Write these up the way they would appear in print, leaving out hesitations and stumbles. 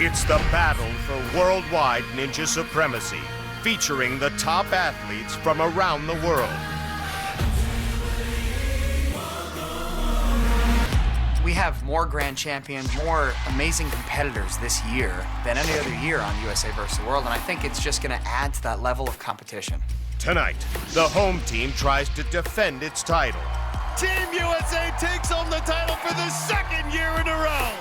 It's the battle for worldwide ninja supremacy, featuring the top athletes from around the world. We have more grand champions, more amazing competitors this year than any other year on USA vs. the World, and I think it's just going to add to that level of competition. Tonight, the home team tries to defend its title. Team USA takes home the title for the second year in a row.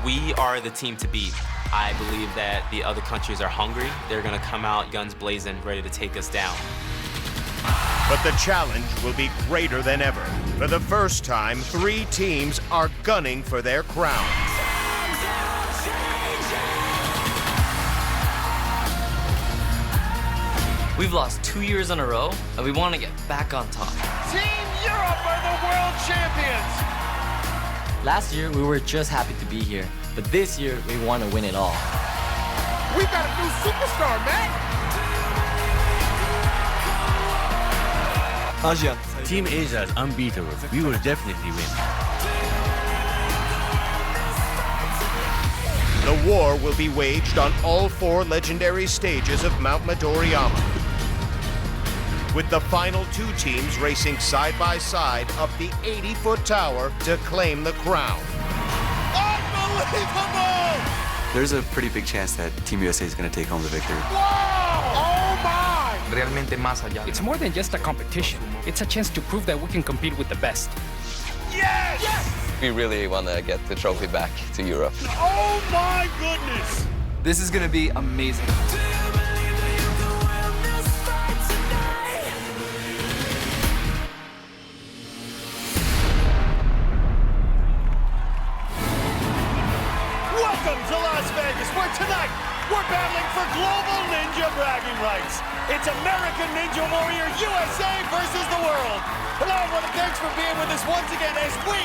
We are the team to beat. I believe that the other countries are hungry. They're going to come out guns blazing, ready to take us down. But the challenge will be greater than ever. For the first time, 3 teams are gunning for their crown. We've lost 2 years in a row, and we want to get back on top. Team Europe are the world champions. Last year, we were just happy to be here, but this year, we want to win it all. We got a new superstar, man. Asia. Team Asia is unbeatable. We will definitely win. The war will be waged on all 4 legendary stages of Mount Midoriyama, with the final 2 teams racing side by side up the 80-foot tower to claim the crown. Unbelievable! There's a pretty big chance that Team USA is going to take home the victory. Wow! Oh my! It's more than just a competition. It's a chance to prove that we can compete with the best. Yes! Yes! We really want to get the trophy back to Europe. Oh my goodness! This is going to be amazing. Welcome to Las Vegas, where tonight we're battling for global ninja bragging rights. It's American Ninja Warrior USA versus the world. Hello, everyone, and thanks for being with us once again as we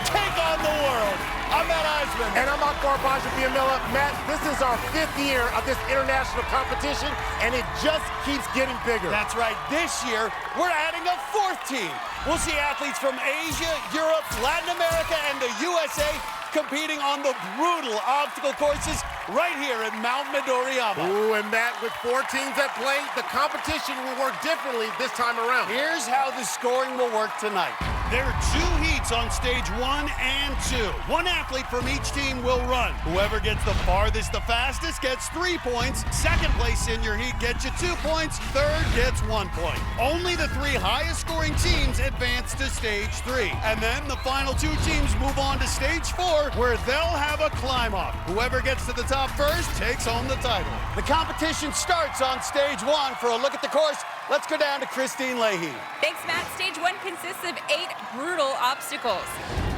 take on the world. I'm Matt Iseman. And I'm Akbar Gbaja-Biamila. Matt, this is our 5th year of this international competition, and it just keeps getting bigger. That's right. This year, we're adding a 4th team. We'll see athletes from Asia, Europe, Latin America, and the USA competing on the brutal obstacle courses right here at Mount Midoriyama. Ooh, and Matt, with 4 teams at play, the competition will work differently this time around. Here's how the scoring will work tonight. There are 2 heats on stage 1 and 2. 1 athlete from each team will run. Whoever gets the farthest, the fastest, gets 3 points. Second place in your heat gets you 2 points. Third gets 1 point. Only the 3 highest scoring teams advance to stage 3. And then the final 2 teams move on to stage 4, where they'll have a climb up. Whoever gets to the top first takes home the title. The competition starts on stage 1. For a look at the course, let's go down to Kristine Leahy. Thanks, Matt. Stage 1 consists of 8 brutal obstacles.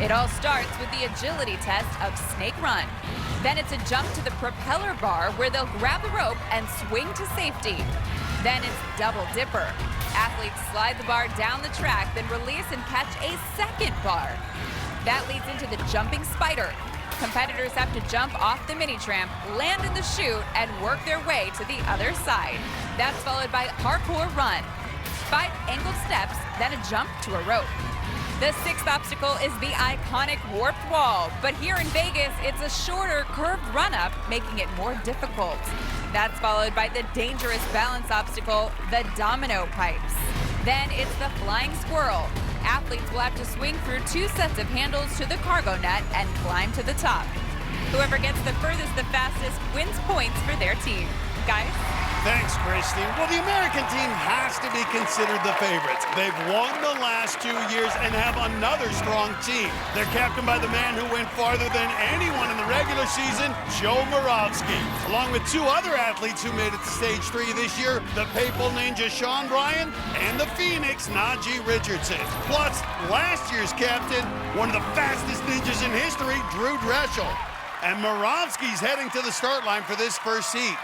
It all starts with the agility test of snake run. Then it's a jump to the propeller bar where they'll grab the rope and swing to safety. Then it's double dipper. Athletes slide the bar down the track, then release and catch a second bar. That leads into the jumping spider. Competitors have to jump off the mini tramp, land in the chute, and work their way to the other side. That's followed by parkour run. 5 angled steps, then a jump to a rope. The 6th obstacle is the iconic warped wall, but here in Vegas, it's a shorter curved run-up, making it more difficult. That's followed by the dangerous balance obstacle, the domino pipes. Then it's the flying squirrel. Athletes will have to swing through 2 sets of handles to the cargo net and climb to the top. Whoever gets the furthest the fastest wins points for their team. Guys? Thanks, Kristine. Well, the American team has to be considered the favorites. They've won the last 2 years and have another strong team. They're captained by the man who went farther than anyone in the regular season, Joe Moravsky, along with 2 other athletes who made it to stage 3 this year, the Papal Ninja Sean Bryan and the Phoenix Najee Richardson. Plus, last year's captain, one of the fastest ninjas in history, Drew Dreschel. And Moravsky's heading to the start line for this first heat.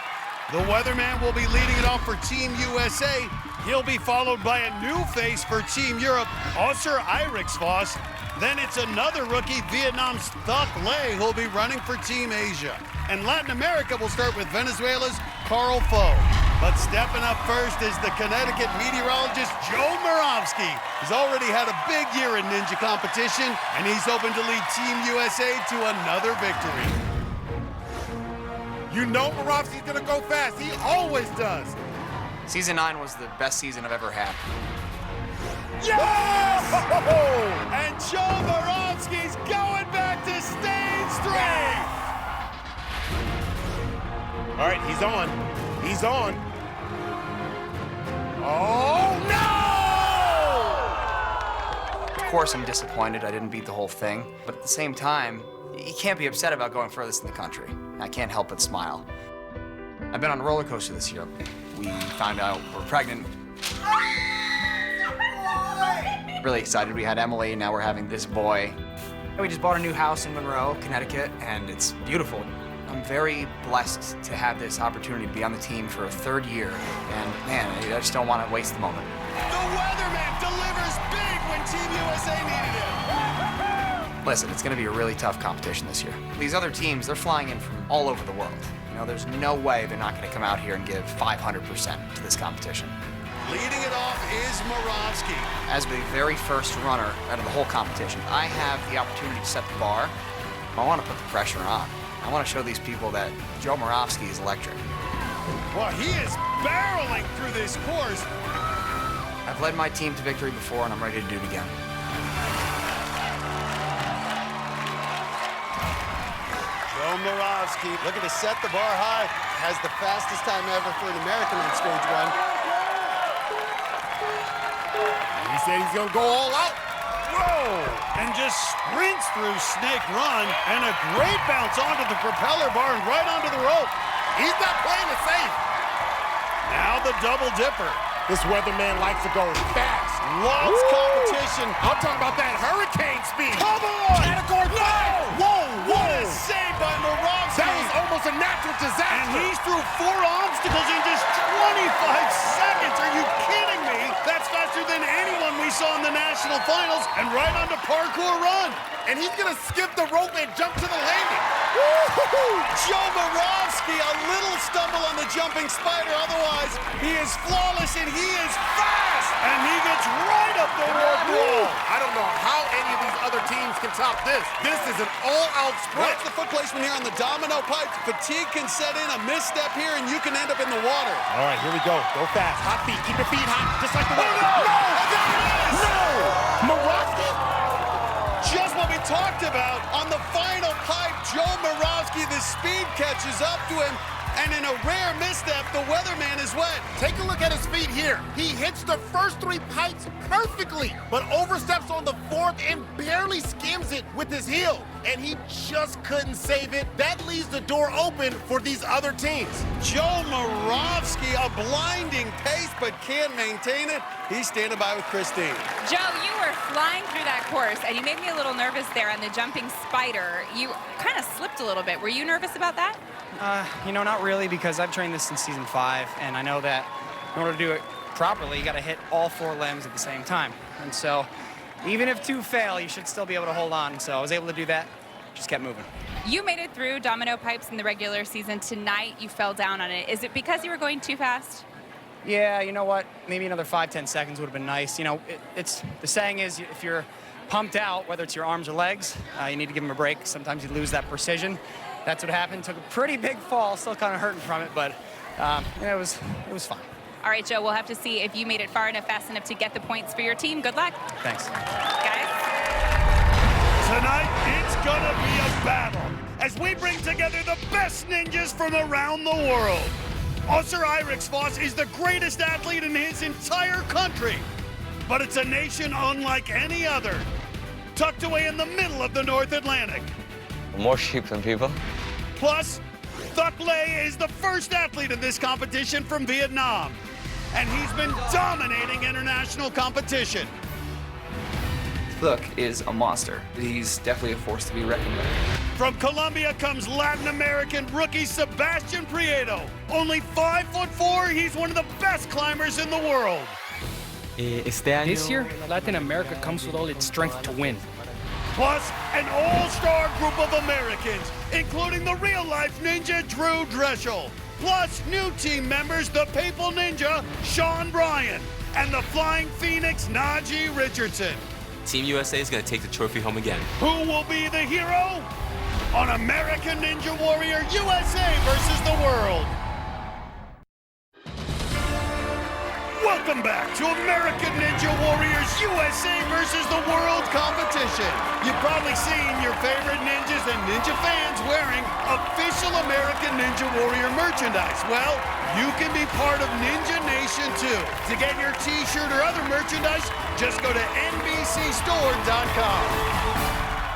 The weatherman will be leading it off for Team USA. He'll be followed by a new face for Team Europe, Osser Eiriksfoss. Then it's another rookie, Vietnam's Thuc Le, who'll be running for Team Asia. And Latin America will start with Venezuela's Carl Foe. But stepping up first is the Connecticut meteorologist Joe Moravsky. He's already had a big year in ninja competition, and he's hoping to lead Team USA to another victory. You know Moravski's gonna go fast. He always does. Season 9 was the best season I've ever had. Yes! And Joe Moravski's going back to stage 3. All right, he's on. He's on. Oh, no! Of course, I'm disappointed I didn't beat the whole thing, but at the same time, you can't be upset about going furthest in the country. I can't help but smile. I've been on a roller coaster this year. We found out we're pregnant. Really excited. We had Emily, now we're having this boy. We just bought a new house in Monroe, Connecticut, and it's beautiful. I'm very blessed to have this opportunity to be on the team for a 3rd year, and man, I just don't want to waste the moment. The weatherman delivers big when Team USA needed him. Listen, it's going to be a really tough competition this year. These other teams, they're flying in from all over the world. You know, there's no way they're not going to come out here and give 500% to this competition. Leading it off is Moravski. As the very first runner out of the whole competition, I have the opportunity to set the bar. I want to put the pressure on. I want to show these people that Joe Moravski is electric. Well, he is barreling through this course. I've led my team to victory before, and I'm ready to do it again. Joe Moravski looking to set the bar high. Has the fastest time ever for an American on stage 1. He said he's gonna go all out. Whoa! And just sprints through Snake Run, and a great bounce onto the propeller bar and right onto the rope. He's not playing it safe. Now the double dipper. This weatherman likes to go fast. Loves competition. I'm talking about that hurricane speed. Come on! Category 5. Whoa, What a save by Moravski. That was almost a natural disaster. And he's through 4 obstacles in just 25 seconds. Are you kidding me? That's faster than anyone we saw in the national finals, and right onto parkour run. And he's gonna skip the rope and jump to the landing. Joe Moravski, a little stumble on the jumping spider. Otherwise, he is flawless and he is fast. And he gets right up the rope wall. I don't know how any of these other teams can top this. This is an all-out sprint. Watch the foot placement here on the domino pipes. Fatigue can set in, a misstep here, and you can end up in the water. All right, here we go. Go fast. Hot feet. Keep your feet hot, just like the weather. No! There it is! No! Moravski? Just what we talked about on the final pipe. Joe Moravski, the speed catches up to him, and in a rare misstep, the weatherman is wet. Take a look at his feet here. He hits the first 3 pipes perfectly, but oversteps on the 4th and barely skims it with his heel. And he just couldn't save it. That leaves the door open for these other teams. Joe Moravski, a blinding pace, but can't maintain it. He's standing by with Kristine. Joe, you were flying through that course, and you made me a little nervous there on the jumping spider. You kind of slipped a little bit. Were you nervous about that? You know, not really, because I've trained this since season 5, and I know that in order to do it properly, you got to hit all 4 limbs at the same time. And so, even if 2 fail, you should still be able to hold on. So I was able to do that, just kept moving. You made it through domino pipes in the regular season. Tonight, you fell down on it. Is it because you were going too fast? Yeah, you know what? Maybe another 5-10 seconds would have been nice. You know, it's the saying is, if you're pumped out, whether it's your arms or legs, you need to give them a break. Sometimes you lose that precision. That's what happened. Took a pretty big fall. Still kind of hurting from it, but it was fine. All right, Joe, we'll have to see if you made it far enough, fast enough to get the points for your team. Good luck. Thanks. Guys. Tonight, it's gonna be a battle as we bring together the best ninjas from around the world. Oscar Irixvoss is the greatest athlete in his entire country, but it's a nation unlike any other, tucked away in the middle of the North Atlantic. More sheep than people. Plus, Thuc Le is the first athlete in this competition from Vietnam, and he's been dominating international competition. Thuc is a monster. He's definitely a force to be reckoned with. From Colombia comes Latin American rookie Sebastian Prieto. Only 5'4", he's one of the best climbers in the world. This year, Latin America comes with all its strength to win. Plus, an all-star group of Americans, including the real-life ninja Drew Dreschel. Plus, new team members, the Papal Ninja, Sean Bryan, and the Flying Phoenix, Najee Richardson. Team USA is going to take the trophy home again. Who will be the hero? on American Ninja Warrior USA versus the World. Welcome back to American Ninja Warriors USA versus the World competition. You've probably seen your favorite ninjas and ninja fans wearing official American Ninja Warrior merchandise. Well, you can be part of Ninja Nation too. To get your t-shirt or other merchandise, just go to nbcstore.com.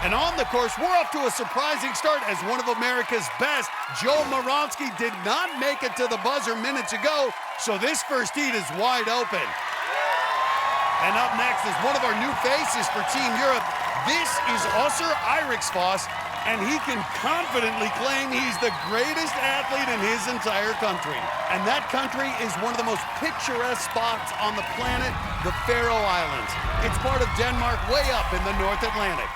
And on the course, we're off to a surprising start as one of America's best. Joe Moronsky did not make it to the buzzer minutes ago, so this first heat is wide open. And up next is one of our new faces for Team Europe. This is Össur Eiríksfoss, and he can confidently claim he's the greatest athlete in his entire country. And that country is one of the most picturesque spots on the planet, the Faroe Islands. It's part of Denmark, way up in the North Atlantic.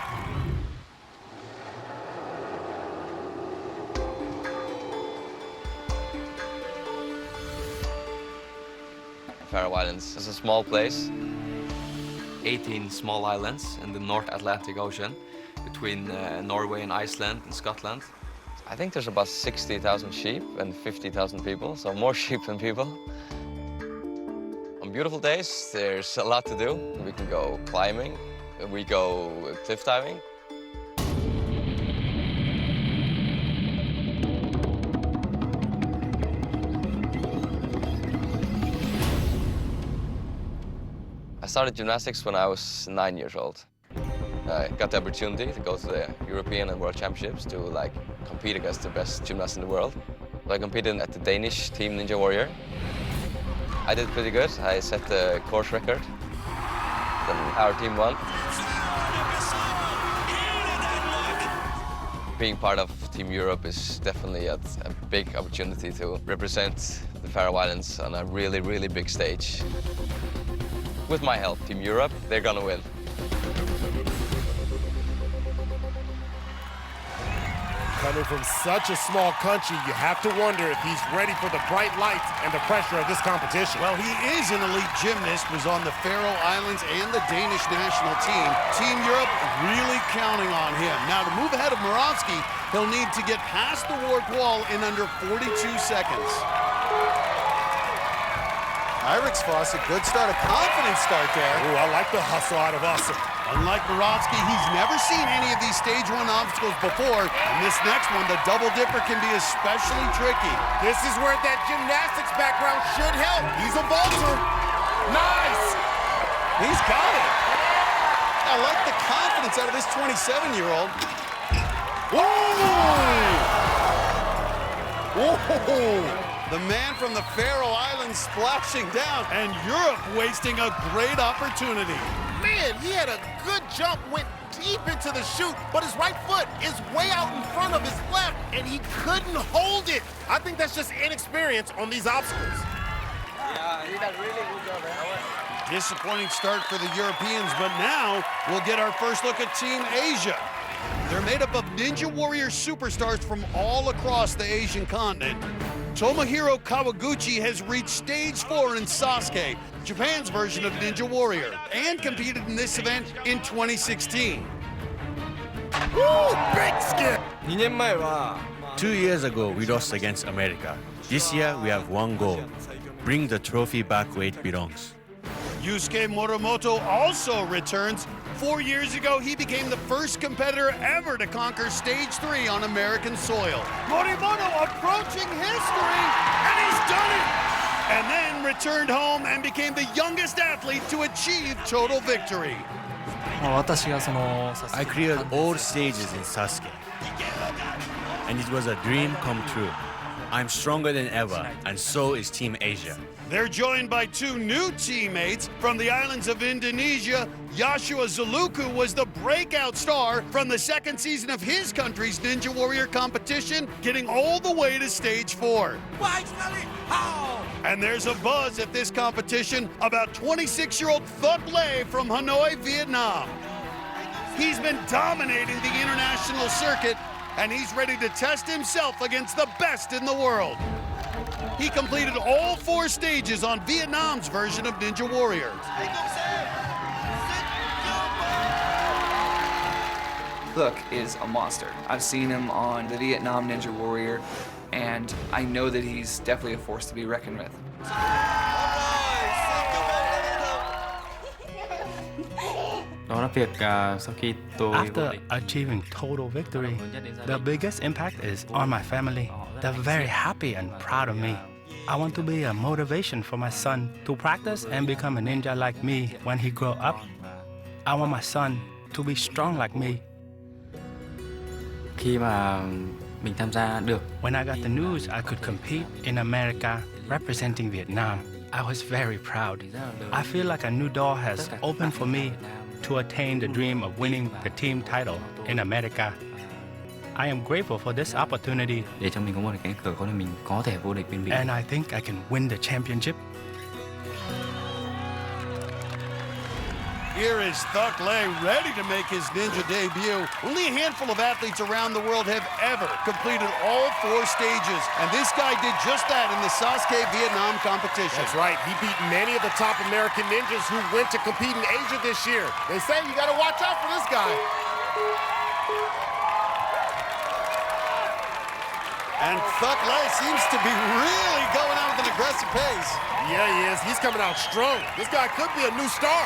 Faroe Islands is a small place. 18 small islands in the North Atlantic Ocean between Norway and Iceland and Scotland. I think there's about 60,000 sheep and 50,000 people, so more sheep than people. On beautiful days, there's a lot to do. We can go climbing, we go cliff diving. I started gymnastics when I was 9 years old. I got the opportunity to go to the European and World Championships to compete against the best gymnasts in the world. So I competed at the Danish Team Ninja Warrior. I did pretty good. I set the course record. Then our team won. Being part of Team Europe is definitely a big opportunity to represent the Faroe Islands on a really, really big stage. With my help, Team Europe, they're gonna win. Coming from such a small country, you have to wonder if he's ready for the bright lights and the pressure of this competition. Well, he is an elite gymnast, was on the Faroe Islands and the Danish national team. Team Europe really counting on him. Now, to move ahead of Moronsky, he'll need to get past the warped wall in under 42 seconds. Eiríksfoss, a good start, a confident start there. Ooh, I like the hustle out of Össur. Unlike Moronsky, he's never seen any of these stage 1 obstacles before, and this next one, the double dipper, can be especially tricky. This is where that gymnastics background should help. He's a vaulter. Nice! He's got it. I like the confidence out of this 27-year-old. Whoa! Whoa! The man from the Faroe Islands splashing down, and Europe wasting a great opportunity. Man, he had a good jump, went deep into the chute, but his right foot is way out in front of his left, and he couldn't hold it. I think that's just inexperience on these obstacles. Yeah, he did a really good job, man. Disappointing start for the Europeans, but now we'll get our first look at Team Asia. They're made up of Ninja Warrior superstars from all across the Asian continent. Tomohiro Kawaguchi has reached stage 4 in Sasuke, Japan's version of Ninja Warrior, and competed in this event in 2016. Woo! Big skip! 2 years ago, we lost against America. This year, we have one goal. Bring the trophy back where it belongs. Yusuke Morimoto also returns. 4 years ago, he became the first competitor ever to conquer stage 3 on American soil. Morimoto approaching history, and he's done it! And then returned home and became the youngest athlete to achieve total victory. I cleared all stages in Sasuke, and it was a dream come true. I'm stronger than ever, and so is Team Asia. They're joined by 2 new teammates from the islands of Indonesia. Joshua Zaluku was the breakout star from the 2nd season of his country's Ninja Warrior competition, getting all the way to stage 4. And there's a buzz at this competition about 26-year-old Thuc Le from Hanoi, Vietnam. He's been dominating the international circuit, and he's ready to test himself against the best in the world. He completed all 4 stages on Vietnam's version of Ninja Warrior. Look is a monster. I've seen him on the Vietnam Ninja Warrior, and I know that he's definitely a force to be reckoned with. After achieving total victory, the biggest impact is on my family. They're very happy and proud of me. I want to be a motivation for my son to practice and become a ninja like me when he grows up. I want my son to be strong like me. When I got the news I could compete in America representing Vietnam, I was very proud. I feel like a new door has opened for me to attain the dream of winning the team title in America. I am grateful for this opportunity, and I think I can win the championship. Here is Thuc Le ready to make his ninja debut. Only a handful of athletes around the world have ever completed all 4 stages, and this guy did just that in the Sasuke Vietnam competition. That's right. He beat many of the top American ninjas who went to compete in Asia this year. They say you got to watch out for this guy. And Thuc Le seems to be really going out with an aggressive pace. Yeah, he is. He's coming out strong. This guy could be a new star.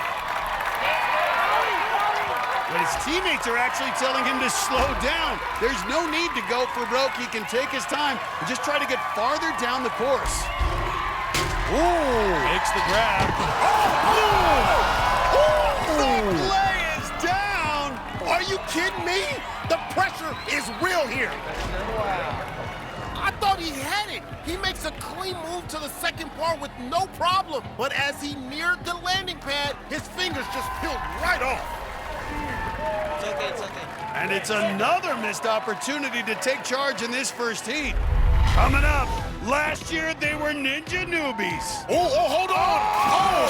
But his teammates are actually telling him to slow down. There's no need to go for broke. He can take his time and just try to get farther down the course. Ooh, makes the grab. Thuc Le is down. Are you kidding me? The pressure is real here. I thought he had it. He makes a clean move to the second bar with no problem. But as he neared the landing pad, his fingers just peeled right off. It's okay. And it's another missed opportunity to take charge in this first heat. Coming up, last year they were ninja newbies. Hold on.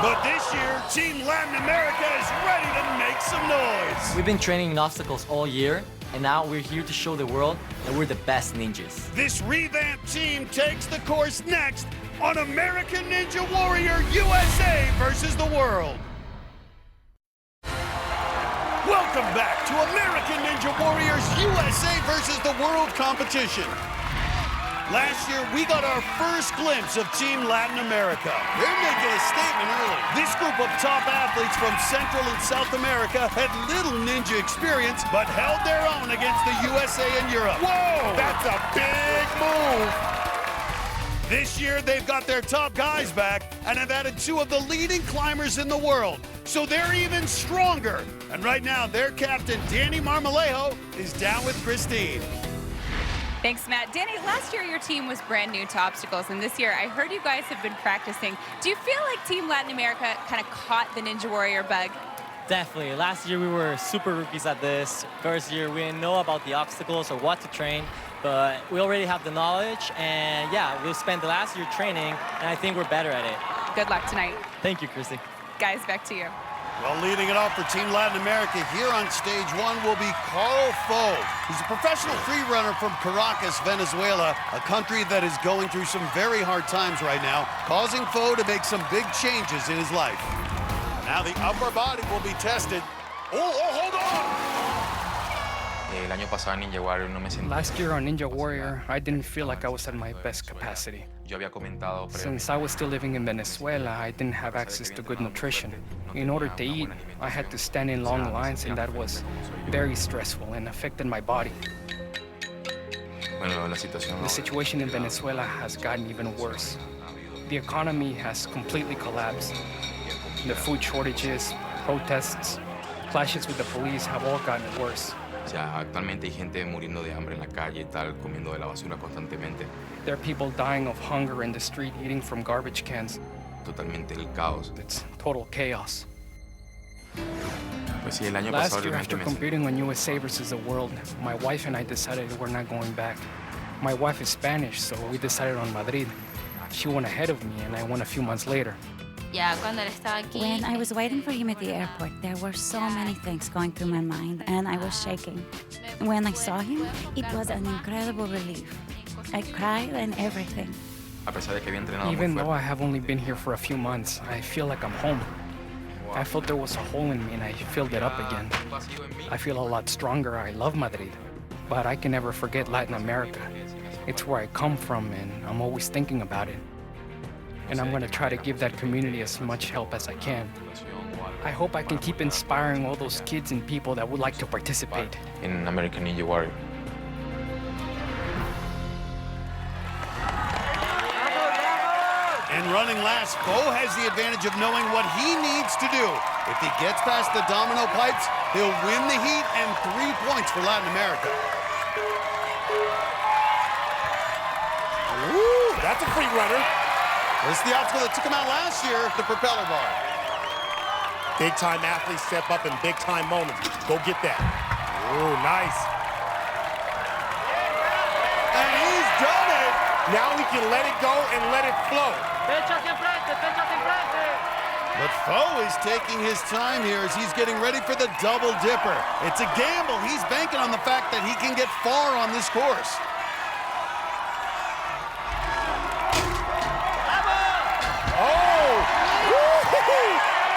But this year, Team Latin America is ready to make some noise. We've been training in obstacles all year, and now we're here to show the world that we're the best ninjas. This revamped team takes the course next on American Ninja Warrior USA versus the world. Welcome back to American Ninja Warriors USA versus the World competition. Last year, we got our first glimpse of Team Latin America. They're making a statement early. This group of top athletes from Central and South America had little ninja experience, but held their own against the USA and Europe. Whoa, that's a big move. This year, they've got their top guys back and have added 2 of the leading climbers in the world. So they're even stronger. And right now, their captain, Danny Marmolejo, is down with Kristine. Thanks, Matt. Danny, last year your team was brand new to obstacles, and this year I heard you guys have been practicing. Do you feel like Team Latin America kind of caught the Ninja Warrior bug? Definitely. Last year we were super rookies at this. First year we didn't know about the obstacles or what to train, but we already have the knowledge, and yeah, we'll spend the last year training, and I think we're better at it. Good luck tonight. Thank you, Christy. Guys, back to you. Well, leading it off for Team Latin America here on stage 1 will be Carl Foe. He's a professional free runner from Caracas, Venezuela, a country that is going through some very hard times right now, causing Foe to make some big changes in his life. Now the upper body will be tested. Hold on! Last year on Ninja Warrior, I didn't feel like I was at my best capacity. Since I was still living in Venezuela, I didn't have access to good nutrition. In order to eat, I had to stand in long lines, and that was very stressful and affected my body. The situation in Venezuela has gotten even worse. The economy has completely collapsed. The food shortages, protests, clashes with the police have all gotten worse. Actualmente hay gente muriendo de hambre en la calle y tal, comiendo de la basura constantemente. There are people dying of hunger in the street, eating from garbage cans. Totalmente el caos. It's total chaos. Pues sí, el año Last pasado year, after competing on USA versus the World, my wife and I decided we're not going back. My wife is Spanish, so we decided on Madrid. She went ahead of me, and I went a few months later. When I was waiting for him at the airport, there were so many things going through my mind, and I was shaking. When I saw him, it was an incredible relief. I cried and everything. A pesar de que había entrenado muy Even fuerte. though I have only been here for a few months, I feel like I'm home. I felt there was a hole in me and I filled it up again. I feel a lot stronger. I love Madrid, but I can never forget Latin America. It's where I come from and I'm always thinking about it. And I'm going to try to give that community as much help as I can. I hope I can keep inspiring all those kids and people that would like to participate. In American Ninja Warrior. And running last, Bo has the advantage of knowing what he needs to do. If he gets past the domino pipes, he'll win the heat and 3 points for Latin America. Ooh, that's a free runner. This is the obstacle that took him out last year, the propeller bar. Big-time athletes step up in big-time moments. Go get that. Ooh, nice. And he's done it. Now he can let it go and let it flow. But Foe is taking his time here as he's getting ready for the double dipper. It's a gamble. He's banking on the fact that he can get far on this course.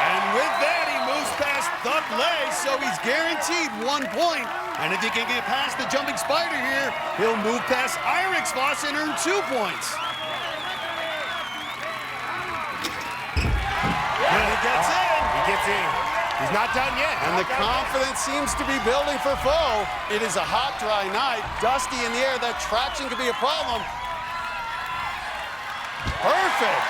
And with that, he moves past the play, so he's guaranteed 1 point. And if he can get past the jumping spider here, he'll move past Irix Voss and earn 2 points. And he gets in. He gets in. He's not done yet. And the confidence seems to be building for Foe. It is a hot, dry night. Dusty in the air. That traction could be a problem. Perfect.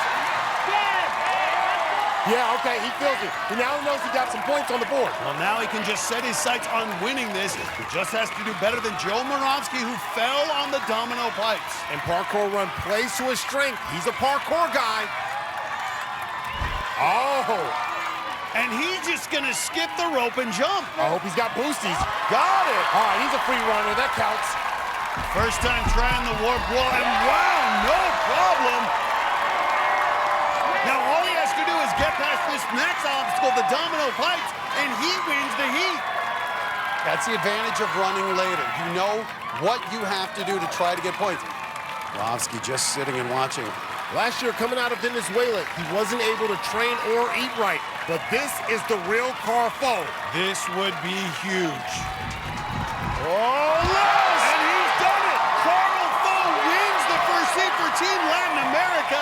Yeah, okay, he feels it. He now knows he got some points on the board. Well, now he can just set his sights on winning this. He just has to do better than Joe Moravsky, who fell on the domino pipes. And parkour run plays to his strength. He's a parkour guy. Oh. And he's just going to skip the rope and jump. I hope he's got boosties. Got it. All right, he's a free runner. That counts. First time trying the warp wall, and wow, no problem. Now all he has to do is get past this next obstacle, the domino pipes, and he wins the heat. That's the advantage of running later. You know what you have to do to try to get points. Moravsky just sitting and watching. Last year, coming out of Venezuela, he wasn't able to train or eat right. But this is the real Foe. This would be huge. Oh, yes! And he's done it! Carl Foe wins the first seat for Team Latin America.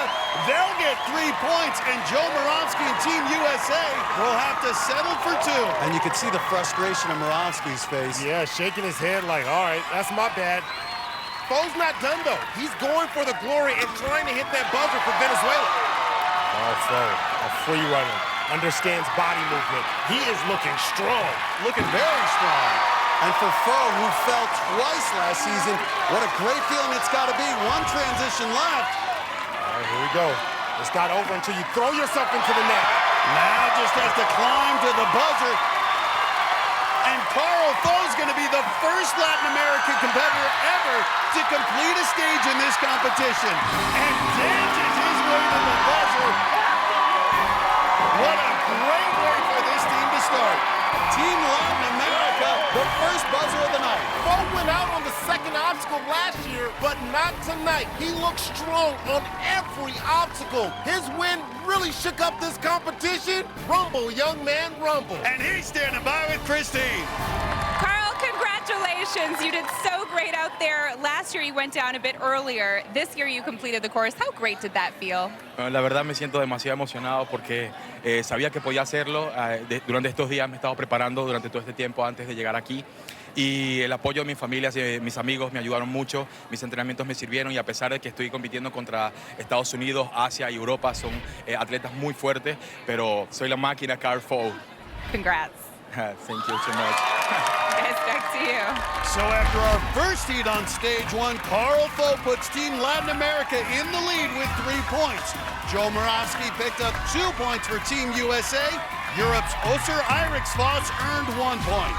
They'll get 3 points, and Joe Moravsky and Team USA will have to settle for 2. And you can see the frustration in Moravsky's face. Yeah, shaking his head like, all right, that's my bad. Foe's not done, though. He's going for the glory and trying to hit that buzzer for Venezuela. Oh, Foe, a free runner, understands body movement. He is looking strong. Looking very strong. And for Foe, who fell twice last season, what a great feeling it's got to be. One transition left. All right, here we go. It's not over until you throw yourself into the net. Now just has to climb to the buzzer. And Carl Foe's going to be the first Latin American competitor ever to complete a stage in this competition. And dances his way to the buzzer. What a great way for this team to start. Team Latin America, the first buzzer of the night. Foe went out on the second obstacle last year, but not tonight. He looked strong on every obstacle. His win really shook up this competition. Rumble, young man, rumble. And he's standing by with Kristine. Carl, congratulations. You did so great out there. Last year you went down a bit earlier. This year you completed the course. How great did that feel? La verdad me siento demasiado emocionado porque sabía que podía hacerlo. Durante estos días me he estado preparando durante todo este tiempo antes de llegar aquí. Y el apoyo de mi familia y mis amigos me ayudaron mucho, mis entrenamientos me sirvieron y a pesar de que estoy compitiendo contra Estados Unidos, Asia y Europa, son atletas muy fuertes, pero soy la máquina Carl Foe. Congrats. Thank you so much. Guys, back to you. So after our first heat on stage 1, Carl Foe puts Team Latin America in the lead with 3 points. Joe Moravsky picked up 2 points for Team USA. Europe's Özer Irix Voss earned 1 point.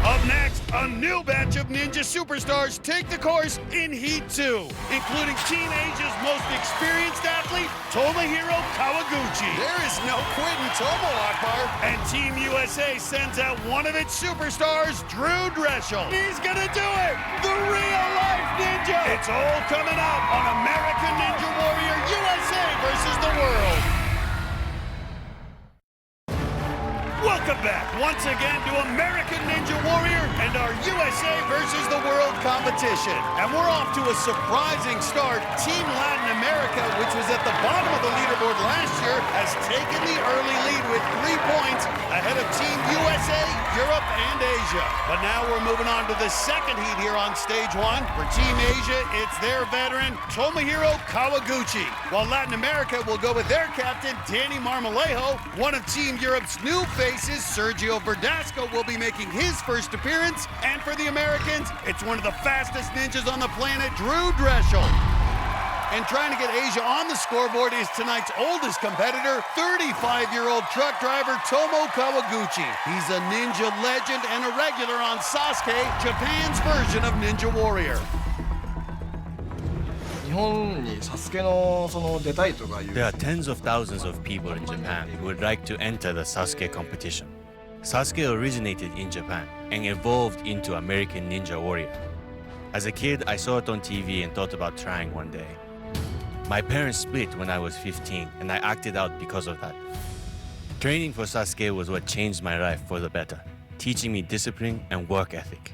Up next, a new batch of Ninja Superstars take the course in Heat 2, including Team Asia's most experienced athlete, Tomohiro Kawaguchi. There is no quitting Tomo, Akbar. And Team USA sends out one of its superstars, Drew Dreschel. He's gonna do it! The real-life ninja! It's all coming up on American Ninja Warrior USA versus the world. Welcome back once again to American Ninja Warrior and our USA versus the World competition. And we're off to a surprising start. Team Latin America, which was at the bottom of the leaderboard last year, has taken the early lead with 3 points ahead of Team USA, Europe, and Asia. But now we're moving on to the second heat here on stage 1. For Team Asia, it's their veteran, Tomohiro Kawaguchi. While Latin America will go with their captain, Danny Marmolejo. One of Team Europe's new faces, Sergio Verdasco, will be making his first appearance. And for the Americans, it's one of the fastest ninjas on the planet, Drew Dreschel. And trying to get Asia on the scoreboard is tonight's oldest competitor, 35-year-old truck driver Tomo Kawaguchi. He's a ninja legend and a regular on Sasuke, Japan's version of Ninja Warrior. There are tens of thousands of people in Japan who would like to enter the Sasuke competition. Sasuke originated in Japan and evolved into American Ninja Warrior. As a kid, I saw it on TV and thought about trying one day. My parents split when I was 15, and I acted out because of that. Training for Sasuke was what changed my life for the better, teaching me discipline and work ethic.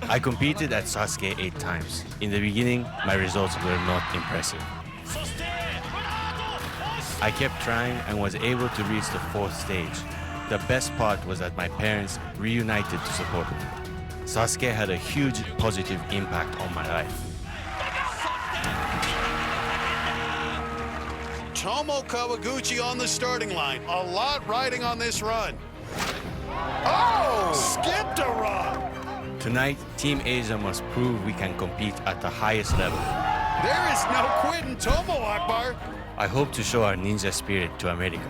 I competed at Sasuke 8 times. In the beginning, my results were not impressive. I kept trying and was able to reach the 4th stage. The best part was that my parents reunited to support me. Sasuke had a huge positive impact on my life. Tomo Kawaguchi on the starting line. A lot riding on this run. Oh! Skipped a run! Tonight, Team Asia must prove we can compete at the highest level. There is no quitting Tomo, Akbar. I hope to show our ninja spirit to America.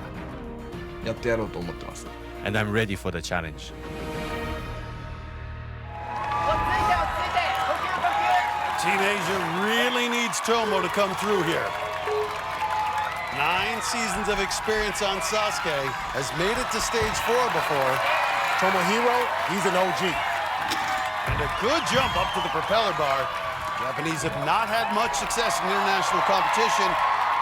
And I'm ready for the challenge. Team Asia really needs Tomo to come through here. 9 seasons of experience on Sasuke, has made it to stage 4 before. Tomohiro, he's an OG. And a good jump up to the propeller bar. Japanese have not had much success in international competition,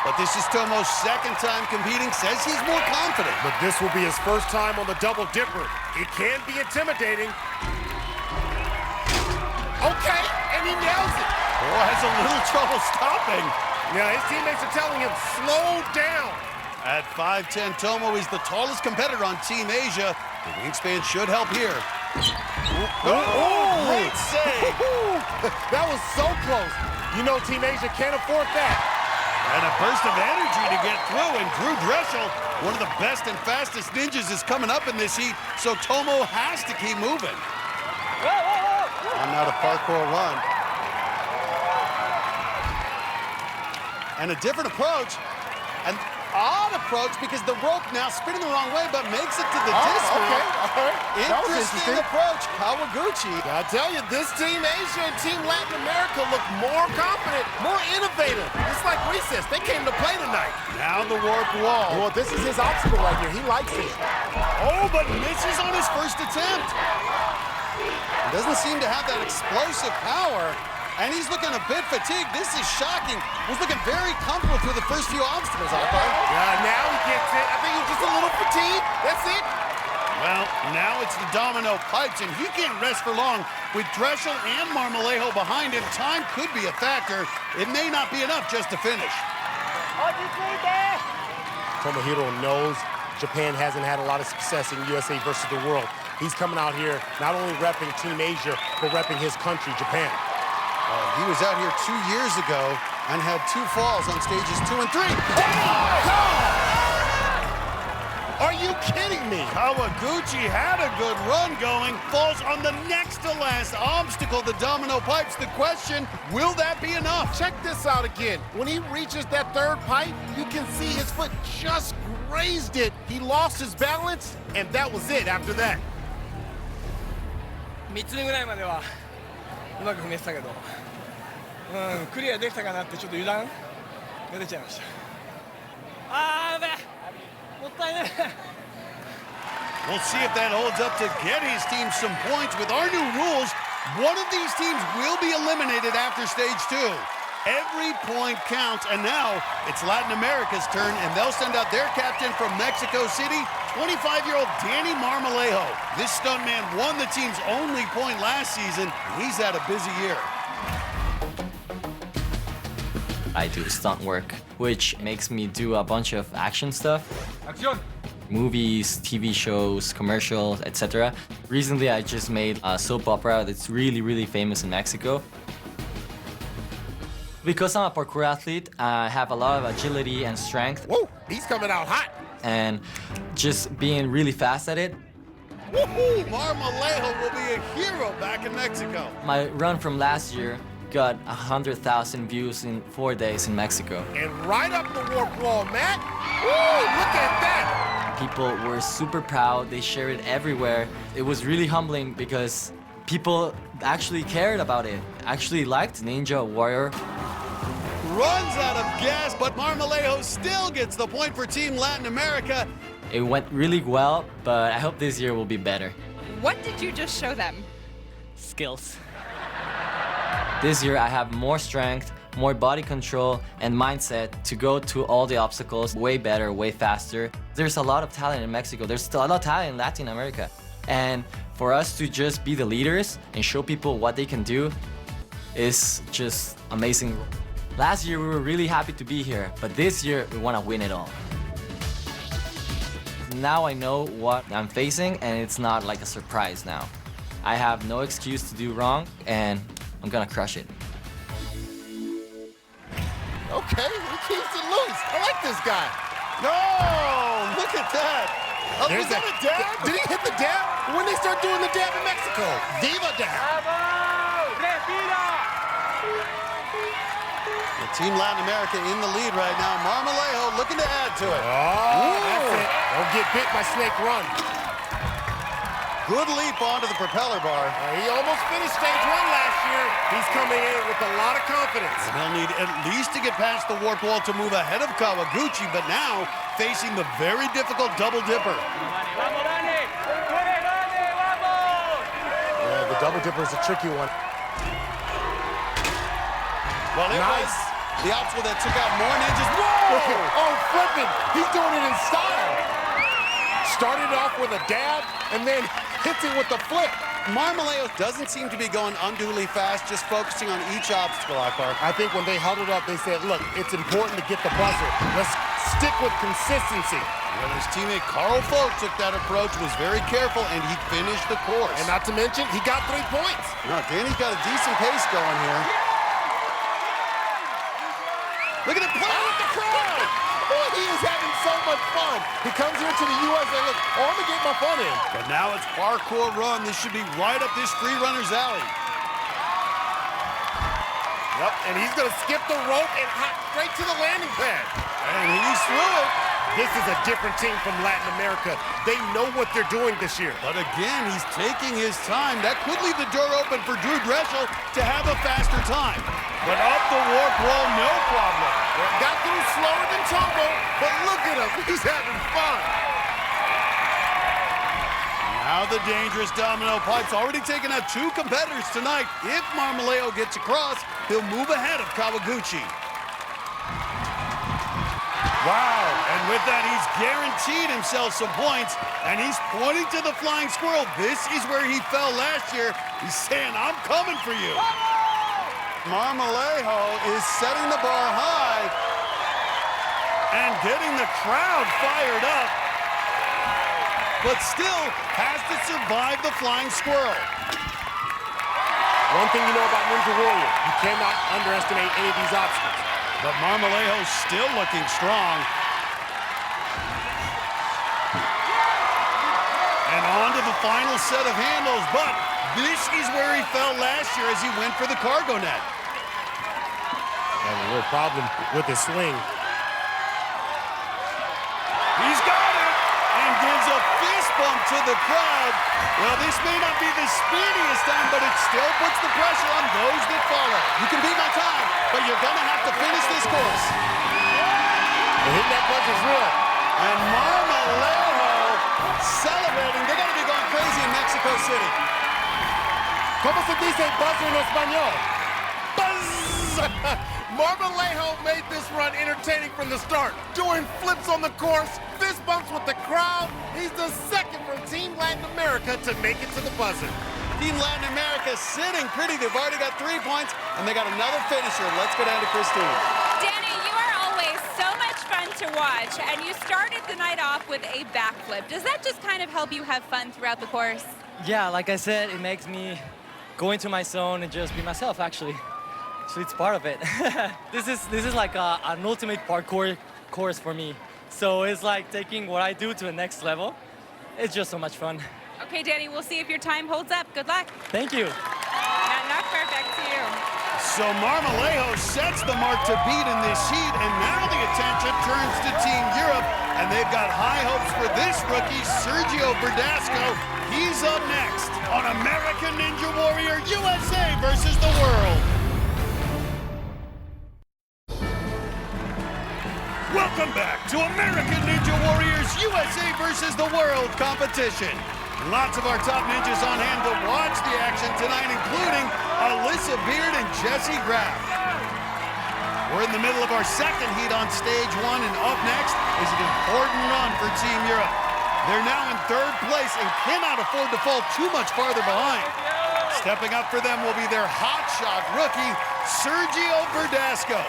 but this is Tomo's 2nd time competing, says he's more confident. But this will be his first time on the double dipper. It can be intimidating. Okay, and he nails it. Oh, has a little trouble stopping. Yeah, his teammates are telling him, slow down. At 5'10", Tomo is the tallest competitor on Team Asia. The wingspan should help here. Great save. That was so close. You know Team Asia can't afford that. And a burst of energy to get through, and Drew Dreschel, one of the best and fastest ninjas, is coming up in this heat, so Tomo has to keep moving. And now the parkour run. And a different approach, an odd approach because the rope now spinning the wrong way, but makes it to the disc. Okay, all right. Interesting approach, Kawaguchi. I tell you, this Team Asia and Team Latin America look more confident, more innovative. It's like recess. They came to play tonight. Now the warp wall. Well, this is his obstacle right here. He likes it. Oh, but misses on his first attempt. He doesn't seem to have that explosive power. And he's looking a bit fatigued. This is shocking. Was looking very comfortable through the first few obstacles, Akbar. Yeah, now he gets it. I think he's just a little fatigued. That's it. Well, now it's the domino pipes, and he can't rest for long. With Dreschel and Marmolejo behind him, time could be a factor. It may not be enough just to finish. Tomohiro knows Japan hasn't had a lot of success in USA versus the world. He's coming out here not only repping Team Asia, but repping his country, Japan. He was out here 2 years ago and had 2 falls on stages 2 and 3. Are you kidding me? Kawaguchi had a good run going, falls on the next to last obstacle, the domino pipes. The question, will that be enough? Check this out again. When he reaches that 3rd pipe, you can see his foot just grazed it. He lost his balance, and that was it after that. 3つ目ぐらいまではうまく踏めてたけど、クリアできたかなってちょっと油断が出ちゃいました。やべえ、もったいねえ。We'll see if that holds up to get his team some points. With our new rules, one of these teams will be eliminated after stage 2. Every point counts, and now it's Latin America's turn, and they'll send out their captain from Mexico City, 25-year-old Danny Marmolejo. This stuntman won the team's only point last season, and he's had a busy year. I do stunt work, which makes me do a bunch of action stuff. Action! Movies, TV shows, commercials, etc. Recently, I just made a soap opera that's really, really famous in Mexico. Because I'm a parkour athlete, I have a lot of agility and strength. Whoa, he's coming out hot. And just being really fast at it. Woohoo! Marmolejo will be a hero back in Mexico. My run from last year got 100,000 views in 4 days in Mexico. And right up the warp wall, Matt. Woo, look at that. People were super proud. They shared it everywhere. It was really humbling because people actually cared about it, actually liked Ninja Warrior. Runs out of gas, but Marmolejo still gets the point for Team Latin America. It went really well, but I hope this year will be better. What did you just show them? Skills. This year I have more strength, more body control, and mindset to go to all the obstacles way better, way faster. There's a lot of talent in Mexico. There's still a lot of talent in Latin America. And for us to just be the leaders and show people what they can do is just amazing. Last year we were really happy to be here, but this year we want to win it all. Now I know what I'm facing, and it's not like a surprise now. I have no excuse to do wrong, and I'm gonna crush it. Okay, he keeps it loose. I like this guy. No, look at that. There's was that a dab? Did he hit the dab? When they start doing the dab in Mexico? Viva dab. Team Latin America in the lead right now. Marmolejo looking to add to it. Oh, that's it. Don't get bit by Snake Run. Good leap onto the propeller bar. He almost finished stage 1 last year. He's coming in with a lot of confidence. And he'll need at least to get past the warp wall to move ahead of Kawaguchi, but now facing the very difficult double dipper. Yeah, the double dipper is a tricky one. Well, it was the obstacle that took out more ninjas. Whoa! Oh, flipping! He's doing it in style. Started off with a dab and then hits it with a flip. Marmolejo doesn't seem to be going unduly fast, just focusing on each obstacle, Akbar. I think when they huddled up, they said, look, it's important to get the buzzer. Let's stick with consistency. Well, his teammate Carl Folk took that approach, was very careful, and he finished the course. And not to mention, he got 3 points. No, Danny's got a decent pace going here. Look at him playing with the crowd! Oh, he is having so much fun. He comes here to the U.S. and look, oh, I'm gonna get my fun in. But now it's parkour run. This should be right up this free runner's alley. Yep, and he's gonna skip the rope and hop straight to the landing pad. And he's through it. This is a different team from Latin America. They know what they're doing this year. But again, he's taking his time. That could leave the door open for Drew Dreschel to have a faster time. But up the warp wall, no problem. Got through slower than Tumble, but look at him. He's having fun. Now the dangerous domino pipe's already taken out 2 competitors tonight. If Marmolejo gets across, he'll move ahead of Kawaguchi. Wow, and with that, he's guaranteed himself some points, and he's pointing to the flying squirrel. This is where he fell last year. He's saying, I'm coming for you. Marmolejo is setting the bar high and getting the crowd fired up, but still has to survive the flying squirrel. One thing you know about Ninja Warrior, you cannot underestimate any of these obstacles. But Marmolejo's still looking strong. And on to the final set of handles, but this is where he fell last year as he went for the cargo net. Had a little problem with his swing. He's got it and gives a fist bump to the crowd. Well, this may not be the speediest time, but it still puts the pressure on those that follow. You can beat my time, but you're going to have to finish this course. Hitting that punch is real. And Marmolejo celebrating. They're going to be going crazy in Mexico City. ¿Cómo se dice buzzer en español? Buzz! Marmolejo made this run entertaining from the start, doing flips on the course, fist bumps with the crowd. He's the second from Team Latin America to make it to the buzzer. Team Latin America sitting pretty. They've already got 3 points, and they got another finisher. Let's go down to Kristine. Danny, you are always so much fun to watch, and you started the night off with a backflip. Does that just kind of help you have fun throughout the course? Yeah, like I said, it makes me go into my zone and just be myself, actually. So it's part of it. This is like an ultimate parkour course for me. So it's like taking what I do to the next level. It's just so much fun. Okay, Danny, we'll see if your time holds up. Good luck. Thank you. Not perfect to you. So Marmolejo sets the mark to beat in this heat, and now the attention turns to Team Europe, and they've got high hopes for this rookie, Sergio Verdasco. He's up next on American Ninja Warrior USA versus the world. Welcome back to American Ninja Warriors USA versus the world competition. Lots of our top ninjas on hand to watch the action tonight, including Alyssa Beard and Jesse Graff. We're in the middle of our second heat on stage 1, and up next is an important run for Team Europe. They're now in 3rd place and cannot afford to fall too much farther behind. Stepping up for them will be their hotshot rookie, Sergio Verdasco.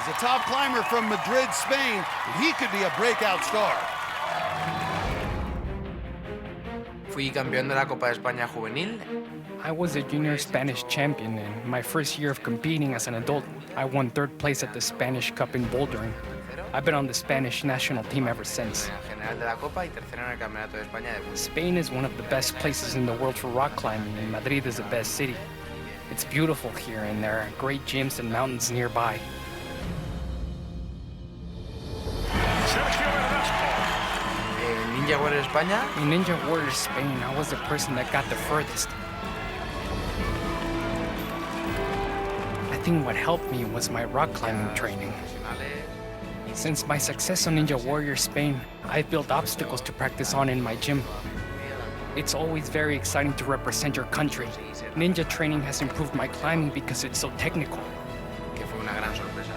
He's a top climber from Madrid, Spain, and he could be a breakout star. Fui campeón de la Copa de España juvenil. I was a junior Spanish champion, and my first year of competing as an adult, I won 3rd place at the Spanish Cup in bouldering. I've been on the Spanish national team ever since. Spain is one of the best places in the world for rock climbing, and Madrid is the best city. It's beautiful here, and there are great gyms and mountains nearby. Ninja Warrior España. In Ninja Warrior Spain, I was the person that got the furthest. I think what helped me was my rock climbing training. Since my success on Ninja Warrior Spain, I've built obstacles to practice on in my gym. It's always very exciting to represent your country. Ninja training has improved my climbing because it's so technical. Que fue una gran sorpresa.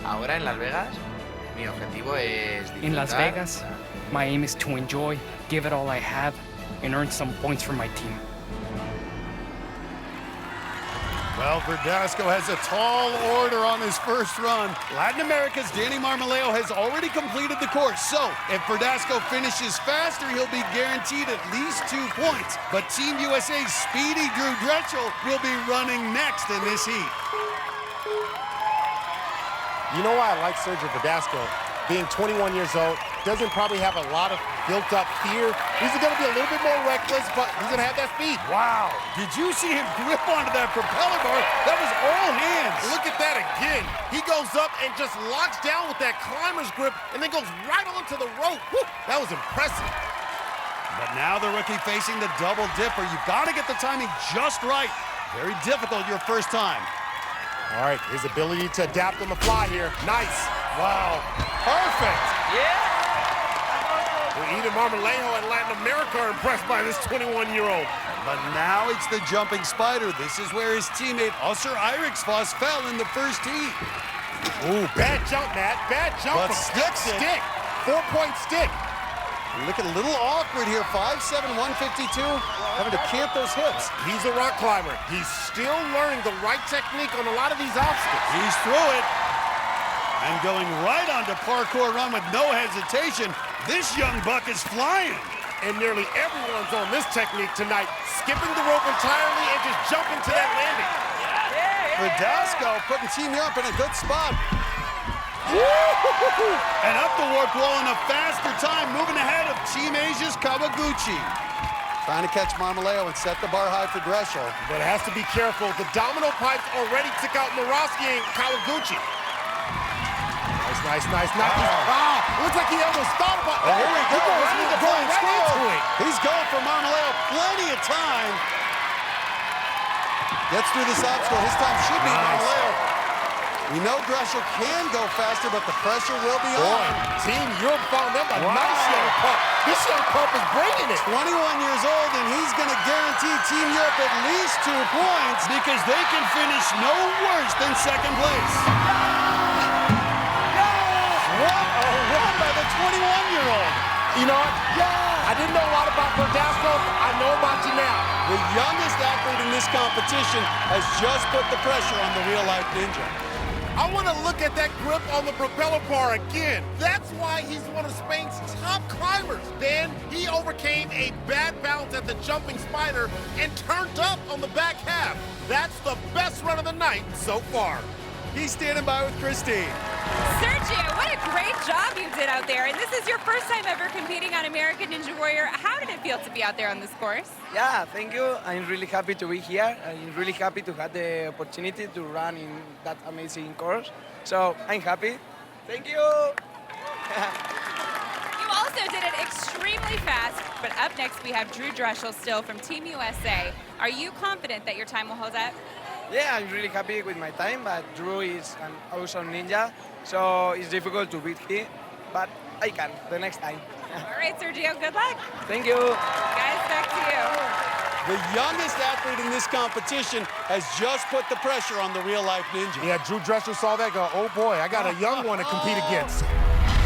Ahora en Las Vegas, mi objetivo es disfrutar. In Las Vegas, my aim is to enjoy, give it all I have, and earn some points for my team. Well, Verdasco has a tall order on his first run. Latin America's Danny Marmolejo has already completed the course, so if Verdasco finishes faster, he'll be guaranteed at least 2 points. But Team USA's speedy Drew Drechel will be running next in this heat. You know why I like Sergio Verdasco? Being 21 years old, doesn't probably have a lot of built-up fear. He's going to be a little bit more reckless, but he's going to have that speed. Wow. Did you see him grip onto that propeller bar? That was all hands. Look at that again. He goes up and just locks down with that climber's grip and then goes right onto the rope. Woo, that was impressive. But now the rookie facing the double dipper. You've got to get the timing just right. Very difficult your first time. All right, his ability to adapt on the fly here. Nice. Wow. Perfect. Yeah. Well, even Marmolejo and Latin America are impressed by this 21-year-old. But now it's the jumping spider. This is where his teammate Össur Eiríksfoss fell in the first heat. Ooh, bad jump, Matt. Bad jump. But stick. 4-point stick. Looking a little awkward here. 5'7", 152. Having to camp those hips. He's a rock climber. He's still learning the right technique on a lot of these obstacles. He's through it. And going right onto parkour run with no hesitation. This young buck is flying. And nearly everyone's on this technique tonight, skipping the rope entirely and just jumping to that landing. Verdasco putting Team Europe in a good spot. And up the warp wall in a faster time, moving ahead of Team Asia's Kawaguchi. Trying to catch Marmolejo and set the bar high for Drechel. But has to be careful. The domino pipes already took out Morosky and Kawaguchi. Nice. Looks like he almost thought about it. Here we go. He's going for Marmolejo. Plenty of time. Gets through this obstacle. His time should be Marmolejo. We know Drechel can go faster, but the pressure will be on. Team Europe found them a nice young pup. This young pup is bringing it. 21 years old, and he's going to guarantee Team Europe at least 2 points because they can finish no worse than second place. You know what? Yeah! I didn't know a lot about Verdasco. I know about you now. The youngest athlete in this competition has just put the pressure on the real-life ninja. I want to look at that grip on the propeller bar again. That's why he's one of Spain's top climbers. Then he overcame a bad bounce at the jumping spider and turned up on the back half. That's the best run of the night so far. He's standing by with Kristine. Sergio, what a great job you did out there. And this is your first time ever competing on American Ninja Warrior. How did it feel to be out there on this course? Yeah, thank you. I'm really happy to be here. I'm really happy to have the opportunity to run in that amazing course. So I'm happy. Thank you. You also did it extremely fast. But up next, we have Drew Dreschel still from Team USA. Are you confident that your time will hold up? Yeah, I'm really happy with my time, but Drew is an awesome ninja, so it's difficult to beat him, but I can the next time. All right, Sergio, good luck. Thank you. Guys, back to you. The youngest athlete in this competition has just put the pressure on the real-life ninja. Yeah, Drew Dreschel saw that go, oh boy, I got a young one to compete against.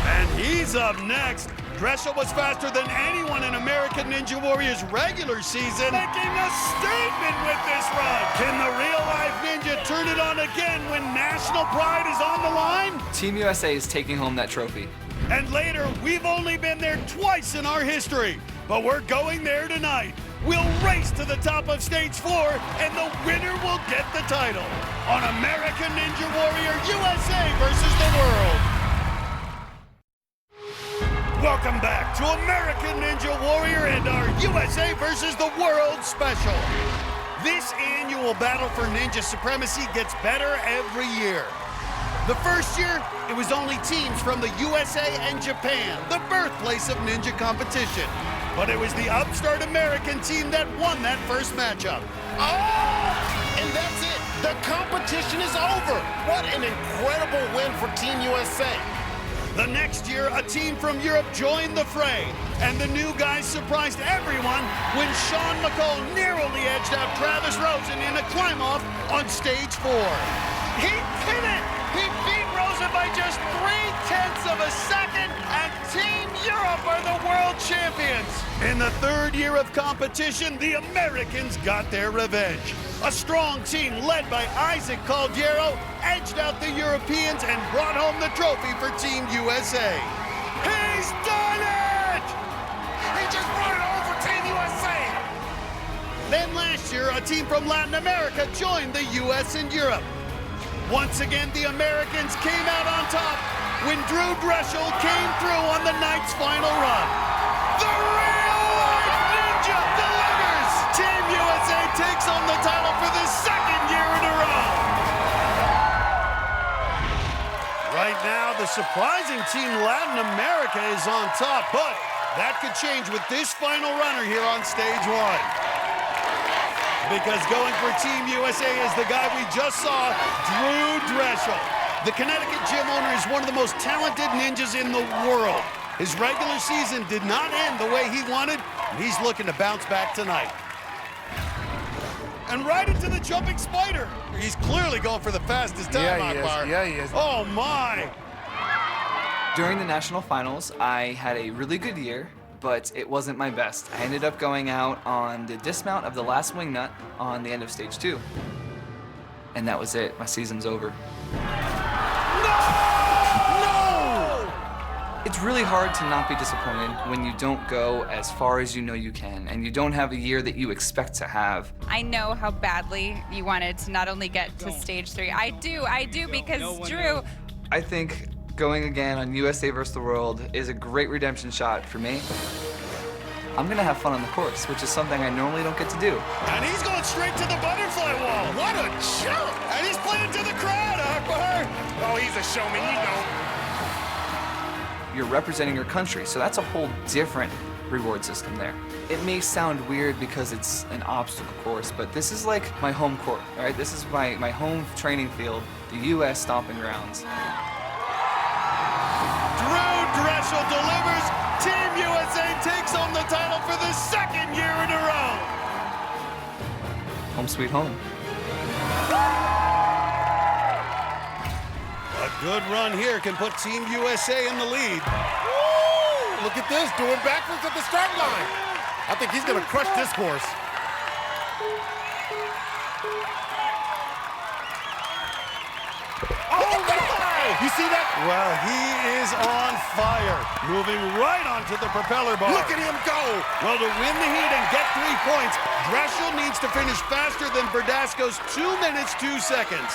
And he's up next. Dreschel was faster than anyone in American Ninja Warrior's regular season, making a statement with this run. Can the real-life ninja turn it on again when national pride is on the line? Team USA is taking home that trophy. And later, we've only been there twice in our history, but we're going there tonight. We'll race to the top of stage 4, and the winner will get the title on American Ninja Warrior USA versus the world. Welcome back to American Ninja Warrior and our USA versus the World special. This annual battle for ninja supremacy gets better every year. The first year, it was only teams from the USA and Japan, the birthplace of ninja competition. But it was the upstart American team that won that first matchup. Oh! And that's it. The competition is over. What an incredible win for Team USA. The next year, a team from Europe joined the fray, and the new guys surprised everyone when Sean McCall narrowly edged out Travis Rosen in a climb-off on stage 4. He did it! He beat Rosen by just 0.3 of a second, and Team Europe are the world champions. In the third year of competition, the Americans got their revenge. A strong team led by Isaac Caldiero edged out the Europeans and brought home the trophy for Team USA. He's done it! He just brought it home for Team USA! Then last year, a team from Latin America joined the US and Europe. Once again, the Americans came out on top when Drew Dreschel came through on the night's final run. The real-life ninja delivers! Team USA takes home the title for the second year in a row. Right now, the surprising Team Latin America is on top, but that could change with this final runner here on stage 1. Because going for Team USA is the guy we just saw, Drew Dreschel. The Connecticut gym owner is one of the most talented ninjas in the world. His regular season did not end the way he wanted, and he's looking to bounce back tonight. And right into the jumping spider. He's clearly going for the fastest time, Akbar. Yeah, he is. Oh, my. During the national finals, I had a really good year, but it wasn't my best. I ended up going out on the dismount of the last wing nut on the end of stage 2. And that was it. My season's over. It's really hard to not be disappointed when you don't go as far as you know you can, and you don't have a year that you expect to have. I know how badly you wanted to not only get to stage 3. I do, because Drew... I think going again on USA vs. the World is a great redemption shot for me. I'm gonna have fun on the course, which is something I normally don't get to do. And he's going straight to the butterfly wall. What a jump! And he's playing to the crowd, Akbar. Oh, he's a showman, you know. You're representing your country, so that's a whole different reward system there. It may sound weird because it's an obstacle course, but this is like my home court, all right? This is my home training field, the U.S. stomping grounds. Drew Dreschel delivers. Team USA takes home the title for the second year in a row. Home sweet home. A good run here can put Team USA in the lead. Look at this, doing backflips at the start line. I think he's going to crush this course. Oh, my! You see that? Well, he is on fire, moving right onto the propeller bar. Look at him go! Well, to win the heat and get 3 points, Dreshel needs to finish faster than Verdasco's 2 minutes, 2 seconds.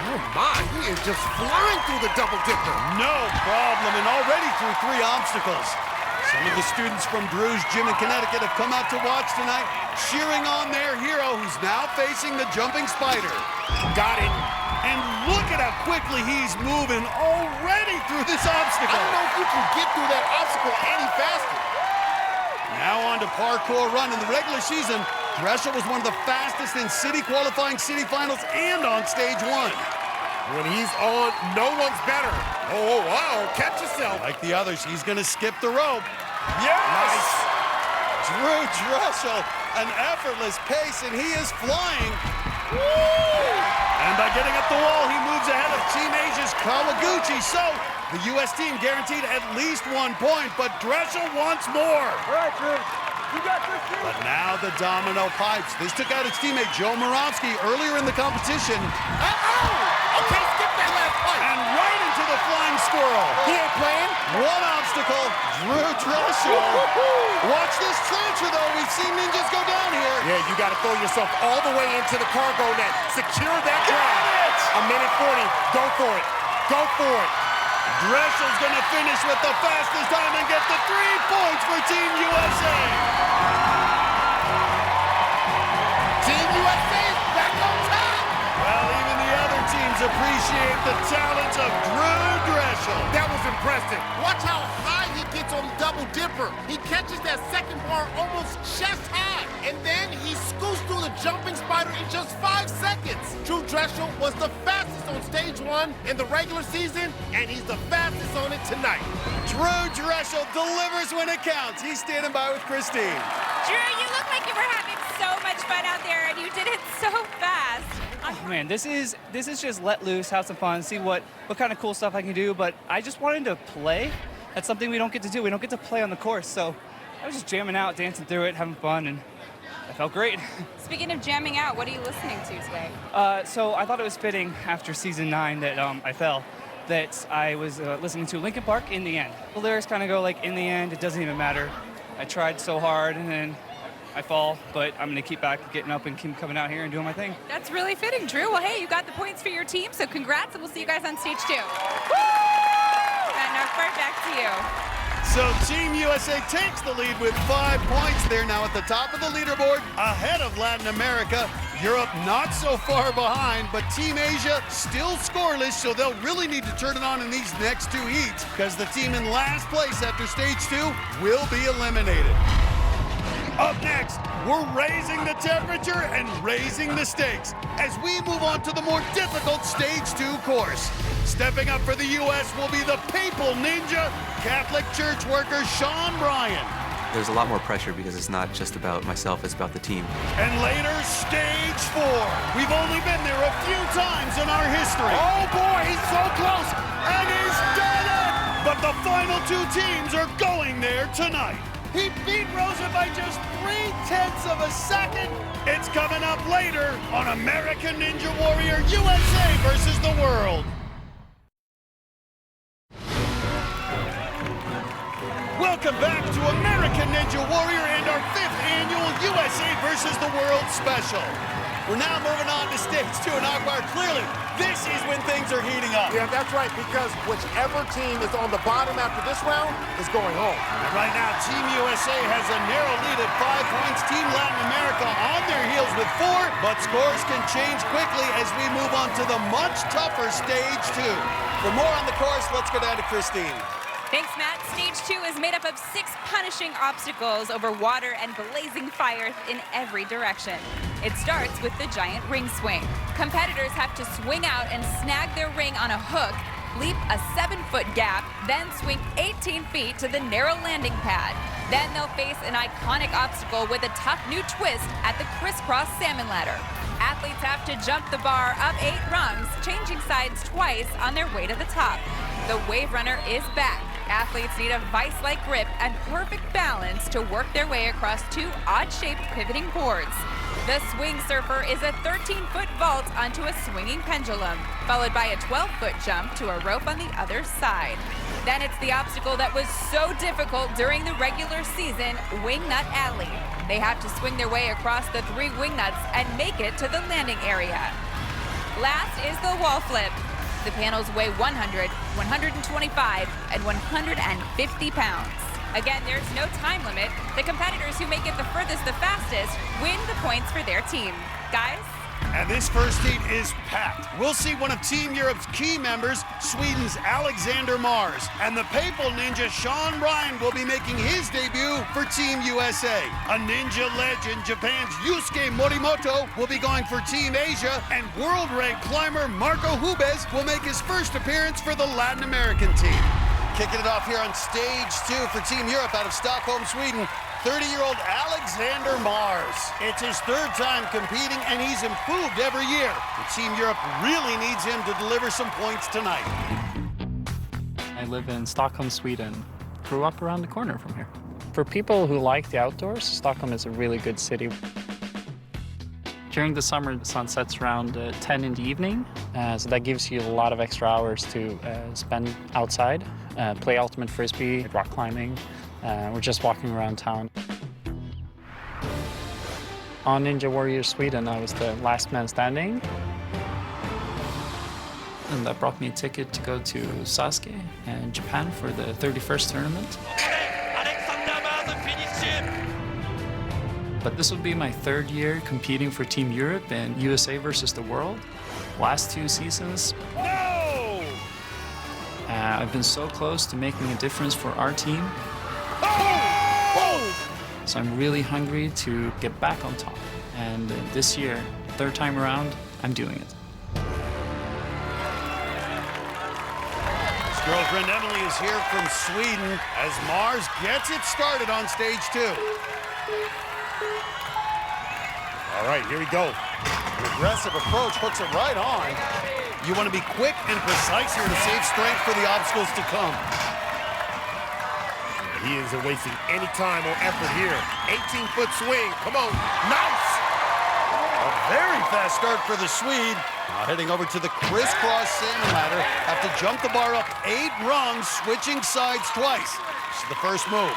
Oh my, he is just flying through the double dipper. No problem, and already through 3 obstacles. Some of the students from Drew's Gym in Connecticut have come out to watch tonight, cheering on their hero, who's now facing the jumping spider. Got it. And look at how quickly he's moving already through this obstacle. I don't know if you can get through that obstacle any faster. Now on to parkour run. In the regular season, Dreshel was one of the fastest in city qualifying city finals and on stage 1. When he's on, no one's better. Oh, wow, catch yourself. Like the others, he's gonna skip the rope. Yes! Nice. Drew Dreshel, an effortless pace, and he is flying. Woo! And by getting up the wall, he moves ahead of Team Asia's Kawaguchi. So the U.S. team guaranteed at least 1 point, but Dreshel wants more. All right, Drew. You got this, Drew. But now the domino pipes. This took out his teammate Joe Moravsky earlier in the competition. Okay, skip that last fight. And right into the flying squirrel. He ain't playing. 1 obstacle, Drew Dreshel. Watch this transfer, though. We've seen ninjas go down here. Yeah, you got to throw yourself all the way into the cargo net. Secure that grab. 1:40. Go for it. Go for it. Dreshel's going to finish with the fastest time and get the 3 points for Team USA. Team USA is back on top. Well, even the other teams appreciate the talents of Drew Dreshel. That was impressive. Watch how high he gets on the double dipper. He catches that second bar almost chest high. And then he scoots through the jumping spider in just 5 seconds. Drew Dreshel was the fastest on stage 1 in the regular season, and he's the fastest on it tonight. Drew Dreshel delivers when it counts. He's standing by with Kristine. Drew, you look like you were having so much fun out there, and you did it so fast. Oh man, this is just let loose, have some fun, see what kind of cool stuff I can do. But I just wanted to play. That's something we don't get to do. We don't get to play on the course. So I was just jamming out, dancing through it, having fun, and I felt great. Speaking of jamming out, what are you listening to today? So I thought it was fitting after season 9 that I fell, that I was listening to Linkin Park, In the End. The lyrics kind of go like, in the end, it doesn't even matter. I tried so hard, and then I fall, but I'm going to keep getting up and keep coming out here and doing my thing. That's really fitting, Drew. Well, hey, you got the points for your team, so congrats, and we'll see you guys on stage 2. Woo! And Akbar, back to you. So Team USA takes the lead with 5 points. They're now at the top of the leaderboard, ahead of Latin America. Europe not so far behind, but Team Asia still scoreless, so they'll really need to turn it on in these next 2 heats, because the team in last place after stage 2 will be eliminated. Up next, we're raising the temperature and raising the stakes as we move on to the more difficult stage 2 course. Stepping up for the U.S. will be the Papal Ninja, Catholic Church worker Sean Bryan. There's a lot more pressure because it's not just about myself, it's about the team. And later, stage 4. We've only been there a few times in our history. Oh boy, he's so close. And he's done it! But the final 2 teams are going there tonight. He beat Rosa by just 0.3 of a second. It's coming up later on American Ninja Warrior USA versus the world. Welcome back to American Ninja Warrior and our 5th annual USA versus the World special. We're now moving on to stage 2, and Akbar, clearly, this is when things are heating up. Yeah, that's right, because whichever team is on the bottom after this round is going home. And right now, Team USA has a narrow lead at 5 points. Team Latin America on their heels with 4, but scores can change quickly as we move on to the much tougher stage 2. For more on the course, let's go down to Kristine. Thanks, Matt. Stage 2 is made up of 6 punishing obstacles over water and blazing fire in every direction. It starts with the giant ring swing. Competitors have to swing out and snag their ring on a hook, leap a 7-foot gap, then swing 18 feet to the narrow landing pad. Then they'll face an iconic obstacle with a tough new twist at the crisscross salmon ladder. Athletes have to jump the bar up 8 rungs, changing sides twice on their way to the top. The Wave Runner is back. Athletes need a vice-like grip and perfect balance to work their way across two odd-shaped pivoting boards. The swing surfer is a 13-foot vault onto a swinging pendulum, followed by a 12-foot jump to a rope on the other side. Then it's the obstacle that was so difficult during the regular season, Wingnut Alley. They have to swing their way across the 3 wingnuts and make it to the landing area. Last is the wall flip. The panels weigh 100, 125, and 150 pounds. Again, there's no time limit. The competitors who make it the furthest the fastest win the points for their team. Guys? And this first heat is packed. We'll see one of Team Europe's key members, Sweden's Alexander Mars. And the Papal Ninja, Sean Bryan, will be making his debut for Team USA. A ninja legend, Japan's Yusuke Morimoto, will be going for Team Asia. And world-ranked climber Marco Hubes will make his first appearance for the Latin American team. Kicking it off here on stage 2 for Team Europe out of Stockholm, Sweden, 30-year-old Alexander Mars. It's his 3rd time competing, and he's improved every year. And Team Europe really needs him to deliver some points tonight. I live in Stockholm, Sweden. Grew up around the corner from here. For people who like the outdoors, Stockholm is a really good city. During the summer, the sun sets around 10 in the evening, so that gives you a lot of extra hours to spend outside, play ultimate frisbee, rock climbing. We're just walking around town. On Ninja Warrior Sweden, I was the last man standing. And that brought me a ticket to go to Sasuke in Japan for the 31st tournament. But this will be my 3rd year competing for Team Europe in USA versus the world. Last 2 seasons, I've been so close to making a difference for our team. So I'm really hungry to get back on top. And this year, 3rd time around, I'm doing it. His girlfriend Emily is here from Sweden as Mars gets it started on stage 2. All right, here we go. An aggressive approach, hooks it right on. You want to be quick and precise here to save strength for the obstacles to come. He isn't wasting any time or effort here. 18-foot swing, come on, nice! A very fast start for the Swede. Now heading over to the crisscross salmon ladder. Have to jump the bar up 8 rungs, switching sides twice. This is the first move.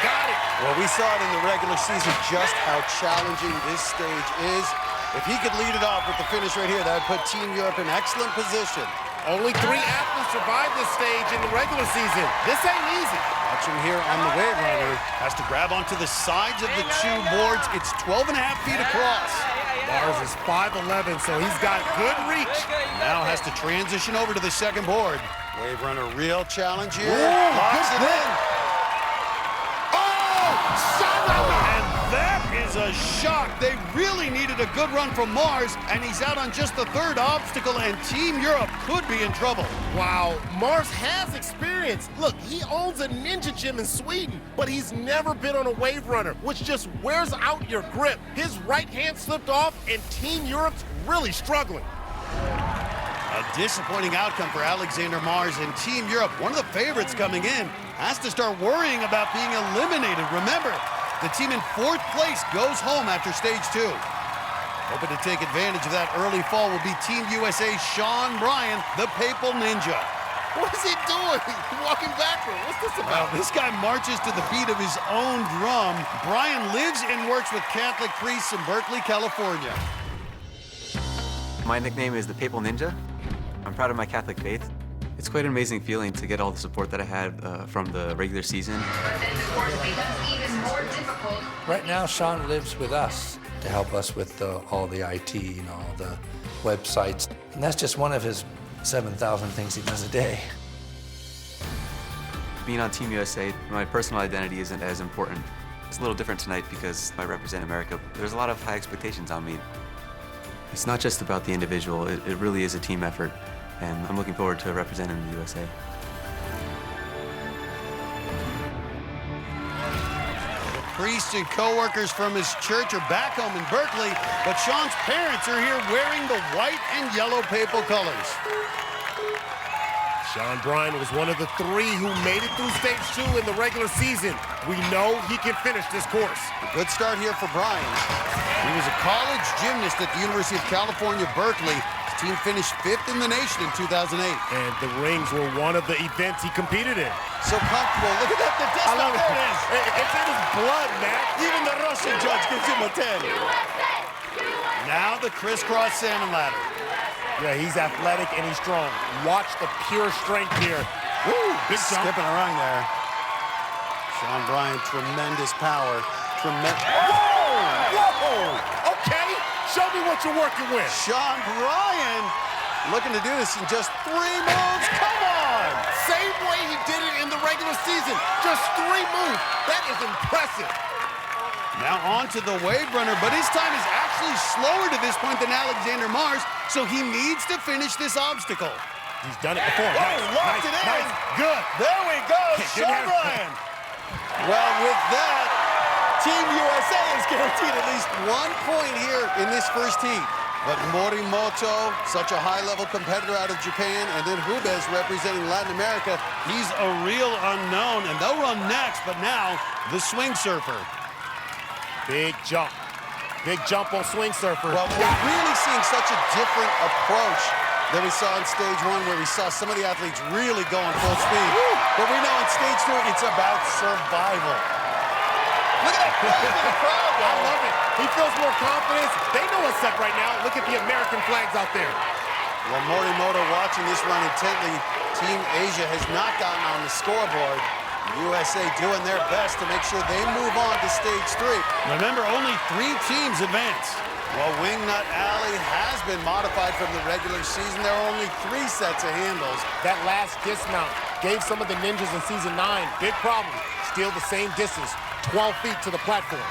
Got it! Well, we saw it in the regular season just how challenging this stage is. If he could lead it off with the finish right here, that would put Team Europe in excellent position. Only 3 athletes survived this stage in the regular season. This ain't easy. Watching here on the wave runner, has to grab onto the sides of the 2 boards. It's 12.5 feet across. Mars is 5'11", so he's got good reach. Now has to transition over to the 2nd board. Wave runner, real challenge here. Ooh, locks it in. And that is a shock. They really needed a good run from Mars, and he's out on just the 3rd obstacle, and Team Europe could be in trouble. Wow, Mars has experience. Look, he owns a ninja gym in Sweden, but he's never been on a wave runner, which just wears out your grip. His right hand slipped off, and Team Europe's really struggling. A disappointing outcome for Alexander Mars and Team Europe. One of the favorites coming in has to start worrying about being eliminated. Remember, the team in 4th place goes home after stage 2. Hoping to take advantage of that early fall will be Team USA's Sean Bryan, the Papal Ninja. What is he doing? He's walking backward. What's this about? Well, this guy marches to the beat of his own drum. Bryan lives and works with Catholic priests in Berkeley, California. My nickname is the Papal Ninja. I'm proud of my Catholic faith. It's quite an amazing feeling to get all the support that I had from the regular season. Right now, Sean lives with us to help us with all the IT and all the websites. And that's just one of his 7,000 things he does a day. Being on Team USA, my personal identity isn't as important. It's a little different tonight because I represent America. There's a lot of high expectations on me. It's not just about the individual, it really is a team effort. And I'm looking forward to representing the USA. The priests and co-workers from his church are back home in Berkeley, but Sean's parents are here wearing the white and yellow papal colors. Sean Bryan was one of the 3 who made it through stage 2 in the regular season. We know he can finish this course. A good start here for Bryan. He was a college gymnast at the University of California, Berkeley. His team finished 5th in the nation in 2008. And the rings were one of the events he competed in. So comfortable. Look at that, the dismount. I love it. There it is. It's in his blood, man. Even the Russian judge gives him a 10. Now the crisscross salmon ladder. Yeah, he's athletic and he's strong. Watch the pure strength here. Woo, big jump. Skipping a rung there. Sean Bryan, tremendous power. Whoa! Okay, show me what you're working with. Sean Bryan looking to do this in just 3 moves. Come on! Same way he did it in the regular season. Just 3 moves. That is impressive. Now on to the wave runner, but his time is actually slower to this point than Alexander Mars, so he needs to finish this obstacle. He's done it before. Oh, locked it in. Nice. Good. There we go, Sean Bryan. Well, with that, Team USA is guaranteed at least 1 point here in this first heat. But Morimoto, such a high-level competitor out of Japan, and then Rubez representing Latin America, he's a real unknown, and they'll run next, but now the swing surfer. Big jump. Big jump on swing surfer. Well, we're really seeing such a different approach than we saw in stage 1, where we saw some of the athletes really going full speed. But we know in stage 2, it's about survival. Look at that crowd in the crowd, though. I love it. He feels more confidence. They know what's up right now. Look at the American flags out there. Well, Morimoto watching this run intently. Team Asia has not gotten on the scoreboard. USA doing their best to make sure they move on to stage 3. Remember, only 3 teams advance. Well, Wingnut Alley has been modified from the regular season. There are only 3 sets of handles. That last dismount gave some of the ninjas in season 9 big problems. Still the same distance, 12 feet to the platform.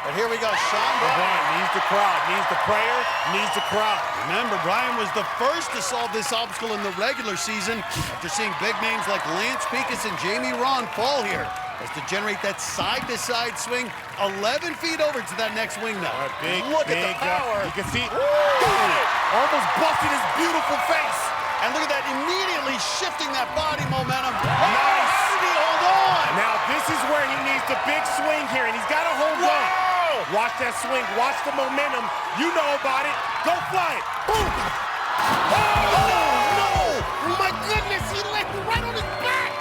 But here we go, Sean Bryan needs the crowd, needs the prayer, needs the crowd. Remember, Bryan was the first to solve this obstacle in the regular season after seeing big names like Lance Pekus and Jamie Ron fall here, as to generate that side-to-side swing 11 feet over to that next wing nut. Look at the power. You can see, almost busted his beautiful face. And look at that, immediately shifting that body momentum. Nice. How did he hold on? Now, this is where he needs the big swing here, and he's got to hold on. Watch that swing. Watch the momentum. You know about it. Go fly it. Boom. Oh, no. My goodness, he landed right on his back.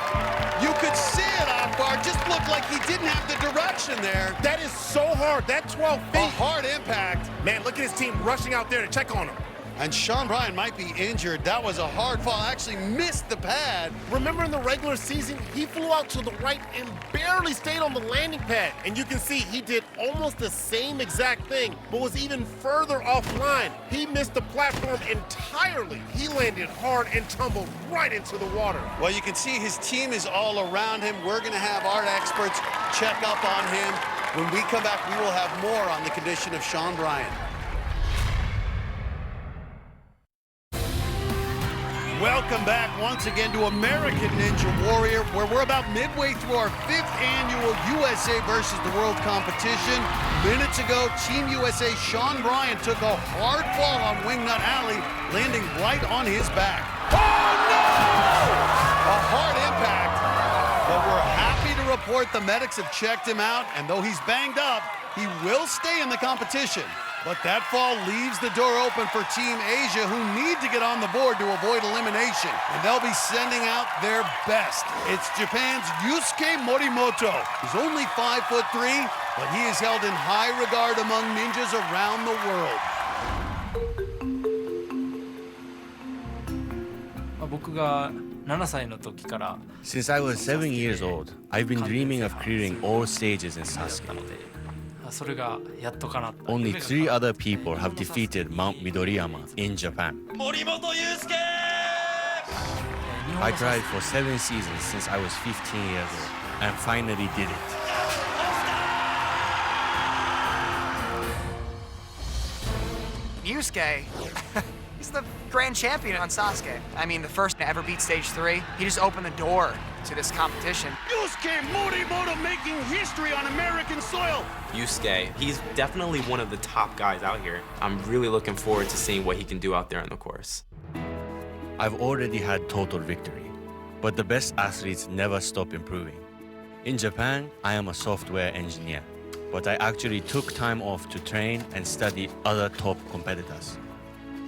You could see it, Akbar. Just looked like he didn't have the direction there. That is so hard. That 12 feet. A hard impact. Man, look at his team rushing out there to check on him. And Sean Bryan might be injured. That was a hard fall. Actually missed the pad. Remember in the regular season, he flew out to the right and barely stayed on the landing pad. And you can see he did almost the same exact thing, but was even further offline. He missed the platform entirely. He landed hard and tumbled right into the water. Well, you can see his team is all around him. We're going to have our experts check up on him. When we come back, we will have more on the condition of Sean Bryan. Welcome back once again to American Ninja Warrior, where we're about midway through our 5th annual USA versus the World competition. Minutes ago, Team USA Sean Bryan took a hard fall on Wingnut Alley, landing right on his back. Oh, no! A hard impact, but we're happy to report the medics have checked him out, and though he's banged up, he will stay in the competition. But that fall leaves the door open for Team Asia, who need to get on the board to avoid elimination. And they'll be sending out their best. It's Japan's Yusuke Morimoto. He's only 5'3", but he is held in high regard among ninjas around the world. Since I was 7 years old, I've been dreaming of clearing all stages in Sasuke. Only 3 other people have defeated Mount Midoriyama in Japan. I tried for 7 seasons since I was 15 years old, and finally did it. Yusuke, he's the grand champion on Sasuke. I mean, the first to ever beat stage 3. He just opened the door to this competition. Yusuke Morimoto making history on American soil. Yusuke, he's definitely one of the top guys out here. I'm really looking forward to seeing what he can do out there on the course. I've already had total victory, but the best athletes never stop improving. In Japan, I am a software engineer, but I actually took time off to train and study other top competitors.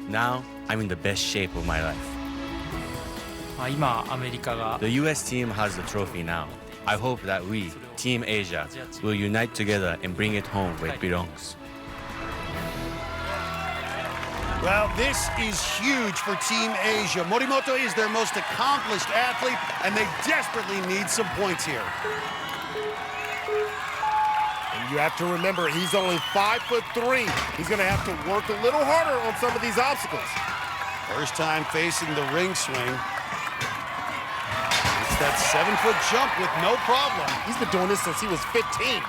Now, I'm in the best shape of my life. 今アメリカが The US team has the trophy now. I hope that we, Team Asia, will unite together and bring it home where it belongs. Well, this is huge for Team Asia. Morimoto is their most accomplished athlete, and they desperately need some points here. And you have to remember, he's only 5'3". He's going to have to work a little harder on some of these obstacles. First time facing the ring swing. It's that 7-foot jump with no problem. He's been doing this since he was 15.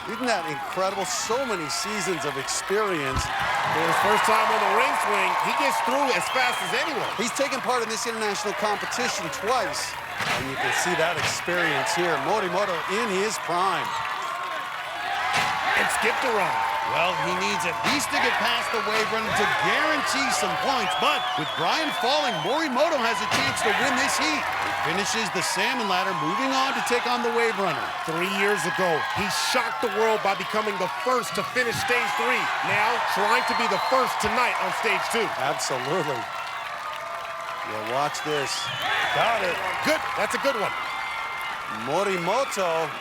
Isn't that incredible? So many seasons of experience. For his first time on the ring swing, he gets through as fast as anyone. He's taken part in this international competition twice, and you can see that experience here. Morimoto in his prime. And skipped around. Well, he needs at least to get past the wave runner to guarantee some points, but with Brian falling, Morimoto has a chance to win this heat. He finishes the salmon ladder, moving on to take on the wave runner. 3 years ago, he shocked the world by becoming the first to finish stage 3. Now, trying to be the first tonight on stage 2. Absolutely. Yeah, watch this. Got it. Good. That's a good one. Morimoto.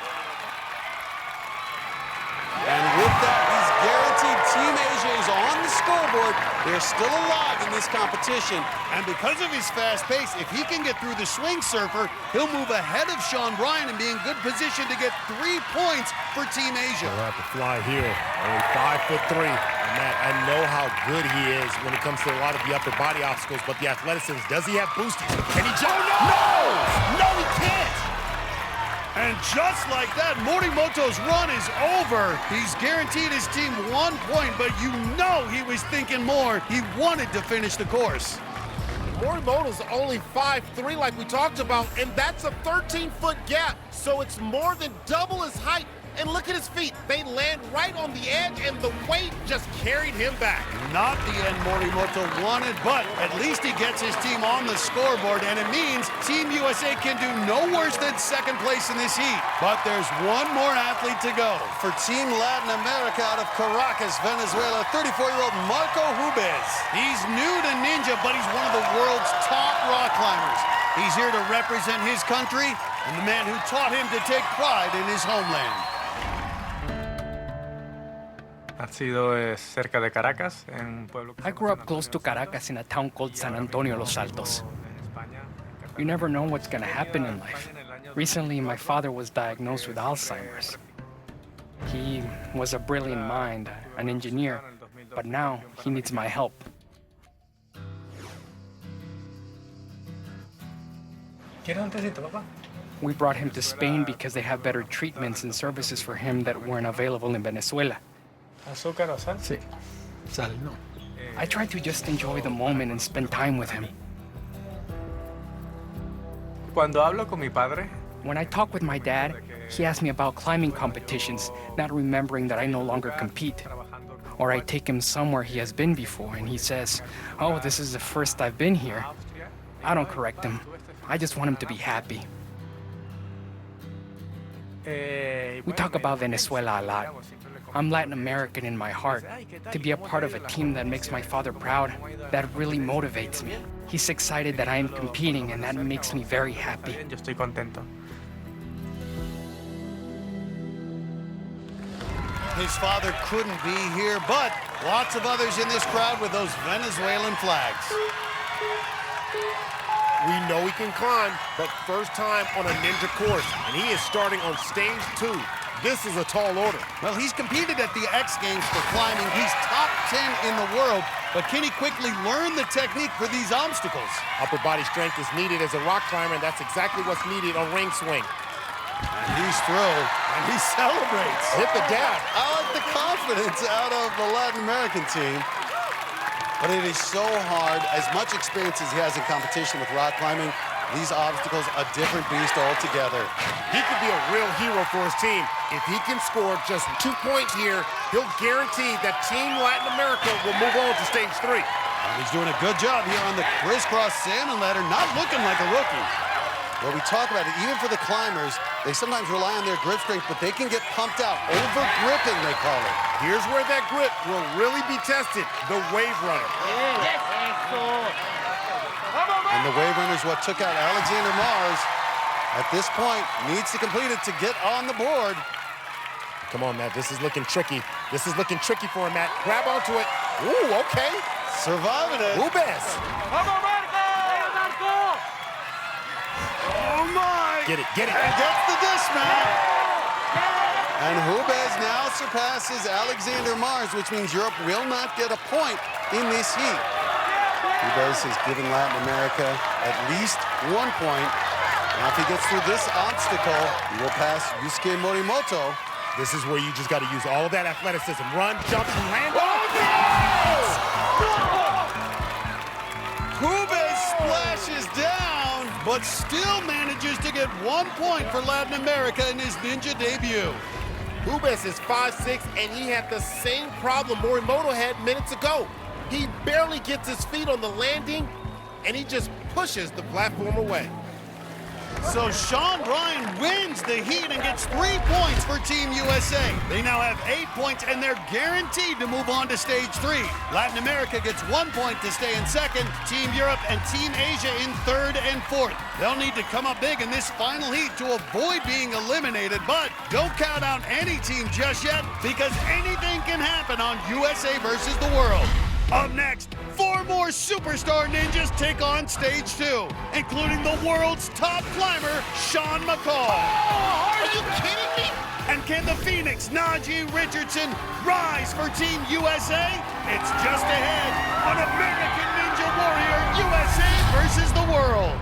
And with that, he's guaranteed Team Asia is on the scoreboard. They're still alive in this competition. And because of his fast pace, if he can get through the swing surfer, he'll move ahead of Sean Bryan and be in good position to get 3 points for Team Asia. He'll have to fly here. Only 5'3". And Matt, I know how good he is when it comes to a lot of the upper body obstacles, but the athleticism, does he have boosties? Can he jump? Oh, no! No, he can't! And just like that, Morimoto's run is over. He's guaranteed his team 1 point, but you know he was thinking more. He wanted to finish the course. Morimoto's only 5'3", like we talked about, and that's a 13-foot gap, so it's more than double his height. And look at his feet. They land right on the edge, and the weight just carried him back. Not the end Morimoto wanted, but at least he gets his team on the scoreboard, and it means Team USA can do no worse than second place in this heat. But there's one more athlete to go. For Team Latin America out of Caracas, Venezuela, 34-year-old Marco Rubez. He's new to Ninja, but he's one of the world's top rock climbers. He's here to represent his country and the man who taught him to take pride in his homeland. I grew up close to Caracas in a town called San Antonio Los Altos. You never know what's going to happen in life. Recently, my father was diagnosed with Alzheimer's. He was a brilliant mind, an engineer, but now he needs my help. We brought him to Spain because they have better treatments and services for him that weren't available in Venezuela. ¿Azúcar o sal? Sí. Sal, no. I try to just enjoy the moment and spend time with him. Cuando hablo con mi padre, when I talk with my dad, he asks me about climbing competitions, not remembering that I no longer compete. Or I take him somewhere he has been before, and he says, "Oh, this is the first I've been here." I don't correct him. I just want him to be happy. We talk about Venezuela a lot. I'm Latin American in my heart. To be a part of a team that makes my father proud, that really motivates me. He's excited that I am competing, and that makes me very happy. yo estoy contento. His father couldn't be here, but lots of others in this crowd with those Venezuelan flags. We know he can climb, but first time on a ninja course, and he is starting on stage 2. This is a tall order. Well, he's competed at the X Games for climbing. He's top 10 in the world, but can he quickly learn the technique for these obstacles? Upper body strength is needed as a rock climber, and that's exactly what's needed on ring swing. And he's through, and he celebrates. Hit the dab. I like the confidence out of the Latin American team. But it is so hard. As much experience as he has in competition with rock climbing, these obstacles a different beast altogether. He could be a real hero for his team. If he can score just 2 points here, he'll guarantee that Team Latin America will move on to stage 3. Well, he's doing a good job here on the crisscross salmon ladder, not looking like a rookie. Well, we talk about it, even for the climbers, they sometimes rely on their grip strength, but they can get pumped out. Over-gripping, they call it. Here's where that grip will really be tested, the wave runner. And the wave runner is what took out Alexander Mars. At this point, needs to complete it to get on the board. Come on, Matt, this is looking tricky. This is looking tricky for him, Matt. Grab onto it. Ooh, okay. Surviving it. Ubez. Oh, my. Get it. And gets the dismount. And Ubez now surpasses Alexander Mars, which means Europe will not get a point in this heat. Ubez has given Latin America at least 1 point. Now, if he gets through this obstacle, he will pass Yusuke Morimoto. This is where you just got to use all of that athleticism. Run, jump, and land. Ubez splashes down, but still manages to get 1 point for Latin America in his ninja debut. Ubez is 5'6", and he had the same problem Morimoto had minutes ago. He barely gets his feet on the landing, and he just pushes the platform away. So Sean Bryan wins the heat and gets 3 points for Team USA. They now have 8 points, and they're guaranteed to move on to stage 3. Latin America gets 1 point to stay in second, Team Europe and Team Asia in third and fourth. They'll need to come up big in this final heat to avoid being eliminated, but don't count out any team just yet, because anything can happen on USA versus the world. Up next, 4 more superstar ninjas take on stage 2, including the world's top climber, Sean McCall. Oh, are you kidding me? And can the Phoenix, Najee Richardson, rise for Team USA? It's just ahead on American Ninja Warrior USA versus the world.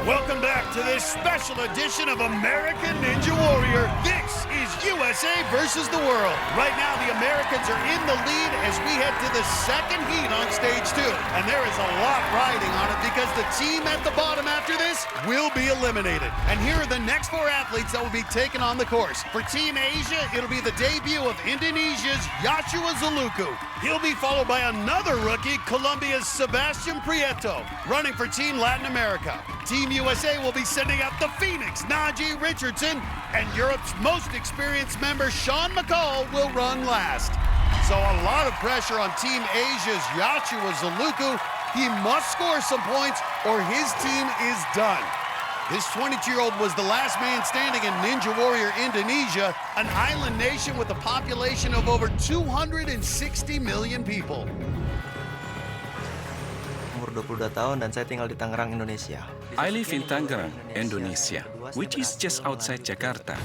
Welcome back to this special edition of American Ninja Warrior. This is USA versus the world. Right now, the Americans are in the lead as we head to the second heat on stage 2. And there is a lot riding on it because the team at the bottom after this will be eliminated. And here are the next 4 athletes that will be taken on the course. For Team Asia, it'll be the debut of Indonesia's Joshua Zuluku. He'll be followed by another rookie, Colombia's Sebastian Prieto, running for Team Latin America. Team USA will be sending out the Phoenix, Najee Richardson, and Europe's most experienced member, Sean McCall, will run last. So a lot of pressure on Team Asia's Joshua Zuluku. He must score some points or his team is done. This 22-year-old was the last man standing in Ninja Warrior Indonesia, an island nation with a population of over 260 million people. Umur 22 tahun dan saya tinggal di Tangerang, Indonesia. I live in Tangerang, Indonesia, which is just outside Jakarta.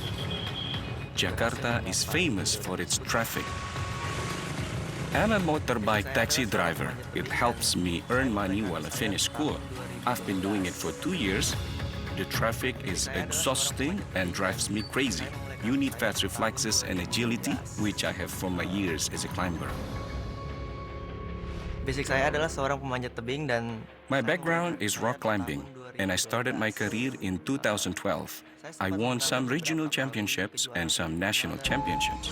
Jakarta is famous for its traffic. I'm a motorbike taxi driver. It helps me earn money while I finish school. I've been doing it for 2 years. The traffic is exhausting and drives me crazy. You need fast reflexes and agility, which I have from my years as a climber. Basic saya adalah seorang pemanjat tebing dan My background is rock climbing, and I started my career in 2012. I won some regional championships and some national championships.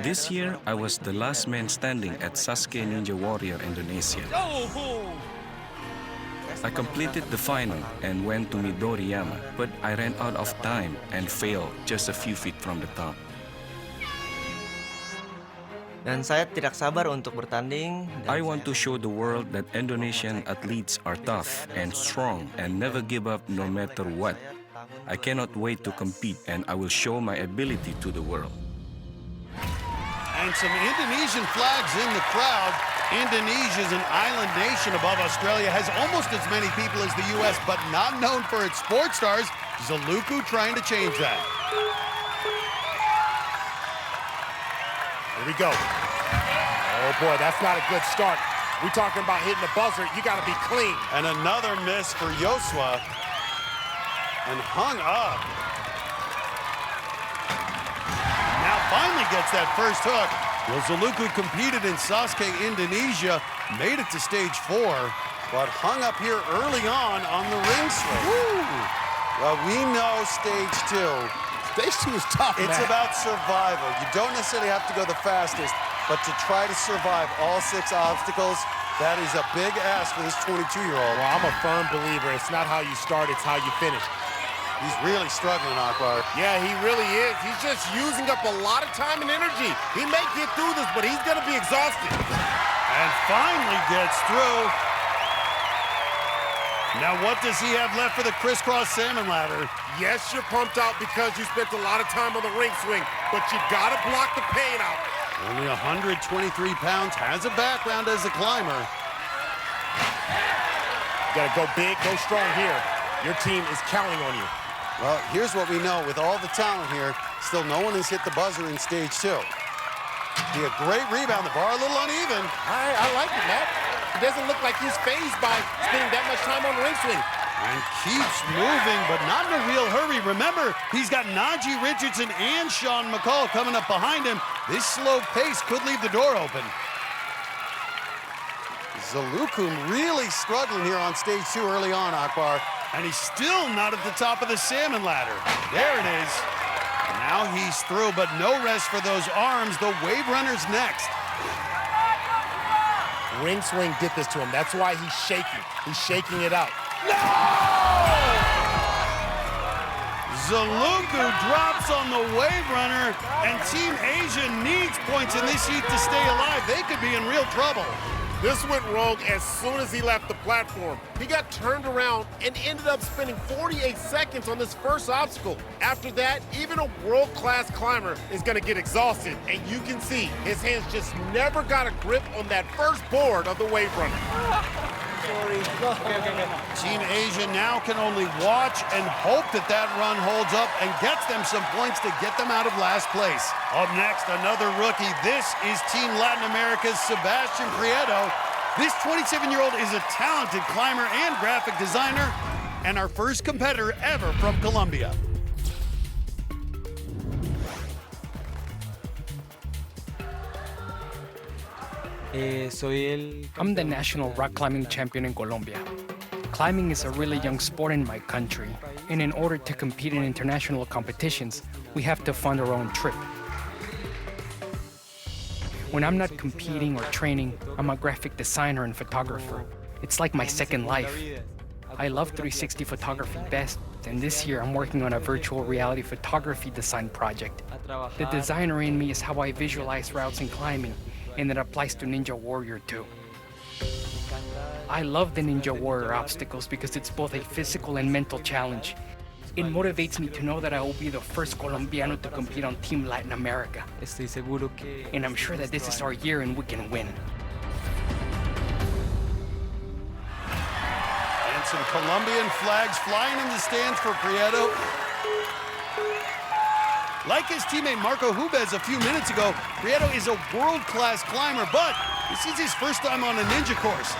This year, I was the last man standing at Sasuke Ninja Warrior Indonesia. I completed the final and went to Midoriyama, but I ran out of time and failed just a few feet from the top. Dan saya tidak sabar untuk bertanding. I want to show the world that Indonesian athletes are tough and strong and never give up no matter what. I cannot wait to compete, and I will show my ability to the world. And some Indonesian flags in the crowd. Indonesia is an island nation above Australia, has almost as many people as the U.S., but not known for its sports stars. Zuluku trying to change that. Here we go. Oh boy, that's not a good start. We're talking about hitting the buzzer. You got to be clean. And another miss for Joshua. And hung up. Now finally gets that first hook. Well, Zuluku competed in Sasuke, Indonesia, made it to stage 4, but hung up here early on the ring slate. Well, we know stage 2. Stage 2 is tough, It's about survival. You don't necessarily have to go the fastest. but to try to survive all 6 obstacles, that is a big ask for this 22-year-old. Well, I'm a firm believer. It's not how you start, it's how you finish. He's really struggling, Akbar. Yeah, he really is. He's just using up a lot of time and energy. He may get through this, but he's going to be exhausted. And finally gets through. Now, what does he have left for the crisscross salmon ladder? Yes, you're pumped out because you spent a lot of time on the ring swing, but you got to block the pain out. Only 123 pounds, has a background as a climber. You got to go big, go strong here. Your team is counting on you. Well, here's what we know. With all the talent here, still no one has hit the buzzer in stage 2. Be a great rebound. The bar a little uneven. I like it, Matt. It doesn't look like he's phased by spending that much time on the ring swing. And keeps moving, but not in a real hurry. Remember, he's got Najee Richardson and Sean McCall coming up behind him. This slow pace could leave the door open. Zalukum really struggling here on stage 2 early on, Akbar. And he's still not at the top of the salmon ladder. There it is. Now he's through, but no rest for those arms. The Wave Runner's next. Ring swing did this to him. That's why he's shaking. He's shaking it out. No! Zaluku drops on the Wave Runner, and Team Asia needs points in this heat to stay alive. They could be in real trouble. This went rogue as soon as he left the platform. He got turned around and ended up spending 48 seconds on this first obstacle. After that, even a world-class climber is gonna get exhausted, and you can see his hands just never got a grip on that first board of the Wave Runner. Team Asia now can only watch and hope that that run holds up and gets them some points to get them out of last place. Up next, another rookie. This is Team Latin America's Sebastian Prieto. This 27-year-old is a talented climber and graphic designer, and our first competitor ever from Colombia. I'm the national rock climbing champion in Colombia. Climbing is a really young sport in my country, and in order to compete in international competitions, we have to fund our own trip. When I'm not competing or training, I'm a graphic designer and photographer. It's like my second life. I love 360 photography best, and this year I'm working on a virtual reality photography design project. The designer in me is how I visualize routes in climbing, and it applies to Ninja Warrior too. I love the Ninja Warrior obstacles because it's both a physical and mental challenge. It motivates me to know that I will be the first Colombiano to compete on Team Latin America. And I'm sure that this is our year and we can win. And some Colombian flags flying in the stands for Prieto. Like his teammate Marco Hubez a few minutes ago, Prieto is a world-class climber, but this is his first time on a ninja course.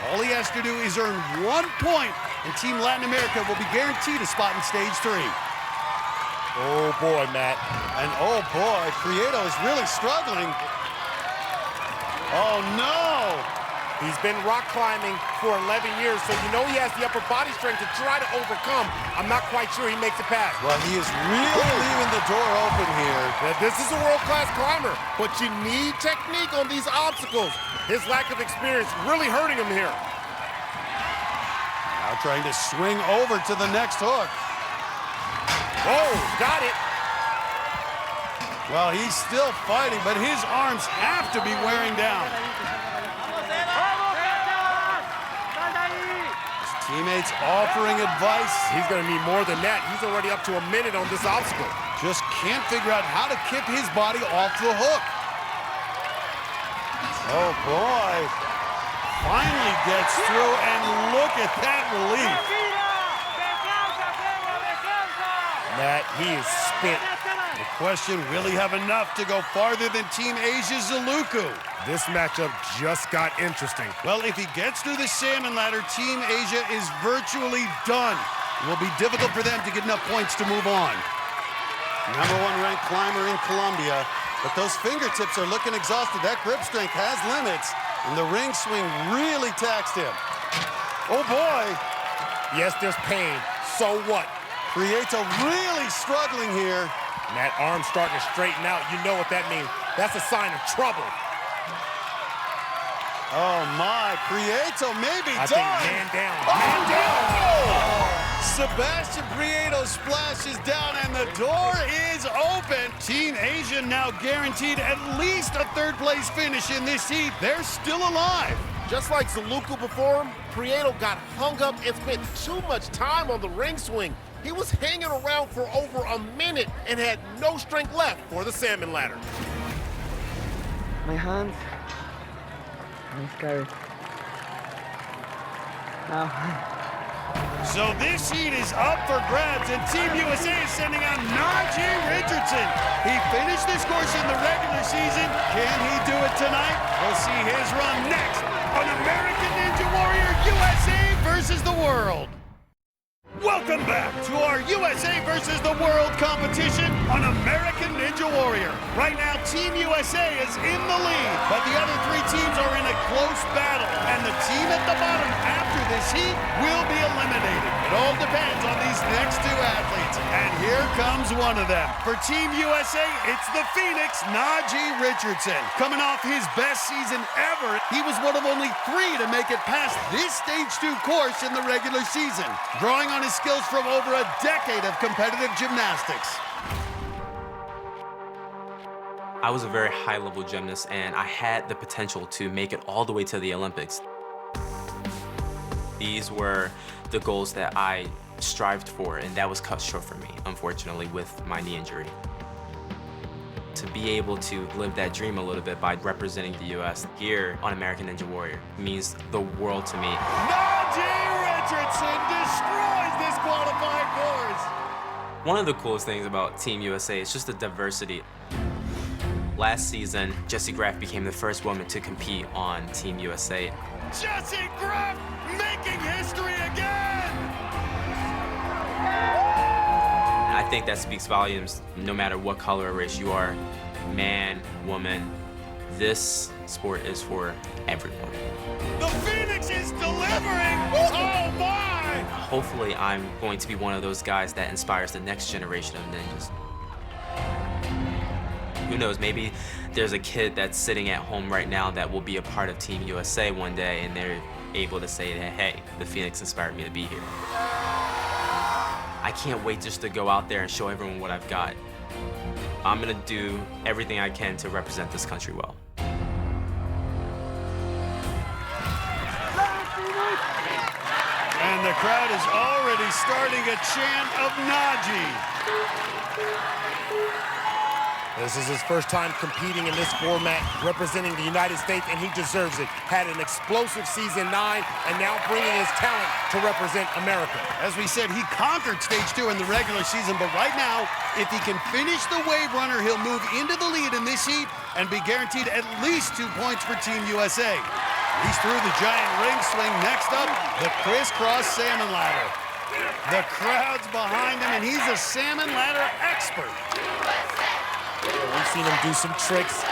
All he has to do is earn 1 point, and Team Latin America will be guaranteed a spot in stage 3. Oh boy, Matt. And oh boy, Prieto is really struggling. Oh no! He's been rock climbing for 11 years, so you know he has the upper body strength to try to overcome. I'm not quite sure he makes it past. Well, he is really leaving the door open here. Now, this is a world-class climber, but you need technique on these obstacles. His lack of experience really hurting him here. Now trying to swing over to the next hook. Oh, got it. Well, he's still fighting, but his arms have to be wearing down. Teammates offering advice. He's going to need more than that. He's already up to a minute on this obstacle. Just can't figure out how to kick his body off the hook. Oh, boy. Finally gets through, and look at that relief. Matt, he is spent. The question, will he have enough to go farther than Team Asia's Zaluku? This matchup just got interesting. Well, if he gets through the salmon ladder, Team Asia is virtually done. It will be difficult for them to get enough points to move on. #1 ranked climber in Colombia, but those fingertips are looking exhausted. That grip strength has limits, and the ring swing really taxed him. Oh boy. Yes, there's pain. So what? Prieto really struggling here. And that arm starting to straighten out. You know what that means. that's a sign of trouble. Oh my, Prieto maybe I done. think man down. Oh, Man down. no! Sebastian Prieto splashes down and the door is open. Team Asia now guaranteed at least a third place finish in this heat. They're still alive. Just like Zaluku before him, Prieto got hung up and spent too much time on the ring swing. He was hanging around for over a minute and had no strength left for the salmon ladder. My hands. I'm scared. Now. So this heat is up for grabs, and Team USA is sending out Najee Richardson. He finished this course in the regular season. Can he do it tonight? We'll see his run next on American Ninja Warrior USA versus the World. Welcome back to our USA versus the World competition on American Ninja Warrior. Right now, Team USA is in the lead, but the other three teams are in a close battle, and the team at the bottom after this heat will be eliminated. It all depends on these next two athletes, and here comes one of them. For Team USA, it's the Phoenix, Najee Richardson. Coming off his best season ever, he was one of only 3 to make it past this Stage 2 course in the regular season, drawing on his skills from over a decade of competitive gymnastics. I was a very high-level gymnast, and I had the potential to make it all the way to the Olympics. These were the goals that I strived for, and that was cut short for me, unfortunately, with my knee injury. To be able to live that dream a little bit by representing the U.S. here on American Ninja Warrior means the world to me. Najee Richardson destroys this qualifying course. One of the coolest things about Team USA is just the diversity. Last season, Jessie Graff became the first woman to compete on Team USA. Jessie Graff making history again! And I think that speaks volumes, no matter what color or race you are, man, woman, this sport is for everyone. The Phoenix is delivering! Oh my! Hopefully, I'm going to be one of those guys that inspires the next generation of ninjas. Who knows, maybe there's a kid that's sitting at home right now that will be a part of Team USA one day, and they're able to say that, hey, the Phoenix inspired me to be here. I can't wait just to go out there and show everyone what I've got. I'm gonna do everything I can to represent this country well. And the crowd is already starting a chant of Najee. This is his first time competing in this format, representing the United States, and he deserves it. Had an explosive season 9, and now bringing his talent to represent America. As we said, he conquered Stage 2 in the regular season, but right now, if he can finish the wave runner, he'll move into the lead in this heat and be guaranteed at least 2 points for Team USA. He's through the giant ring swing. Next up, the crisscross salmon ladder. The crowd's behind him, and he's a salmon ladder expert. We've seen him do some tricks.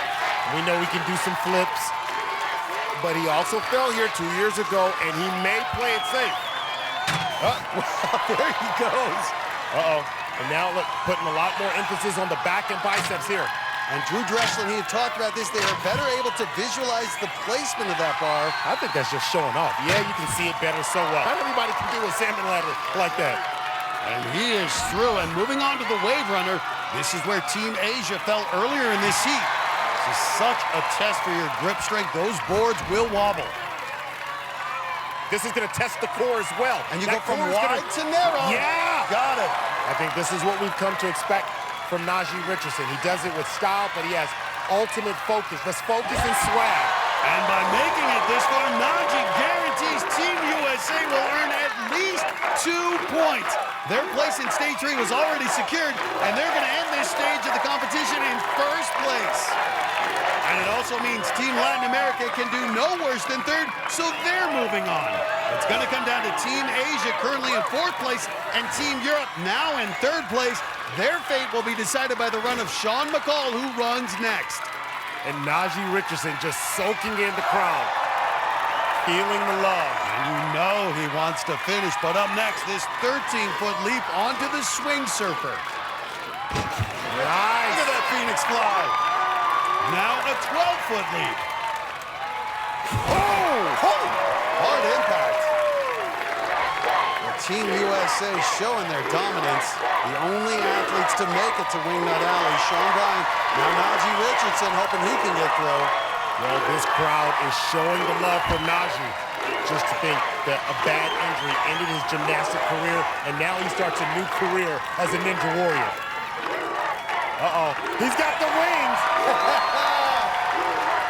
We know he can do some flips. But he also fell here 2 years ago, and he may play it safe. There he goes. And now look, putting a lot more emphasis on the back and biceps here. And Drew Dressel and he have talked about this. They are better able to visualize the placement of that bar. I think that's just showing off. Yeah, you can see it better so well. Not everybody can do a salmon ladder like that. And he is through. And moving on to the wave runner, this is where Team Asia fell earlier in this heat. This is such a test for your grip strength. Those boards will wobble. This is going to test the core as well. And you go from wide to narrow. Yeah! Got it. I think this is what we've come to expect from Najee Richardson. He does it with style, but he has ultimate focus. Let's focus and swag. And by making it this far, Najee guarantees Team USA will earn at least 2 points. Their place in Stage 3 was already secured, and they're going to end this stage of the competition in first place. And it also means Team Latin America can do no worse than third, so they're moving on. It's going to come down to Team Asia, currently in 4th place, and Team Europe now in 3rd place. Their fate will be decided by the run of Sean McCall, who runs next. And Najee Richardson just soaking in the crowd, feeling the love. And you know he wants to finish, but up next, this 13-foot leap onto the swing surfer. Nice. Look at that Phoenix fly. Now a 12-foot lead. Oh! Hard impact. Team USA showing their dominance. The only athletes to make it to Wingnut Alley. Sean Bryan, now Najee Richardson hoping he can get through. Well, this crowd is showing the love for Najee. Just to think that a bad injury ended his gymnastic career, and now he starts a new career as a Ninja Warrior. Uh-oh, he's got the wings!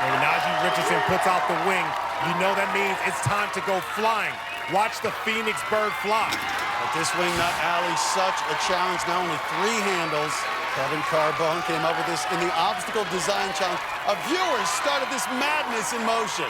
When Najee Richardson puts out the wing, you know that means it's time to go flying. Watch the Phoenix bird fly. But this Wingnut Alley, such a challenge. Now only 3 handles. Kevin Carbone came up with this in the obstacle design challenge. Viewers started this madness in motion.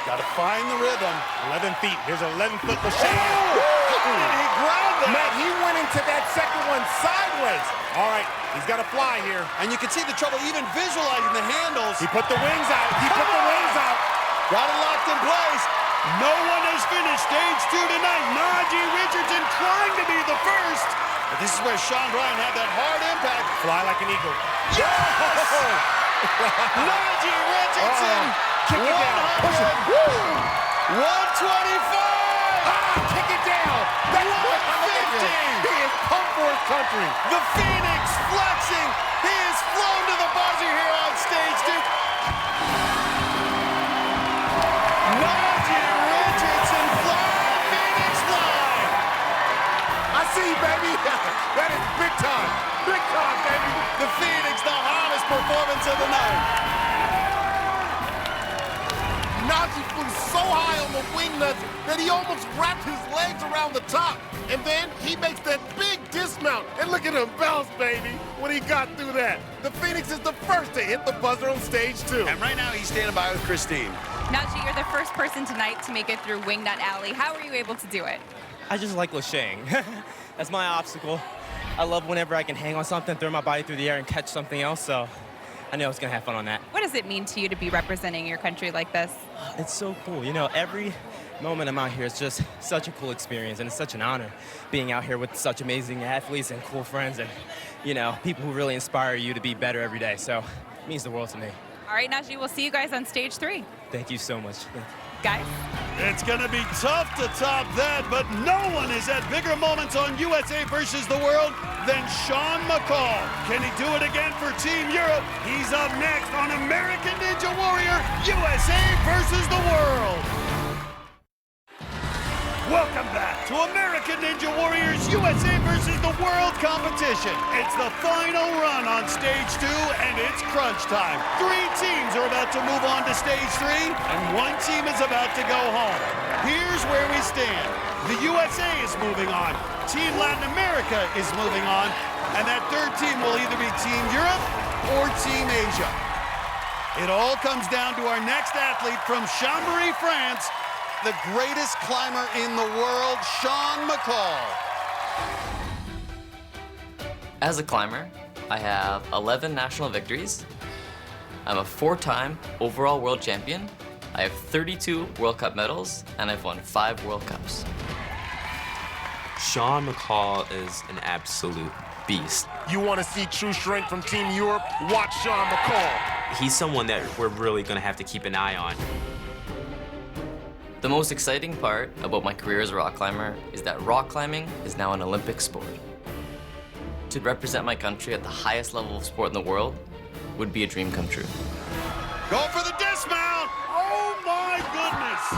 Got to find the rhythm. 11 feet. Here's an 11-foot Lachey. Oh! He grabbed that. Matt, he went into that second one sideways. All right, he's got to fly here. And you can see the trouble even visualizing the handles. He put the wings out. He put the wings out. Got it locked in place. No one has finished stage 2 tonight. Najee Richardson trying to be the first. But this is where Sean Bryan had that hard impact. Fly like an eagle. Yes! Najee Richardson. Kick it down. Push it. 125. Kick it down. That's 150. He is pumped for his country. The Phoenix flexing. He is flown to the buzzer here on stage 2. Najee Richardson, fly, Phoenix, fly! I see you, baby. That is big time. Big time, baby. The Phoenix, the hottest performance of the night. Najee flew so high on the wingnuts that he almost wrapped his legs around the top. And then he makes that big dismount. And look at him bounce, baby, when he got through that. The Phoenix is the first to hit the buzzer on stage 2. And right now he's standing by with Kristine. Najee, you're the first person tonight to make it through Wingnut Alley. How were you able to do it? I just like Lacheying. That's my obstacle. I love whenever I can hang on something, throw my body through the air and catch something else, so I know I was gonna have fun on that. What does it mean to you to be representing your country like this? It's so cool. You know, every moment I'm out here is just such a cool experience, and it's such an honor being out here with such amazing athletes and cool friends and, you know, people who really inspire you to be better every day. So it means the world to me. All right, Najee, we'll see you guys on stage 3. Thank you so much. Guys? It's going to be tough to top that, but no one has had bigger moments on USA versus the world than Sean McCall. Can he do it again for Team Europe? He's up next on American Ninja Warrior, USA versus the world. Welcome back to American Ninja Warriors USA versus the World competition. It's the final run on stage 2, and it's crunch time. 3 teams are about to move on to stage 3, and 1 team is about to go home. Here's where we stand. The USA is moving on. Team Latin America is moving on, and that 3rd team will either be Team Europe or Team Asia. It all comes down to our next athlete from Chambéry, France, the greatest climber in the world, Sean McCall. As a climber, I have 11 national victories. I'm a 4-time overall world champion. I have 32 World Cup medals, and I've won 5 World Cups. Sean McCall is an absolute beast. You want to see true strength from Team Europe? Watch Sean McCall. He's someone that we're really going to have to keep an eye on. The most exciting part about my career as a rock climber is that rock climbing is now an Olympic sport. To represent my country at the highest level of sport in the world would be a dream come true. Go for the dismount! Oh my goodness!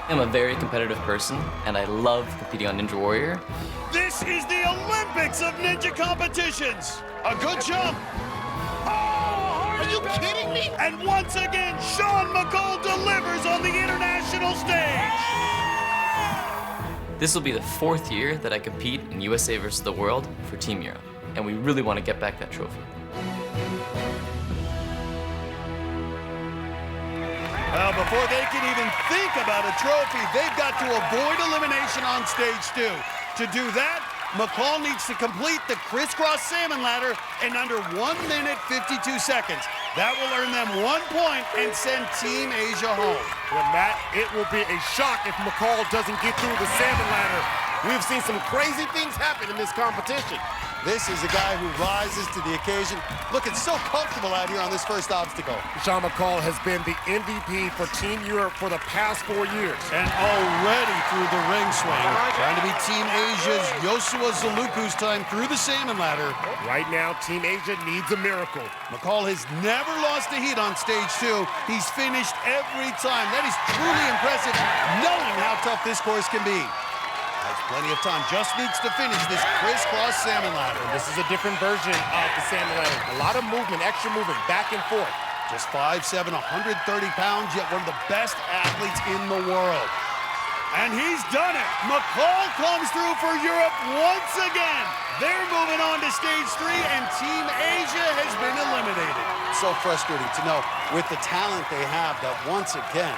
I'm a very competitive person, and I love competing on Ninja Warrior. This is the Olympics of ninja competitions. A good jump. Are you kidding me? And once again, Sean McCall delivers on the international stage. This will be the 4th year that I compete in USA versus the world for Team Europe, and we really want to get back that trophy. Well, before they can even think about a trophy, they've got to avoid elimination on stage 2. To do that, McCall needs to complete the crisscross salmon ladder in under 1 minute 52 seconds. That will earn them 1 point and send Team Asia home. Well, Matt, it will be a shock if McCall doesn't get through the salmon ladder. We've seen some crazy things happen in this competition. This is a guy who rises to the occasion. Looking so comfortable out here on this first obstacle. Sean McCall has been the MVP for Team Europe for the past 4 years. And already through the ring swing. Trying to be Team Asia's Joshua Zuluku's time through the salmon ladder. Right now, Team Asia needs a miracle. McCall has never lost a heat on stage 2. He's finished every time. That is truly impressive, knowing how tough this course can be. Has plenty of time, just needs to finish this crisscross salmon ladder. And this is a different version of the salmon ladder. A lot of movement, extra movement, back and forth. Just 5'7", 130 pounds, yet one of the best athletes in the world. And he's done it. McCall comes through for Europe once again. They're moving on to stage 3, and Team Asia has been eliminated. So frustrating to know, with the talent they have, that once again,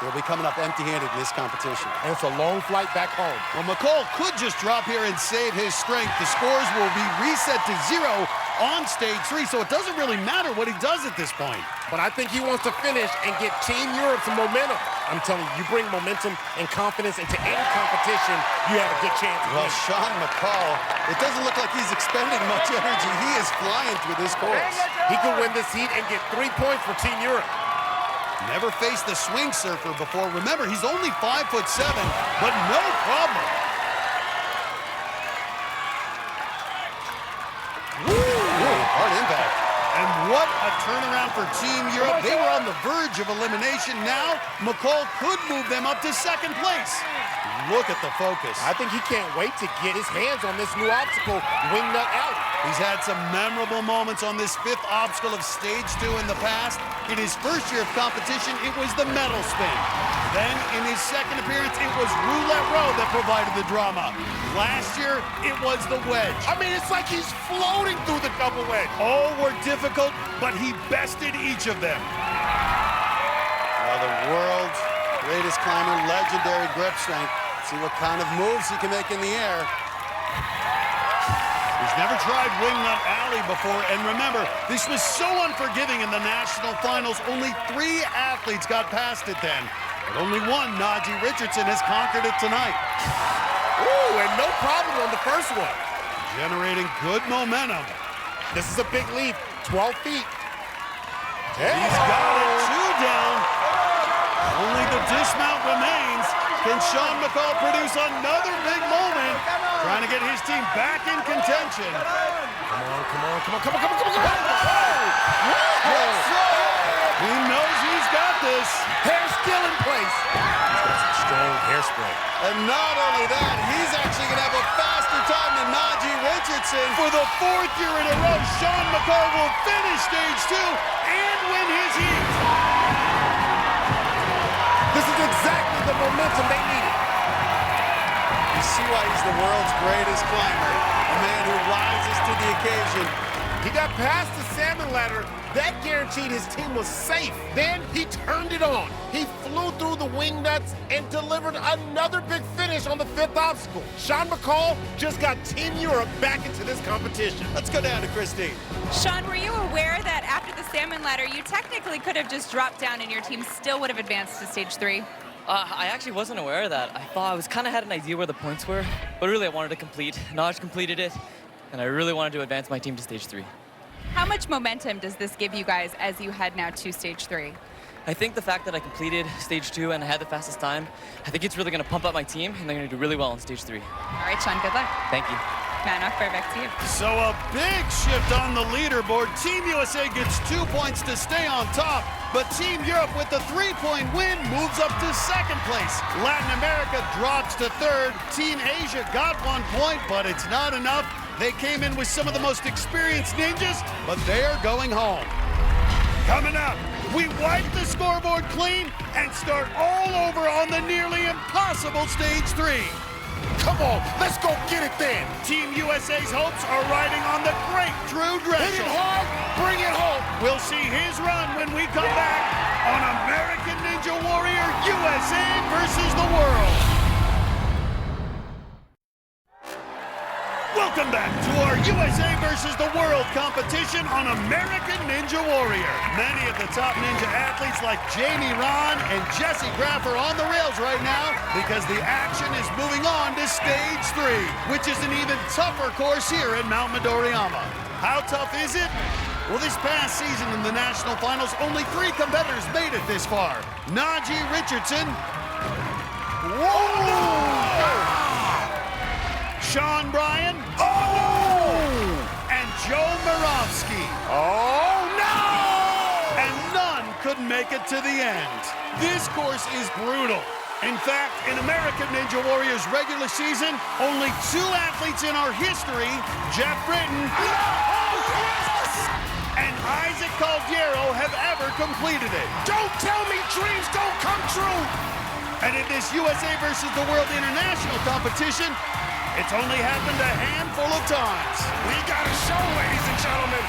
they'll be coming up empty-handed in this competition. And it's a long flight back home. Well, McCall could just drop here and save his strength. The scores will be reset to 0 on stage 3, so it doesn't really matter what he does at this point. But I think he wants to finish and get Team Europe some momentum. I'm telling you, you bring momentum and confidence into any competition, you have a good chance. Well, Sean McCall, it doesn't look like he's expending much energy. He is flying through this course. He could win this heat and get 3 points for Team Europe. Never faced the swing surfer before. Remember, he's only 5'7", but no problem. Hard impact. And what a turnaround for Team Europe. They were on the verge of elimination. Now, McCall could move them up to second place. Look at the focus. I think he can't wait to get his hands on this new obstacle, Wingnut Alley. He's had some memorable moments on this 5th obstacle of stage 2 in the past. In his first year of competition, it was the medal spin. Then, in his second appearance, it was roulette row that provided the drama. Last year, it was the wedge. I mean, it's like he's floating through the double wedge. All were difficult, but he bested each of them. Well, the world's greatest climber, legendary grip strength. See what kind of moves he can make in the air. He's never tried Wingnut Alley before, and remember, this was so unforgiving in the national finals. Only 3 athletes got past it then, but only one, Najee Richardson, has conquered it tonight. Ooh, and no problem on the first one. Generating good momentum. This is a big leap, 12 feet. He's got it, 2 down. Only the dismount remains. Can Sean McCall produce another big moment? Trying to get his team back in contention. Come on. He knows he's got this. Hair still in place. He's got some strong hairspray. And not only that, he's actually going to have a faster time than Najee Richardson. For the 4th year in a row, Sean McCall will finish stage 2 and win his heat. This is exactly the momentum they needed. You see why he's the world's greatest climber, a man who rises to the occasion. He got past the salmon ladder. That guaranteed his team was safe. Then he turned it on. He flew through the wing nuts and delivered another big finish on the 5th obstacle. Sean McCall just got Team Europe back into this competition. Let's go down to Kristine. Sean, were you aware that after the salmon ladder, you technically could have just dropped down and your team still would have advanced to stage 3? I actually wasn't aware of that. I thought I was kind of had an idea where the points were, but really I wanted to complete. Naj completed it, and I really wanted to advance my team to stage 3. How much momentum does this give you guys as you head now to stage 3? I think the fact that I completed stage 2 and I had the fastest time, I think it's really going to pump up my team, and they're going to do really well on stage 3. All right, Sean, good luck. Thank you. Matt Akbar, back to you. So a big shift on the leaderboard. Team USA gets 2 points to stay on top, but Team Europe with the 3-point win moves up to second place. Latin America drops to third. Team Asia got 1 point, but it's not enough. They came in with some of the most experienced ninjas, but they are going home. Coming up, we wipe the scoreboard clean and start all over on the nearly impossible stage 3. Come on, let's go get it then. Team USA's hopes are riding on the great Drew Dressel. Hit it hard, bring it home. We'll see his run when we come back on American Ninja Warrior USA versus the world. Welcome back to our USA versus the World competition on American Ninja Warrior. Many of the top ninja athletes like Jamie Ron and Jesse Graff are on the rails right now because the action is moving on to stage 3, which is an even tougher course here at Mount Midoriyama. How tough is it? Well, this past season in the national finals, only 3 competitors made it this far. Najee Richardson. Whoa! Sean Bryan. Oh! And Joe Moravsky. Oh, no! And none couldn't make it to the end. This course is brutal. In fact, in American Ninja Warrior's regular season, only 2 athletes in our history, Jeff Britton and Isaac Caldiero, have ever completed it. Don't tell me dreams don't come true! And in this USA versus the World International competition, it's only happened a handful of times. We got a show, ladies and gentlemen.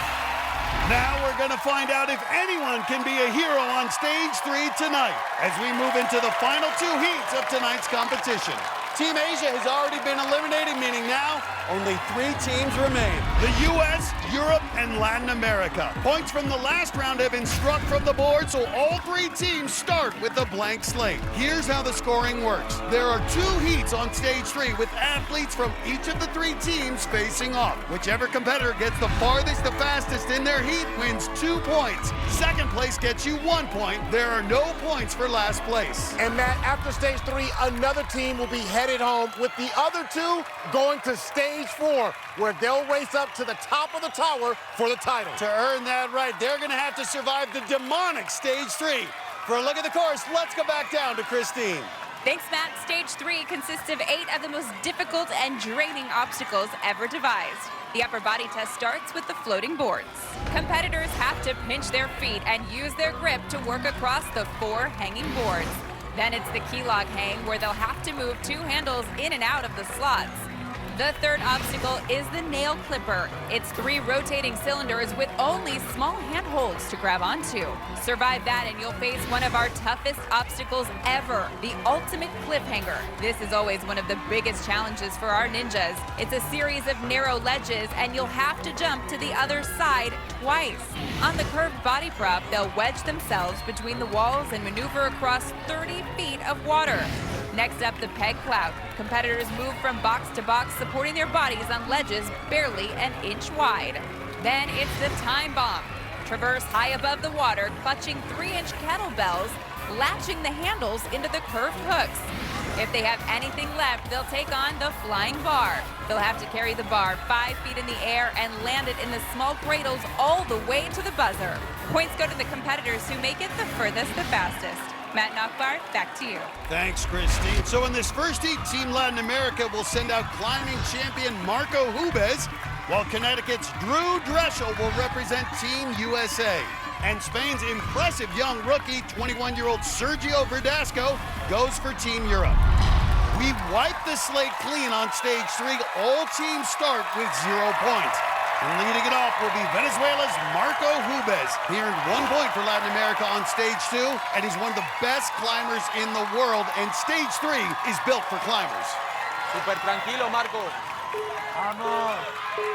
Now we're going to find out if anyone can be a hero on stage 3 tonight as we move into the final 2 heats of tonight's competition. Team Asia has already been eliminated, meaning now only 3 teams remain. The US, Europe, and Latin America. Points from the last round have been struck from the board, so all 3 teams start with a blank slate. Here's how the scoring works. There are 2 heats on stage 3 with athletes from each of the 3 teams facing off. Whichever competitor gets the farthest, the fastest in their heat wins 2 points. Second place gets you 1 point. There are no points for last place. And Matt, after stage 3, another team will be headed home with the other 2 going to stage 4, where they'll race up to the top of the tower for the title. To earn that right, they're going to have to survive the demonic stage 3. For a look at the course, let's go back down to Kristine. Thanks, Matt. Stage 3 consists of 8 of the most difficult and draining obstacles ever devised. The upper body test starts with the floating boards. Competitors have to pinch their feet and use their grip to work across the 4 hanging boards. Then it's the key lock hang, where they'll have to move 2 handles in and out of the slots. The third obstacle is the nail clipper. It's 3 rotating cylinders with only small handholds to grab onto. Survive that and you'll face one of our toughest obstacles ever, the ultimate cliffhanger. This is always one of the biggest challenges for our ninjas. It's a series of narrow ledges and you'll have to jump to the other side twice. On the curved body prop, they'll wedge themselves between the walls and maneuver across 30 feet of water. Next up, the peg clout. Competitors move from box to box, supporting their bodies on ledges barely an inch wide. Then it's the time bomb. Traverse high above the water, clutching 3-inch kettlebells, latching the handles into the curved hooks. If they have anything left, they'll take on the flying bar. They'll have to carry the bar 5 feet in the air and land it in the small cradles all the way to the buzzer. Points go to the competitors who make it the furthest the fastest. Matt and Akbar, back to you. Thanks, Kristine. So in this first heat, Team Latin America will send out climbing champion Marco Hubez, while Connecticut's Drew Dreschel will represent Team USA. And Spain's impressive young rookie, 21-year-old Sergio Verdasco, goes for Team Europe. We've wiped the slate clean on stage 3. All teams start with 0 points. And leading it off will be Venezuela's Marco Hubez. He earned 1 point for Latin America on stage 2, and he's one of the best climbers in the world, and stage 3 is built for climbers. Super tranquilo, Marco. Vamos.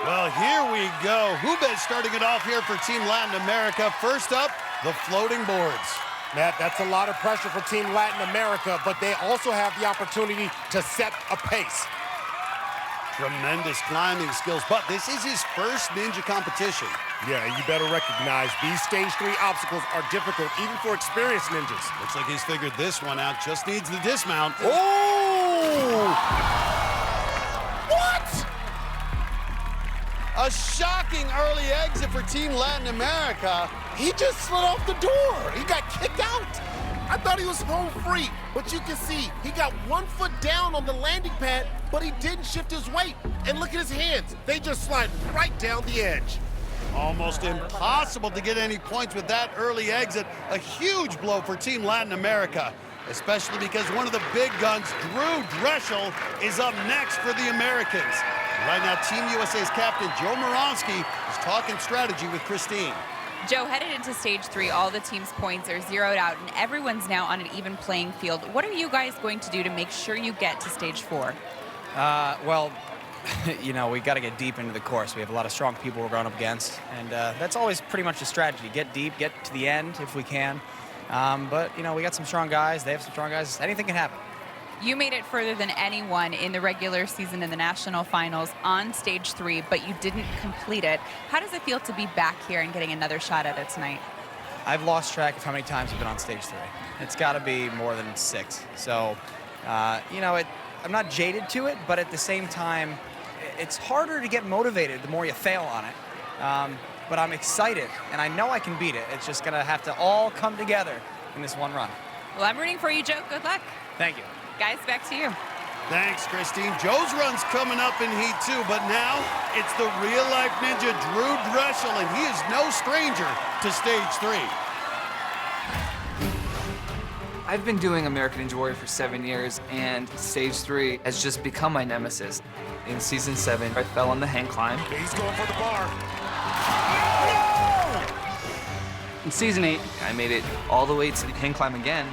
Well, here we go. Hubez starting it off here for Team Latin America. First up, the floating boards. Matt, that's a lot of pressure for Team Latin America, but they also have the opportunity to set a pace. Tremendous climbing skills, but this is his first ninja competition. Yeah, you better recognize these stage 3 obstacles are difficult, even for experienced ninjas. Looks like he's figured this one out, just needs the dismount. Oh! What? A shocking early exit for Team Latin America. He just slid off the door. He got kicked out. I thought he was home free, but you can see he got 1 foot down on the landing pad, but he didn't shift his weight. And look at his hands. They just slide right down the edge. Almost impossible to get any points with that early exit. A huge blow for Team Latin America, especially because one of the big guns, Drew Dreschel, is up next for the Americans. Right now, Team USA's captain, Joe Moravsky, is talking strategy with Kristine. Joe, headed into stage 3, all the team's points are zeroed out and everyone's now on an even playing field. What are you guys going to do to make sure you get to stage 4? Well, you know, we got to get deep into the course. We have a lot of strong people we're going up against, and that's always pretty much the strategy. Get deep, get to the end if we can. But, you know, we got some strong guys. They have some strong guys. Anything can happen. You made it further than anyone in the regular season in the national finals on stage 3, but you didn't complete it. How does it feel to be back here and getting another shot at it tonight? I've lost track of how many times I've been on stage 3. It's got to be more than 6. So, you know, I'm not jaded to it, but at the same time, it's harder to get motivated the more you fail on it. But I'm excited, and I know I can beat it. It's just going to have to all come together in this one run. Well, I'm rooting for you, Joe. Good luck. Thank you. Guys, back to you. Thanks, Kristine. Joe's run's coming up in Heat 2, but now it's the real-life ninja, Drew Drechsel, and he is no stranger to stage 3. I've been doing American Ninja Warrior for 7 years, and stage 3 has just become my nemesis. In season 7, I fell on the hang climb. He's going for the bar. In season 8, I made it all the way to the hang climb again.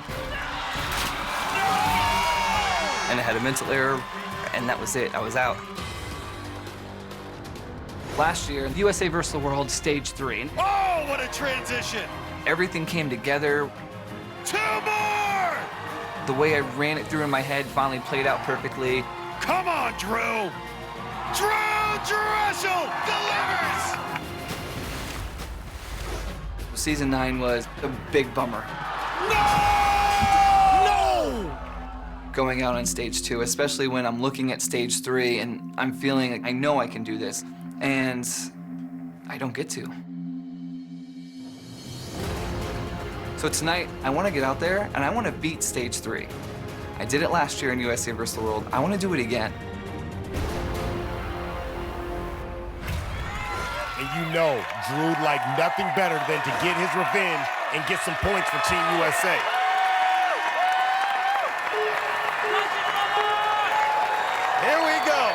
And I had a mental error, and that was it. I was out. Last year, USA vs. the World, stage 3. Oh, what a transition! Everything came together. 2 more! The way I ran it through in my head finally played out perfectly. Come on, Drew! Drew Drechsel delivers! Season 9 was a big bummer. No! Going out on stage 2, especially when I'm looking at stage 3 and I'm feeling like I know I can do this, and I don't get to. So tonight, I want to get out there and I want to beat stage 3. I did it last year in USA vs. the World. I want to do it again. And you know, Drew'd like nothing better than to get his revenge and get some points for Team USA. Here we go.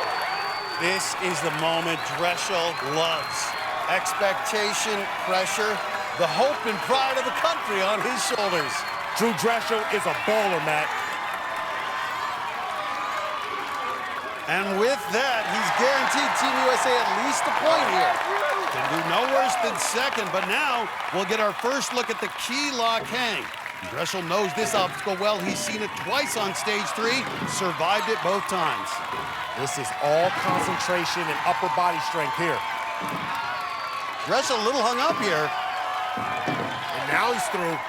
This is the moment Drechsel loves. Expectation, pressure, the hope and pride of the country on his shoulders. Drew Drechsel is a baller, Matt. And with that, he's guaranteed Team USA at least a point here. Can do no worse than second, but now we'll get our first look at the key lock hang. Drechsel knows this obstacle well. He's seen it twice on stage 3, survived it both times. This is all concentration and upper body strength here. Drechsel a little hung up here. And now he's through.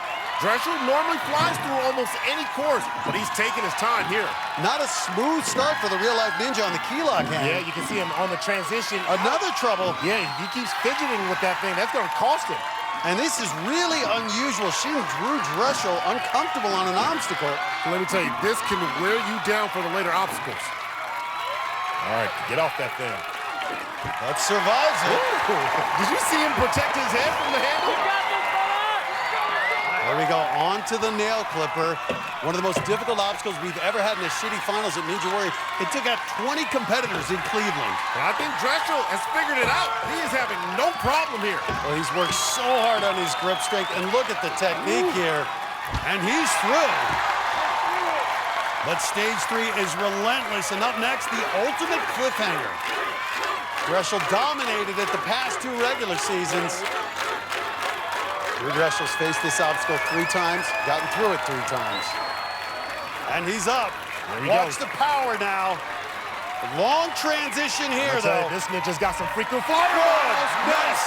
Drechsel normally flies through almost any course, but he's taking his time here. Not a smooth start for the real-life ninja on the key lock hang. Yeah, you can see him on the transition. Another trouble. Yeah, he keeps fidgeting with that thing. That's going to cost him. And this is really unusual, seeing Drew Drechsel uncomfortable on an obstacle. Let me tell you, this can wear you down for the later obstacles. All right, get off that thing. That survives it. Did you see him protect his head from the handle? There we go, on to the nail clipper. One of the most difficult obstacles we've ever had in the city finals at Ninja Warrior. It took out 20 competitors in Cleveland. But I think Drechsel has figured it out. He is having no problem here. Well, he's worked so hard on his grip strength, and look at the technique here. And he's through. But stage 3 is relentless, and up next, the ultimate cliffhanger. Drechsel dominated it the past 2 regular seasons. Drew Drechel's faced this obstacle 3 times, gotten through it 3 times. And he's up. Watch the power now. Long transition here, though. This ninja's got some freaking fireballs. Nice.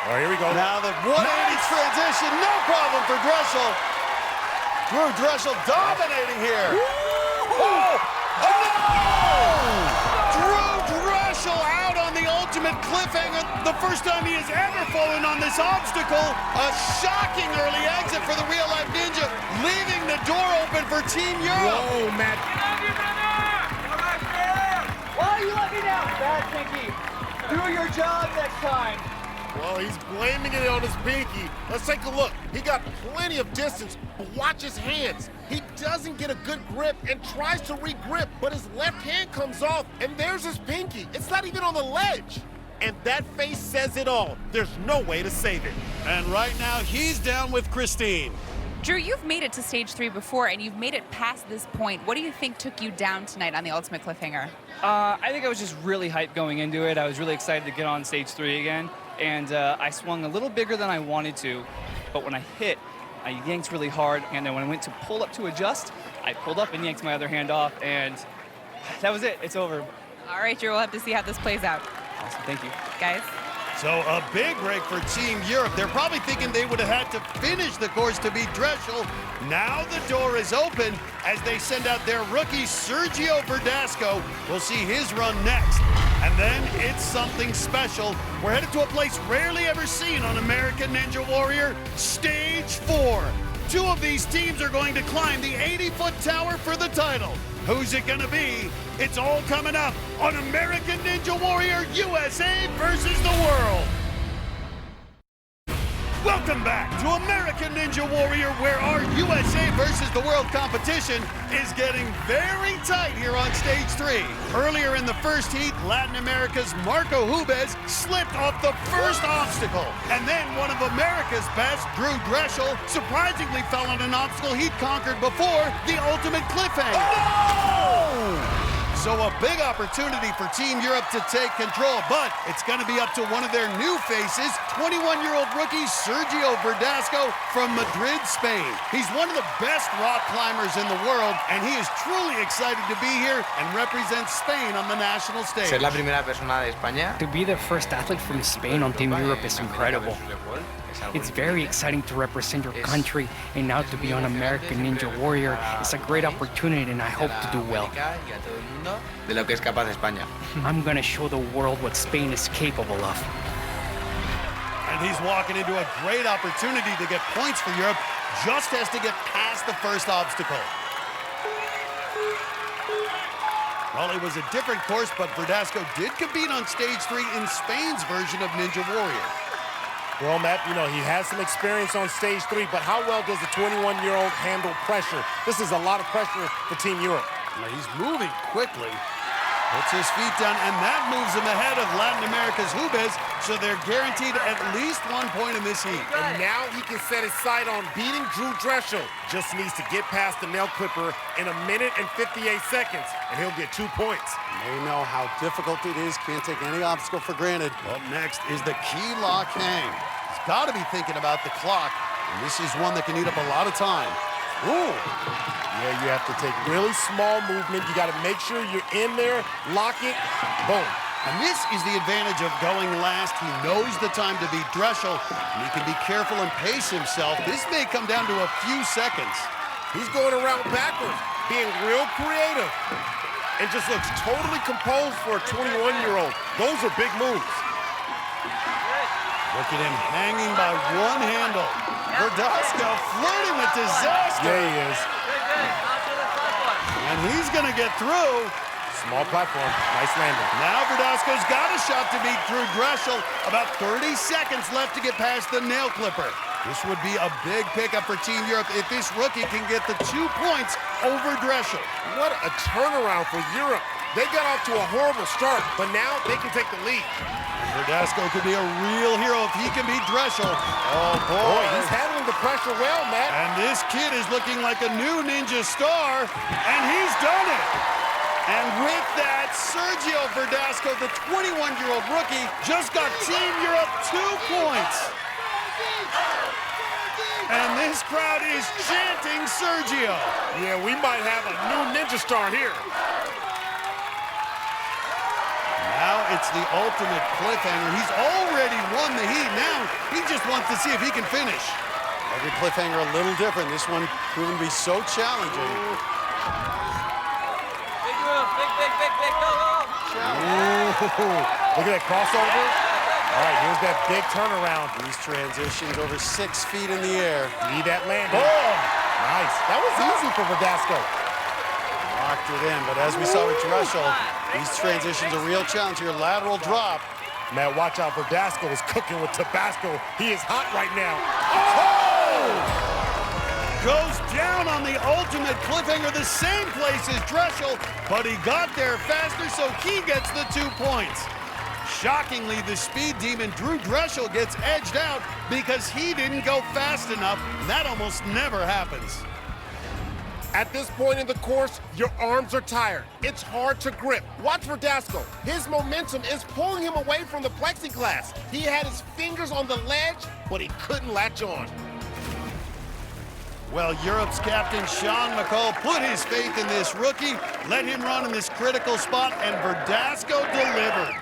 All right, here we go. Now the 180 transition, no problem for Drechsel. Drew Drechsel dominating here. Oh, no! Drew Drechsel out on the ultimate cliffhanger. The first time he has ever fallen on this obstacle. A shocking early exit for the real-life ninja, leaving the door open for Team Europe. Whoa, Matt. Why you let me down, Bad Pinky? Do your job next time. Well, he's blaming it on his pinky. Let's take a look. He got plenty of distance, but watch his hands. He doesn't get a good grip and tries to re-grip, but his left hand comes off, and there's his pinky. It's not even on the ledge. And that face says it all. There's no way to save it. And right now, he's down with Kristine. Drew, you've made it to stage 3 before, and you've made it past this point. What do you think took you down tonight on the Ultimate Cliffhanger? I think I was just really hyped going into it. I was really excited to get on stage 3 again, and I swung a little bigger than I wanted to, but when I hit, I yanked really hard, and then when I went to pull up to adjust, I pulled up and yanked my other hand off, and that was it. It's over. All right, Drew, we'll have to see how this plays out. Awesome, thank you. Guys? So a big break for Team Europe. They're probably thinking they would have had to finish the course to beat Dreschel. Now the door is open as they send out their rookie, Sergio Verdasco. We'll see his run next. And then it's something special. We're headed to a place rarely ever seen on American Ninja Warrior, Stage 4. 2 of these teams are going to climb the 80-foot tower for the title. Who's it gonna be? It's all coming up on American Ninja Warrior USA versus the world. Welcome back to American Ninja Warrior, where our USA versus the world competition is getting very tight here on stage 3. Earlier in the first heat, Latin America's Marco Hubez slipped off the first obstacle. And then one of America's best, Drew Dreschel, surprisingly fell on an obstacle he'd conquered before, the Ultimate Cliffhanger. Oh! So a big opportunity for Team Europe to take control, but it's going to be up to one of their new faces, 21-year-old rookie Sergio Verdasco from Madrid, Spain. He's one of the best rock climbers in the world, and he is truly excited to be here and represent Spain on the national stage. Ser la primera persona de España. To be the first athlete from Spain on Team Europe is incredible. It's very exciting to represent your country, and now to be on American Ninja Warrior is a great opportunity, and I hope to do well. De lo que es capaz España. I'm gonna show the world what Spain is capable of. And he's walking into a great opportunity to get points for Europe, just has to get past the first obstacle. Well, it was a different course, but Verdasco did compete on stage 3 in Spain's version of Ninja Warrior. Well, Matt, you know, he has some experience on stage 3, but how well does the 21-year-old handle pressure? This is a lot of pressure for Team Europe. He's moving quickly. Puts his feet down, and that moves him ahead of Latin America's Hubez, so they're guaranteed at least 1 point in this heat. And now he can set his sight on beating Drew Dreschel. Just needs to get past the nail clipper in 1 minute and 58 seconds, and he'll get 2 points. They know how difficult it is, can't take any obstacle for granted. Up next is the key lock hang. He's got to be thinking about the clock, and this is one that can eat up a lot of time. Ooh. Yeah, you have to take really small movement. You got to make sure you're in there, lock it, boom. And this is the advantage of going last. He knows the time to beat Dreschel, and he can be careful and pace himself. This may come down to a few seconds. He's going around backwards, being real creative, and just looks totally composed for a 21-year-old. Those are big moves. Look at him hanging by one handle. Verdasco flirting with disaster. Yeah, he is. And he's going to get through. Small platform, nice landing. Now Verdasco's got a shot to beat Drew Dreschel. About 30 seconds left to get past the nail clipper. This would be a big pickup for Team Europe if this rookie can get the 2 points over Dreschel. What a turnaround for Europe. They got off to a horrible start, but now they can take the lead. Verdasco could be a real hero if he can beat Dreschel. Oh, boy. He's handling the pressure well, Matt. And this kid is looking like a new ninja star, and he's done it. And with that, Sergio Verdasco, the 21-year-old rookie, just got Team Europe 2 points. And this crowd is chanting Sergio. Yeah, we might have a new ninja star here. Now it's the ultimate cliffhanger. He's already won the heat. Now he just wants to see if he can finish. Every cliffhanger a little different. This one proven to be so challenging. Big move, big, go, go. Look at that crossover. All right, here's that big turnaround. These transitions over 6 feet in the air. Need that landing. Boom! Nice. That was easy for Verdasco. Locked it in, but as we saw with Dreschel, these transitions are a real challenge here. Lateral drop. Man, watch out. Verdasco is cooking with Tabasco. He is hot right now. Oh! Goes down on the ultimate cliffhanger, the same place as Dreschel, but he got there faster, so he gets the 2 points. Shockingly, the speed demon Drew Dreschel gets edged out because he didn't go fast enough. That almost never happens. At this point in the course, your arms are tired. It's hard to grip. Watch Verdasco. His momentum is pulling him away from the plexiglass. He had his fingers on the ledge, but he couldn't latch on. Well, Europe's captain, Sean McCall, put his faith in this rookie, let him run in this critical spot, and Verdasco delivered.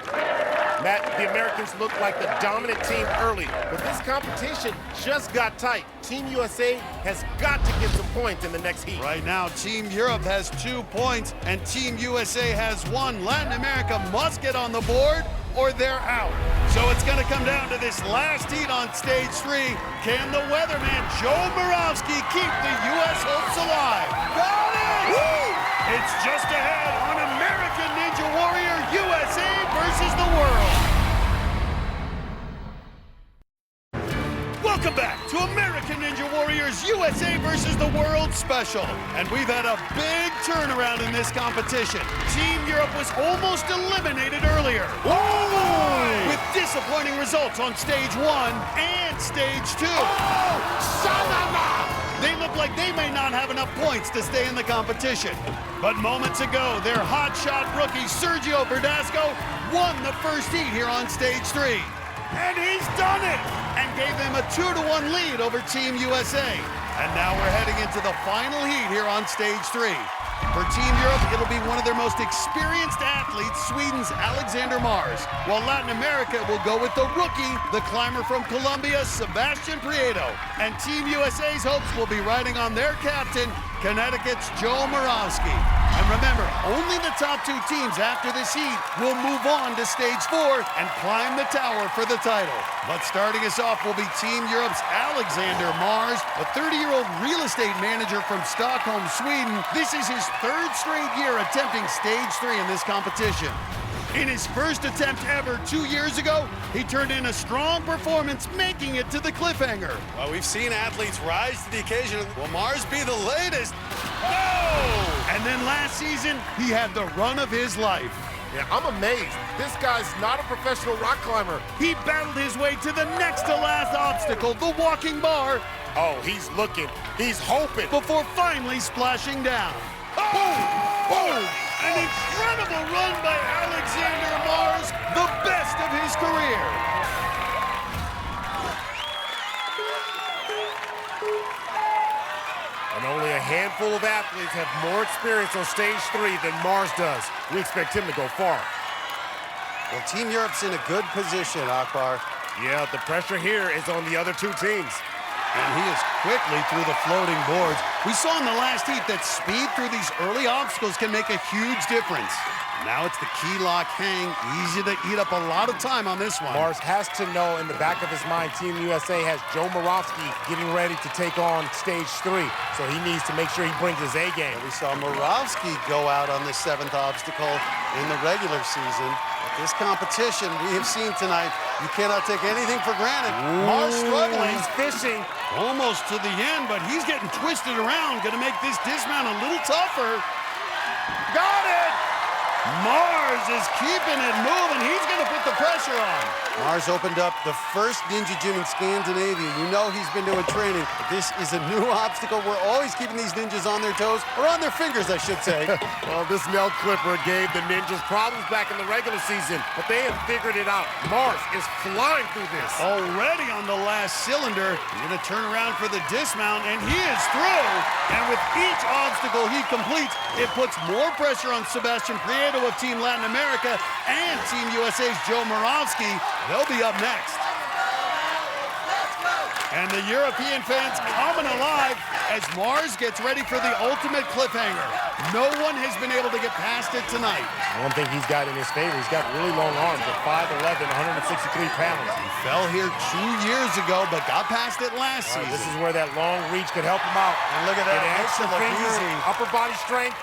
Matt, the Americans looked like the dominant team early, but this competition just got tight. Team USA has got to get some points in the next heat. Right now, Team Europe has 2 points, and Team USA has 1. Latin America must get on the board, or they're out. So it's going to come down to this last heat on stage 3. Can the weatherman, Joe Moravsky, keep the U.S. hopes alive? Got it! Woo! It's just ahead on American Ninja Warrior USA versus the world. Welcome back to American Ninja Warriors USA versus the World Special. And we've had a big turnaround in this competition. Team Europe was almost eliminated earlier. Oh! With disappointing results on stage 1 and stage 2. They look like they may not have enough points to stay in the competition. But moments ago, their hotshot rookie, Sergio Verdasco, won the first heat here on stage 3. And he's done it! And gave them a 2-1 lead over Team USA. And now we're heading into the final heat here on stage 3. For Team Europe, it'll be one of their most experienced athletes, Sweden's Alexander Mars, while Latin America will go with the rookie, the climber from Colombia, Sebastian Prieto. And Team USA's hopes will be riding on their captain, Connecticut's Joe Moravsky. And remember, only the top 2 teams after this heat will move on to stage 4 and climb the tower for the title. But starting us off will be Team Europe's Alexander Mars, a 30-year-old real estate manager from Stockholm, Sweden. This is his 3rd straight year attempting stage 3 in this competition. In his first attempt ever 2 years ago, he turned in a strong performance, making it to the cliffhanger. Well, we've seen athletes rise to the occasion. Will Mars be the latest? No! And then last season, he had the run of his life. Yeah, I'm amazed. This guy's not a professional rock climber. He battled his way to the next to last obstacle, the walking bar. Oh, he's looking. He's hoping. Before finally splashing down. Boom! Boom! An incredible run by Alexander Mars, the best of his career. And only a handful of athletes have more experience on stage 3 than Mars does. We expect him to go far. Well, Team Europe's in a good position, Akbar. Yeah, the pressure here is on the other 2 teams. And he is quickly through the floating boards. We saw in the last heat that speed through these early obstacles can make a huge difference. Now it's the key lock hang, easy to eat up a lot of time on this one. Mars has to know in the back of his mind, Team USA has Joe Moravsky getting ready to take on stage 3. So he needs to make sure he brings his A game. We saw Moravsky go out on the 7th obstacle in the regular season. This competition we have seen tonight, you cannot take anything for granted. Mars struggling. He's fishing. Almost to the end, but he's getting twisted around. Gonna make this dismount a little tougher. Got it! Mars is keeping it moving. He's gonna put the pressure on. Mars opened up the first ninja gym in Scandinavia. You know he's been doing training. This is a new obstacle. We're always keeping these ninjas on their toes, or on their fingers, I should say. Well, this nail clipper gave the ninjas problems back in the regular season, but they have figured it out. Mars is flying through this. Already on the last cylinder. He's gonna turn around for the dismount, and he is through. And with each obstacle he completes, it puts more pressure on Sebastian Prieto of Team Latin America and Team USA's Joe Moravsky. They'll be up next. And the European fans coming alive as Mars gets ready for the ultimate cliffhanger. No one has been able to get past it tonight. One thing he's got in his favor, he's got really long arms at 5'11", 163 pounds. He fell here 2 years ago, but got past it last season. This is where that long reach could help him out. And look at that. Extra finger, upper body strength.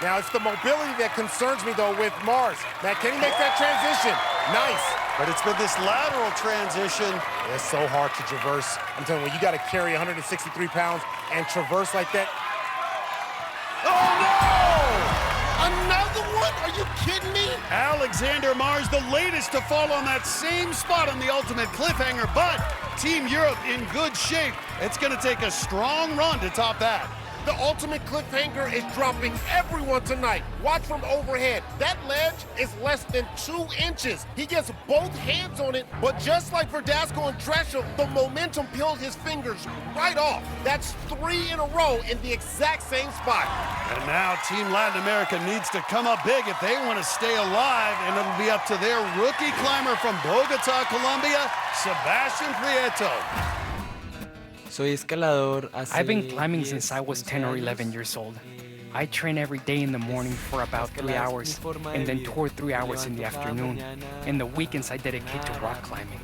Now, it's the mobility that concerns me, though, with Mars. Now, can he make that transition? Nice. But it's been this lateral transition. It's so hard to traverse. I'm telling you, you got to carry 163 pounds and traverse like that. Oh, no! Another one? Are you kidding me? Alexander Mars, the latest to fall on that same spot on the ultimate cliffhanger, but Team Europe in good shape. It's going to take a strong run to top that. The ultimate cliffhanger is dropping everyone tonight. Watch from overhead. That ledge is less than 2 inches. He gets both hands on it, but just like Verdasco and Drescher, the momentum peeled his fingers right off. That's 3 in a row in the exact same spot. And now Team Latin America needs to come up big if they want to stay alive, and it'll be up to their rookie climber from Bogota, Colombia, Sebastian Prieto. I've been climbing since I was 10 or 11 years old. I train every day in the morning for about 3 hours, and then 2 or 3 hours in the afternoon. And the weekends I dedicate to rock climbing.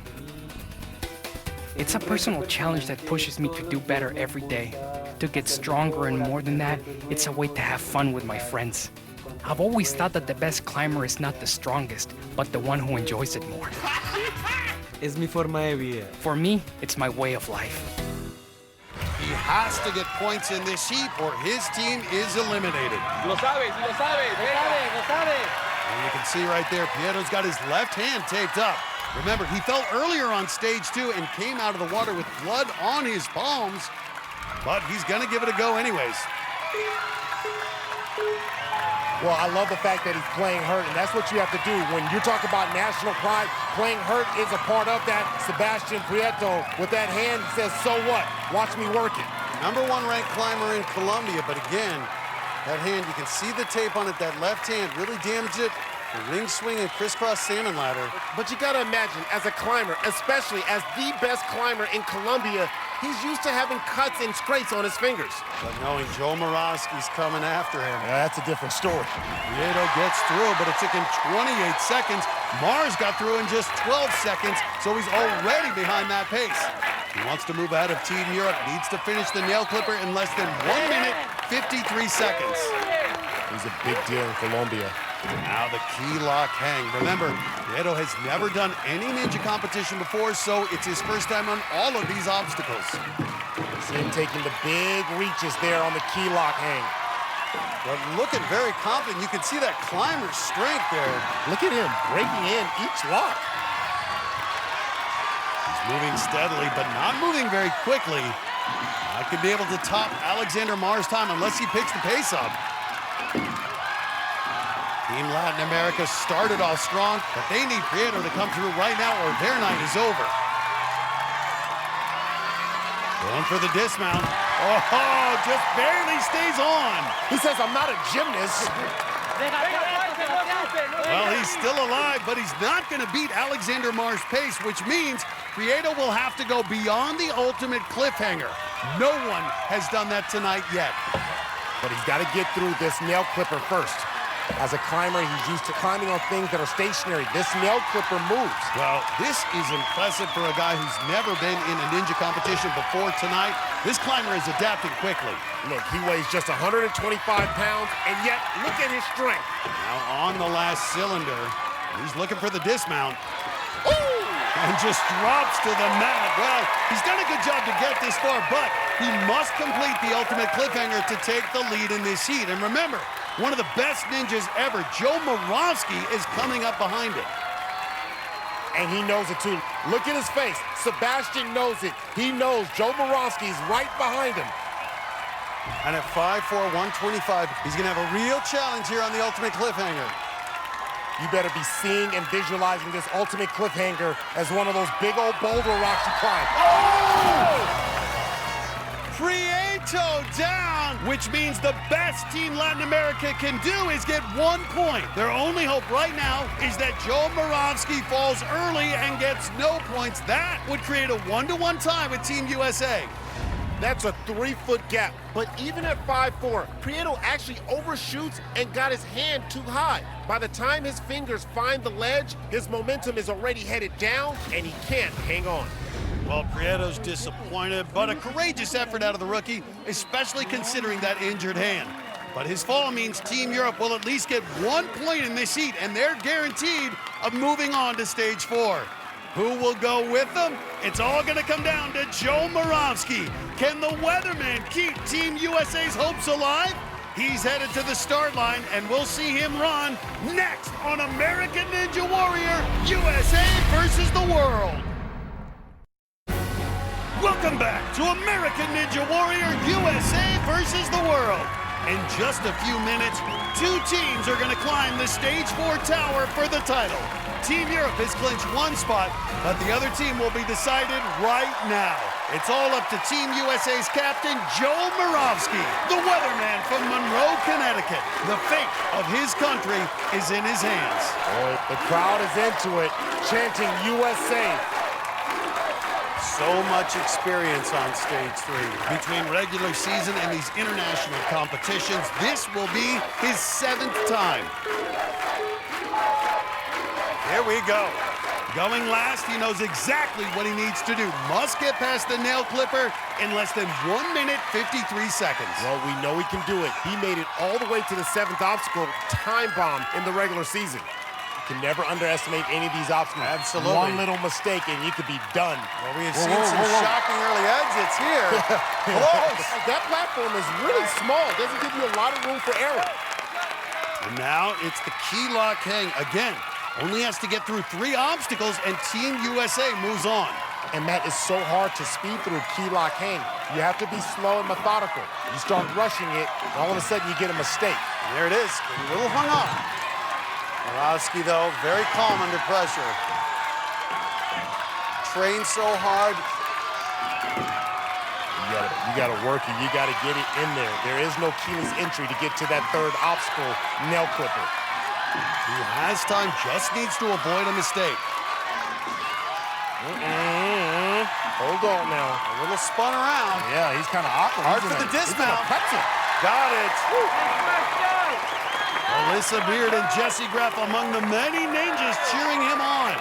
It's a personal challenge that pushes me to do better every day, to get stronger, and more than that, it's a way to have fun with my friends. I've always thought that the best climber is not the strongest, but the one who enjoys it more. Es mi forma de vida. For me, it's my way of life. He has to get points in this heat or his team is eliminated. Lo sabes, lo sabes. Lo sabe. And you can see right there, Pieto's got his left hand taped up. Remember, he fell earlier on stage 2 and came out of the water with blood on his palms, but he's gonna give it a go anyways. Well, I love the fact that he's playing hurt, and that's what you have to do. When you talk about national pride, playing hurt is a part of that. Sebastian Prieto, with that hand, he says, so what? Watch me work it. #1 ranked climber in Colombia, but again, that hand, you can see the tape on it, that left hand really damaged it. The ring swing and crisscross salmon ladder. But you gotta imagine, as a climber, especially as the best climber in Colombia, he's used to having cuts and scrapes on his fingers. But knowing Joe Moravsky's coming after him. Yeah, that's a different story. Prieto gets through, but it took him 28 seconds. Mars got through in just 12 seconds, so he's already behind that pace. He wants to move ahead of Team Europe, needs to finish the nail clipper in less than 1 minute, 53 seconds. He's a big deal in Colombia. Now the key lock hang. Remember, Prieto has never done any ninja competition before, so it's his first time on all of these obstacles. See him taking the big reaches there on the key lock hang. But looking very confident. You can see that climber's strength there. Look at him breaking in each lock. He's moving steadily, but not moving very quickly. Not gonna be able to top Alexander Mars' time unless he picks the pace up. Team Latin America started off strong, but they need Prieto to come through right now or their night is over. Going for the dismount. Oh, just barely stays on. He says, I'm not a gymnast. Well, he's still alive, but he's not going to beat Alexander Mars' pace, which means Prieto will have to go beyond the ultimate cliffhanger. No one has done that tonight yet. But he's got to get through this nail clipper first. As a climber, he's used to climbing on things that are stationary. This nail clipper moves. Well, this is impressive for a guy who's never been in a ninja competition before tonight. This climber is adapting quickly. Look, he weighs just 125 pounds, and yet look at his strength. Now on the last cylinder, he's looking for the dismount. Ooh! And just drops to the mat. Well, he's done a good job to get this far, but he must complete the ultimate cliffhanger to take the lead in this heat. And remember, one of the best ninjas ever, Joe Moravsky, is coming up behind it. And he knows it too. Look at his face. Sebastian knows it. He knows Joe Moravsky is right behind him. And at 5'4", 125, he's going to have a real challenge here on the ultimate cliffhanger. You better be seeing and visualizing this ultimate cliffhanger as one of those big old boulder rocks you climb. Oh! Prieto down, which means the best Team Latin America can do is get 1 point. Their only hope right now is that Joe Moravsky falls early and gets no points. That would create a 1-to-1 tie with Team USA. That's a 3-foot gap. But even at 5'4", Prieto actually overshoots and got his hand too high. By the time his fingers find the ledge, his momentum is already headed down and he can't hang on. Well, Prieto's disappointed, but a courageous effort out of the rookie, especially considering that injured hand. But his fall means Team Europe will at least get 1 point in this heat, and they're guaranteed of moving on to stage 4. Who will go with them? It's all going to come down to Joe Moravsky. Can the weatherman keep Team USA's hopes alive? He's headed to the start line, and we'll see him run next on American Ninja Warrior, USA versus the world. Welcome back to American Ninja Warrior, USA versus the world. In just a few minutes, two teams are going to climb the Stage 4 tower for the title. Team Europe has clinched one spot, but the other team will be decided right now. It's all up to Team USA's captain, Joe Moravsky, the weatherman from Monroe, Connecticut. The fate of his country is in his hands. Boy, the crowd is into it, chanting USA. So much experience on Stage 3. Between regular season and these international competitions, this will be his 7th time. Here we go. Going last, he knows exactly what he needs to do. Must get past the nail clipper in less than 1 minute, 53 seconds. Well, we know he can do it. He made it all the way to the 7th obstacle, time bomb in the regular season. You can never underestimate any of these obstacles. Absolutely. One little mistake and you could be done. Well, we have seen some shocking early exits here. That platform is really small. It doesn't give you a lot of room for error. And now it's the key lock hang again. Only has to get through 3 obstacles and Team USA moves on. And that is so hard to speed through key lock hang. You have to be slow and methodical. You start rushing it, and all of a sudden you get a mistake. And there it is, a little hung up. Moravsky, though, very calm under pressure. Trained so hard. You gotta work it. You gotta get it in there. There is no keyless entry to get to that 3rd obstacle, nail clipper. He has time, just needs to avoid a mistake. Hold on now. A little spun around. Yeah, he's kind of awkward. Hard for the dismount. Got it. Alyssa Beard and Jesse Graff among the many ninjas cheering him on.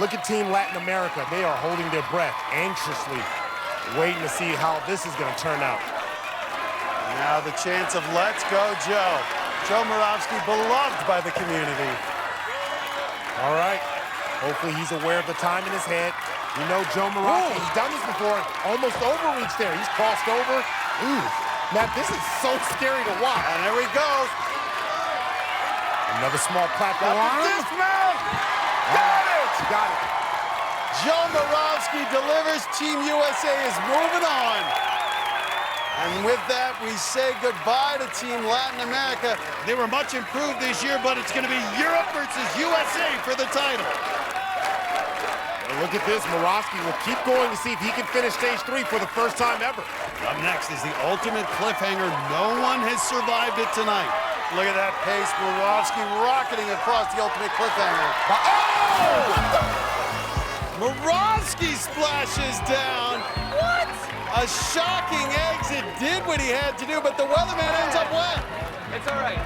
Look at Team Latin America. They are holding their breath, anxiously waiting to see how this is going to turn out. Now the chance of let's go, Joe. Joe Moravsky, beloved by the community. All right. Hopefully he's aware of the time in his head. You know Joe Moravsky, he's done this before. Almost overreached there. He's crossed over. Ooh. Now this is so scary to watch. And there he goes. Another small platform. Dismount! Got it! Got it. Joe Moravsky delivers. Team USA is moving on. And with that, we say goodbye to Team Latin America. They were much improved this year, but it's going to be Europe versus USA for the title. Well, look at this. Moravsky will keep going to see if he can finish Stage 3 for the first time ever. Up next is the ultimate cliffhanger. No one has survived it tonight. Look at that pace. Moravsky rocketing across the ultimate cliffhanger. Oh! Moravsky splashes down. What? A shocking exit, did what he had to do, but the weatherman ends up wet. It's all right.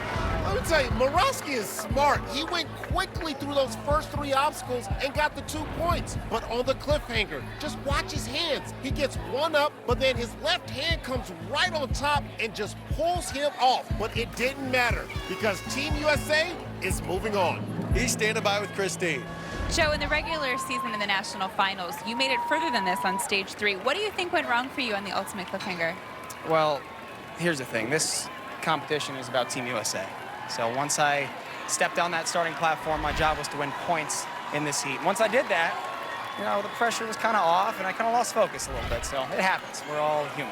Let me tell you, Moravsky is smart. He went quickly through those first 3 obstacles and got the 2 points. But on the cliffhanger, just watch his hands. He gets 1 up, but then his left hand comes right on top and just pulls him off. But it didn't matter because Team USA is moving on. He's standing by with Kristine. Joe, in the regular season in the national finals, you made it further than this on Stage 3. What do you think went wrong for you on the ultimate cliffhanger? Well, here's the thing. This competition is about Team USA. So once I stepped down that starting platform, my job was to win points in this heat. Once I did that, you know, the pressure was kind of off, and I kind of lost focus a little bit. So it happens. We're all human.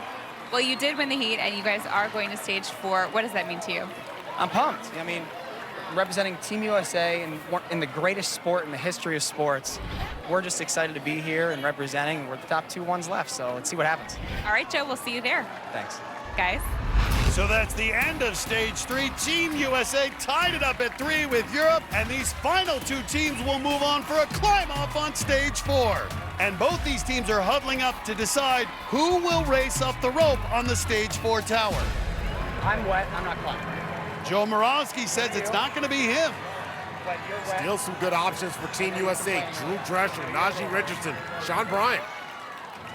Well, you did win the heat, and you guys are going to Stage 4. What does that mean to you? I'm pumped. I mean, representing Team USA in the greatest sport in the history of sports. We're just excited to be here and representing. We're the top 2 ones left, so let's see what happens. All right, Joe, we'll see you there. Thanks. Guys. So that's the end of Stage 3. Team USA tied it up at 3 with Europe, and these final 2 teams will move on for a climb-off on Stage 4. And both these teams are huddling up to decide who will race up the rope on the Stage 4 tower. I'm wet. I'm not climbing. Joe Moravsky says it's not going to be him. Still some good options for Team USA. Drew Drescher, Najee Richardson, Sean Bryant.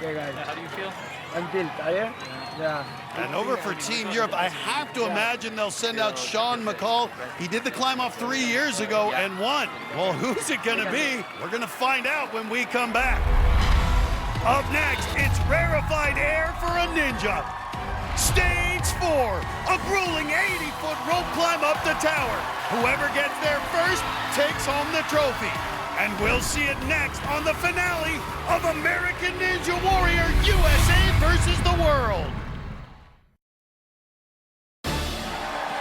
Yeah, guys. How do you feel? I'm feeling tired. Yeah. And over for Team Europe, I have to imagine they'll send out Sean McCall. He did the climb off 3 years ago and won. Well, who's it going to be? We're going to find out when we come back. Up next, it's rarefied air for a ninja. Stage 4, a grueling 80-foot rope climb up the tower. Whoever gets there first takes home the trophy. And we'll see it next on the finale of American Ninja Warrior USA versus the world.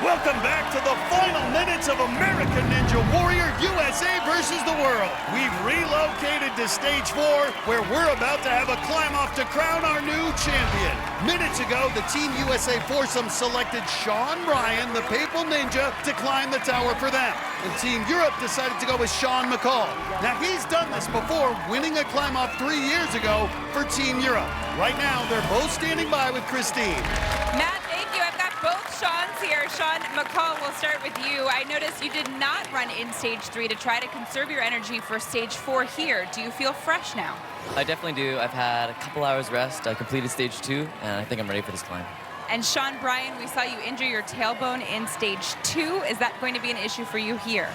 Welcome back to the final minutes of American Ninja Warrior USA versus the world. We've relocated to stage 4, where we're about to have a climb off to crown our new champion. Minutes ago, the Team USA foursome selected Sean Bryan, the Papal Ninja, to climb the tower for them. And Team Europe decided to go with Sean McCall. Now, he's done this before, winning a climb off 3 years ago for Team Europe. Right now, they're both standing by with Kristine. Matt, thank you. I've got both Sean's here. Sean McCall, we'll start with you. I noticed you did not run in stage 3 to try to conserve your energy for stage 4 here. Do you feel fresh now? I definitely do. I've had a couple hours rest. I completed stage 2, and I think I'm ready for this climb. And Sean Bryan, we saw you injure your tailbone in stage 2. Is that going to be an issue for you here?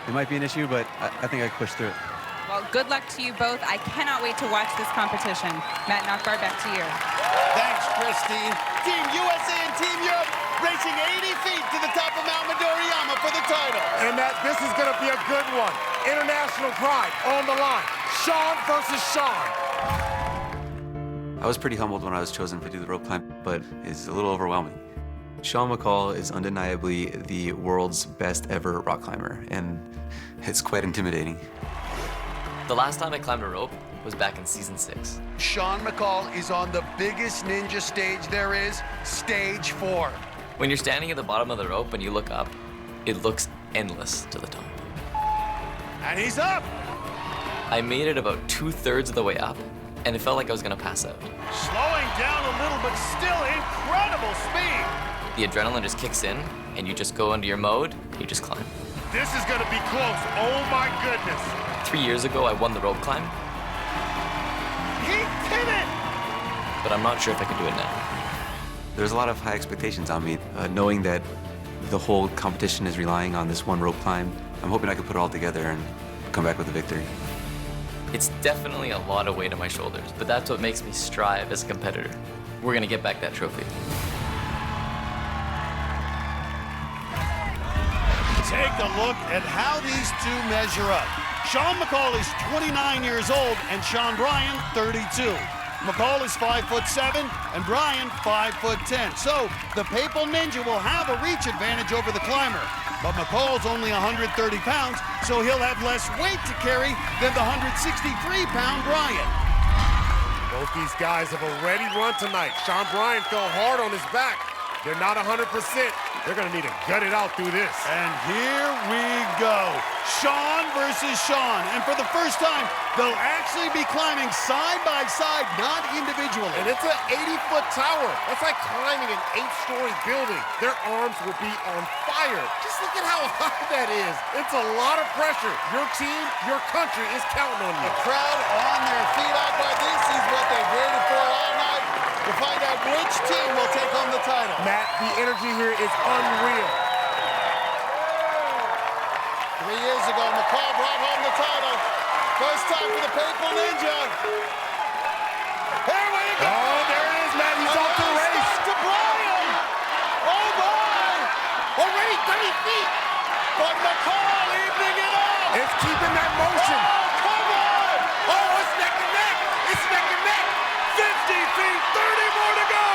It might be an issue, but I think I can push through it. Well, good luck to you both. I cannot wait to watch this competition. Matt and Akbar, back to you. Thanks, Kristine. Team USA and Team Europe racing 80 feet to the top of Mount Midoriyama for the title. And Matt, this is going to be a good one. International pride on the line. Sean versus Sean. I was pretty humbled when I was chosen to do the rope climb, but it's a little overwhelming. Sean McCall is undeniably the world's best ever rock climber, and it's quite intimidating. The last time I climbed a rope was back in season 6. Sean McCall is on the biggest ninja stage there is, stage 4. When you're standing at the bottom of the rope and you look up, it looks endless to the top. And he's up! I made it about 2/3 of the way up, and it felt like I was gonna pass out. Slowing down a little, but still incredible speed. The adrenaline just kicks in, and you just go into your mode, you just climb. This is going to be close. Oh my goodness. 3 years ago, I won the rope climb, He did it! but I'm not sure if I can do it now. There's a lot of high expectations on me, knowing that the whole competition is relying on this one rope climb. I'm hoping I can put it all together and come back with a victory. It's definitely a lot of weight on my shoulders, but that's what makes me strive as a competitor. We're gonna get back that trophy. Take a look at how these two measure up. Sean McCall is 29 years old and Sean Bryan 32. McCall is 5'7" and Bryan 5'10". So the Papal Ninja will have a reach advantage over the climber. But McCall's only 130 pounds, so he'll have less weight to carry than the 163-pound Bryan. Both these guys have already run tonight. Sean Bryan fell hard on his back. They're not 100%. They're going to need to gut it out through this. And here we go. Sean versus Sean. And for the first time, they'll actually be climbing side by side, not individually. And it's an 80-foot tower. That's like climbing an 8-story building. Their arms will be on fire. Just look at how high that is. It's a lot of pressure. Your team, your country is counting on you. The crowd on their feet, Akbar. This is what they waited for all night to find out which team will take home the title. Matt, the energy here is unreal. 3 years ago, McCall brought home the title. First time for the Papal Ninja. Here we go. Oh, there it is, Matt. He's off to the race. To Bryan. Oh, my. Already 30 feet. But McCall evening it up. It's keeping that motion. Oh, come on. Oh, it's neck and neck. It's neck and neck. 50 feet, 30 more to go.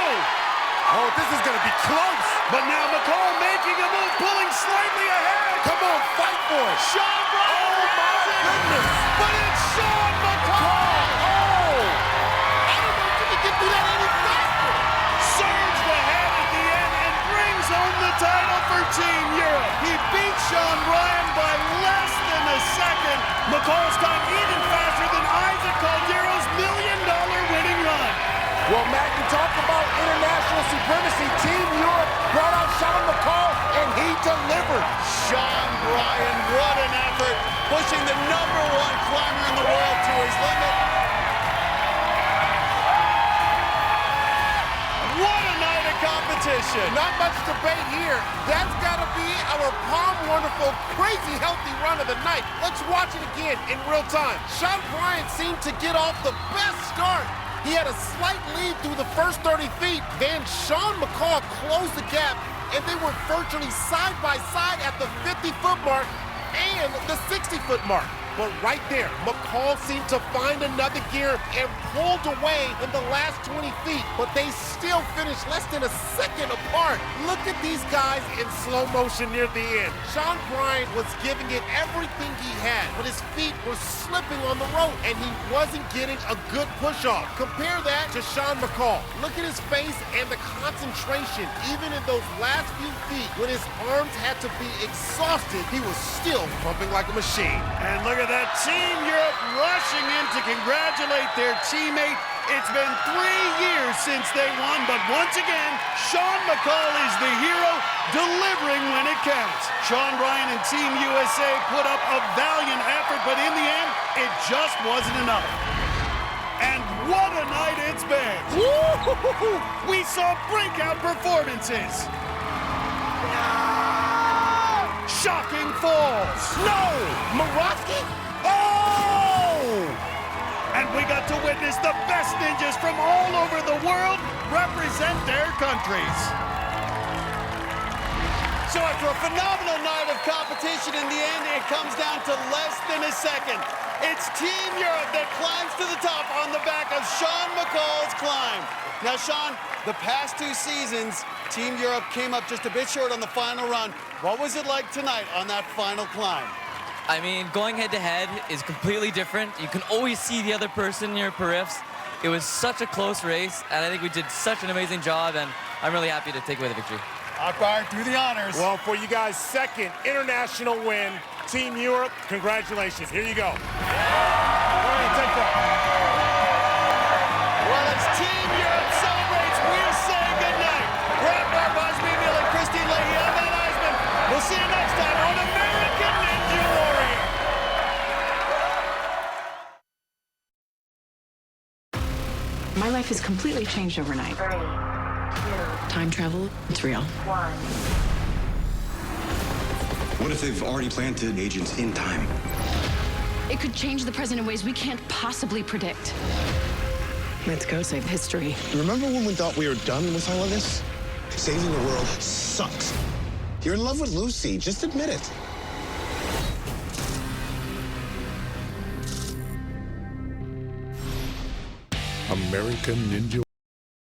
Oh, this is going to be close. But now McCall making a move, pulling slightly ahead. Come on, fight for it. Sean Bryan grabs it. Goodness. But it's Sean McCall. Oh. I don't know if you can get through that any faster. Surged ahead at the end and brings home the title for Team Europe. He beat Sean Bryan by less than a second. McCall's time even faster than Isaac Caldero's $1 million winning run. Well, Matt, you talk about international supremacy. Team Europe brought out Sean McCall, and he delivered. Sean Bryan, what an effort. Pushing the #1 climber in the world to his limit. What a night of competition. Not much debate here. That's got to be our Palm Wonderful, crazy healthy run of the night. Let's watch it again in real time. Sean Bryan seemed to get off the best start. He had a slight lead through the first 30 feet. Then Sean McCall closed the gap, and they were virtually side by side at the 50-foot mark and the 60-foot mark. But right there, McCall seemed to find another gear and pulled away in the last 20 feet, but they still finished less than a second apart. Look at these guys in slow motion near the end. Sean Bryant was giving it everything he had, but his feet were slipping on the rope, and he wasn't getting a good push-off. Compare that to Sean McCall. Look at his face and the concentration, even in those last few feet, when his arms had to be exhausted, he was still pumping like a machine. And look at that, Team Europe rushing in to congratulate their teammate. It's been 3 years since they won, but once again, Sean McCall is the hero, delivering when it counts. Sean Bryant and Team USA put up a valiant effort, but in the end, it just wasn't enough. And what a night it's been. Woo-hoo-hoo-hoo. We saw breakout performances. Shocking falls. No! Morosky? Oh! And we got to witness the best ninjas from all over the world represent their countries. So after a phenomenal night of competition, in the end, it comes down to less than a second. It's Team Europe that climbs to the top on the back of Sean McCall's climb. Now, Sean, the past 2 seasons, Team Europe came up just a bit short on the final run. What was it like tonight on that final climb? I mean, going head-to-head is completely different. You can always see the other person in your periffs. It was such a close race, and I think we did such an amazing job, and I'm really happy to take away the victory. Akbar, do the honors. Well, for you guys' second international win, Team Europe, congratulations. Here you go. All right, take that. Well, as Team Europe celebrates, we're saying goodnight. For Akbar Gbaja-Biamila and Kristine Leahy, I'm Iseman. We'll see you next time on American Ninja Warrior. My life has completely changed overnight. 3, 2, time travel, it's real. 1. What if they've already planted agents in time? It could change the present in ways we can't possibly predict. Let's go save history. Remember when we thought we were done with all of this? Saving the world sucks. You're in love with Lucy, just admit it. American Ninja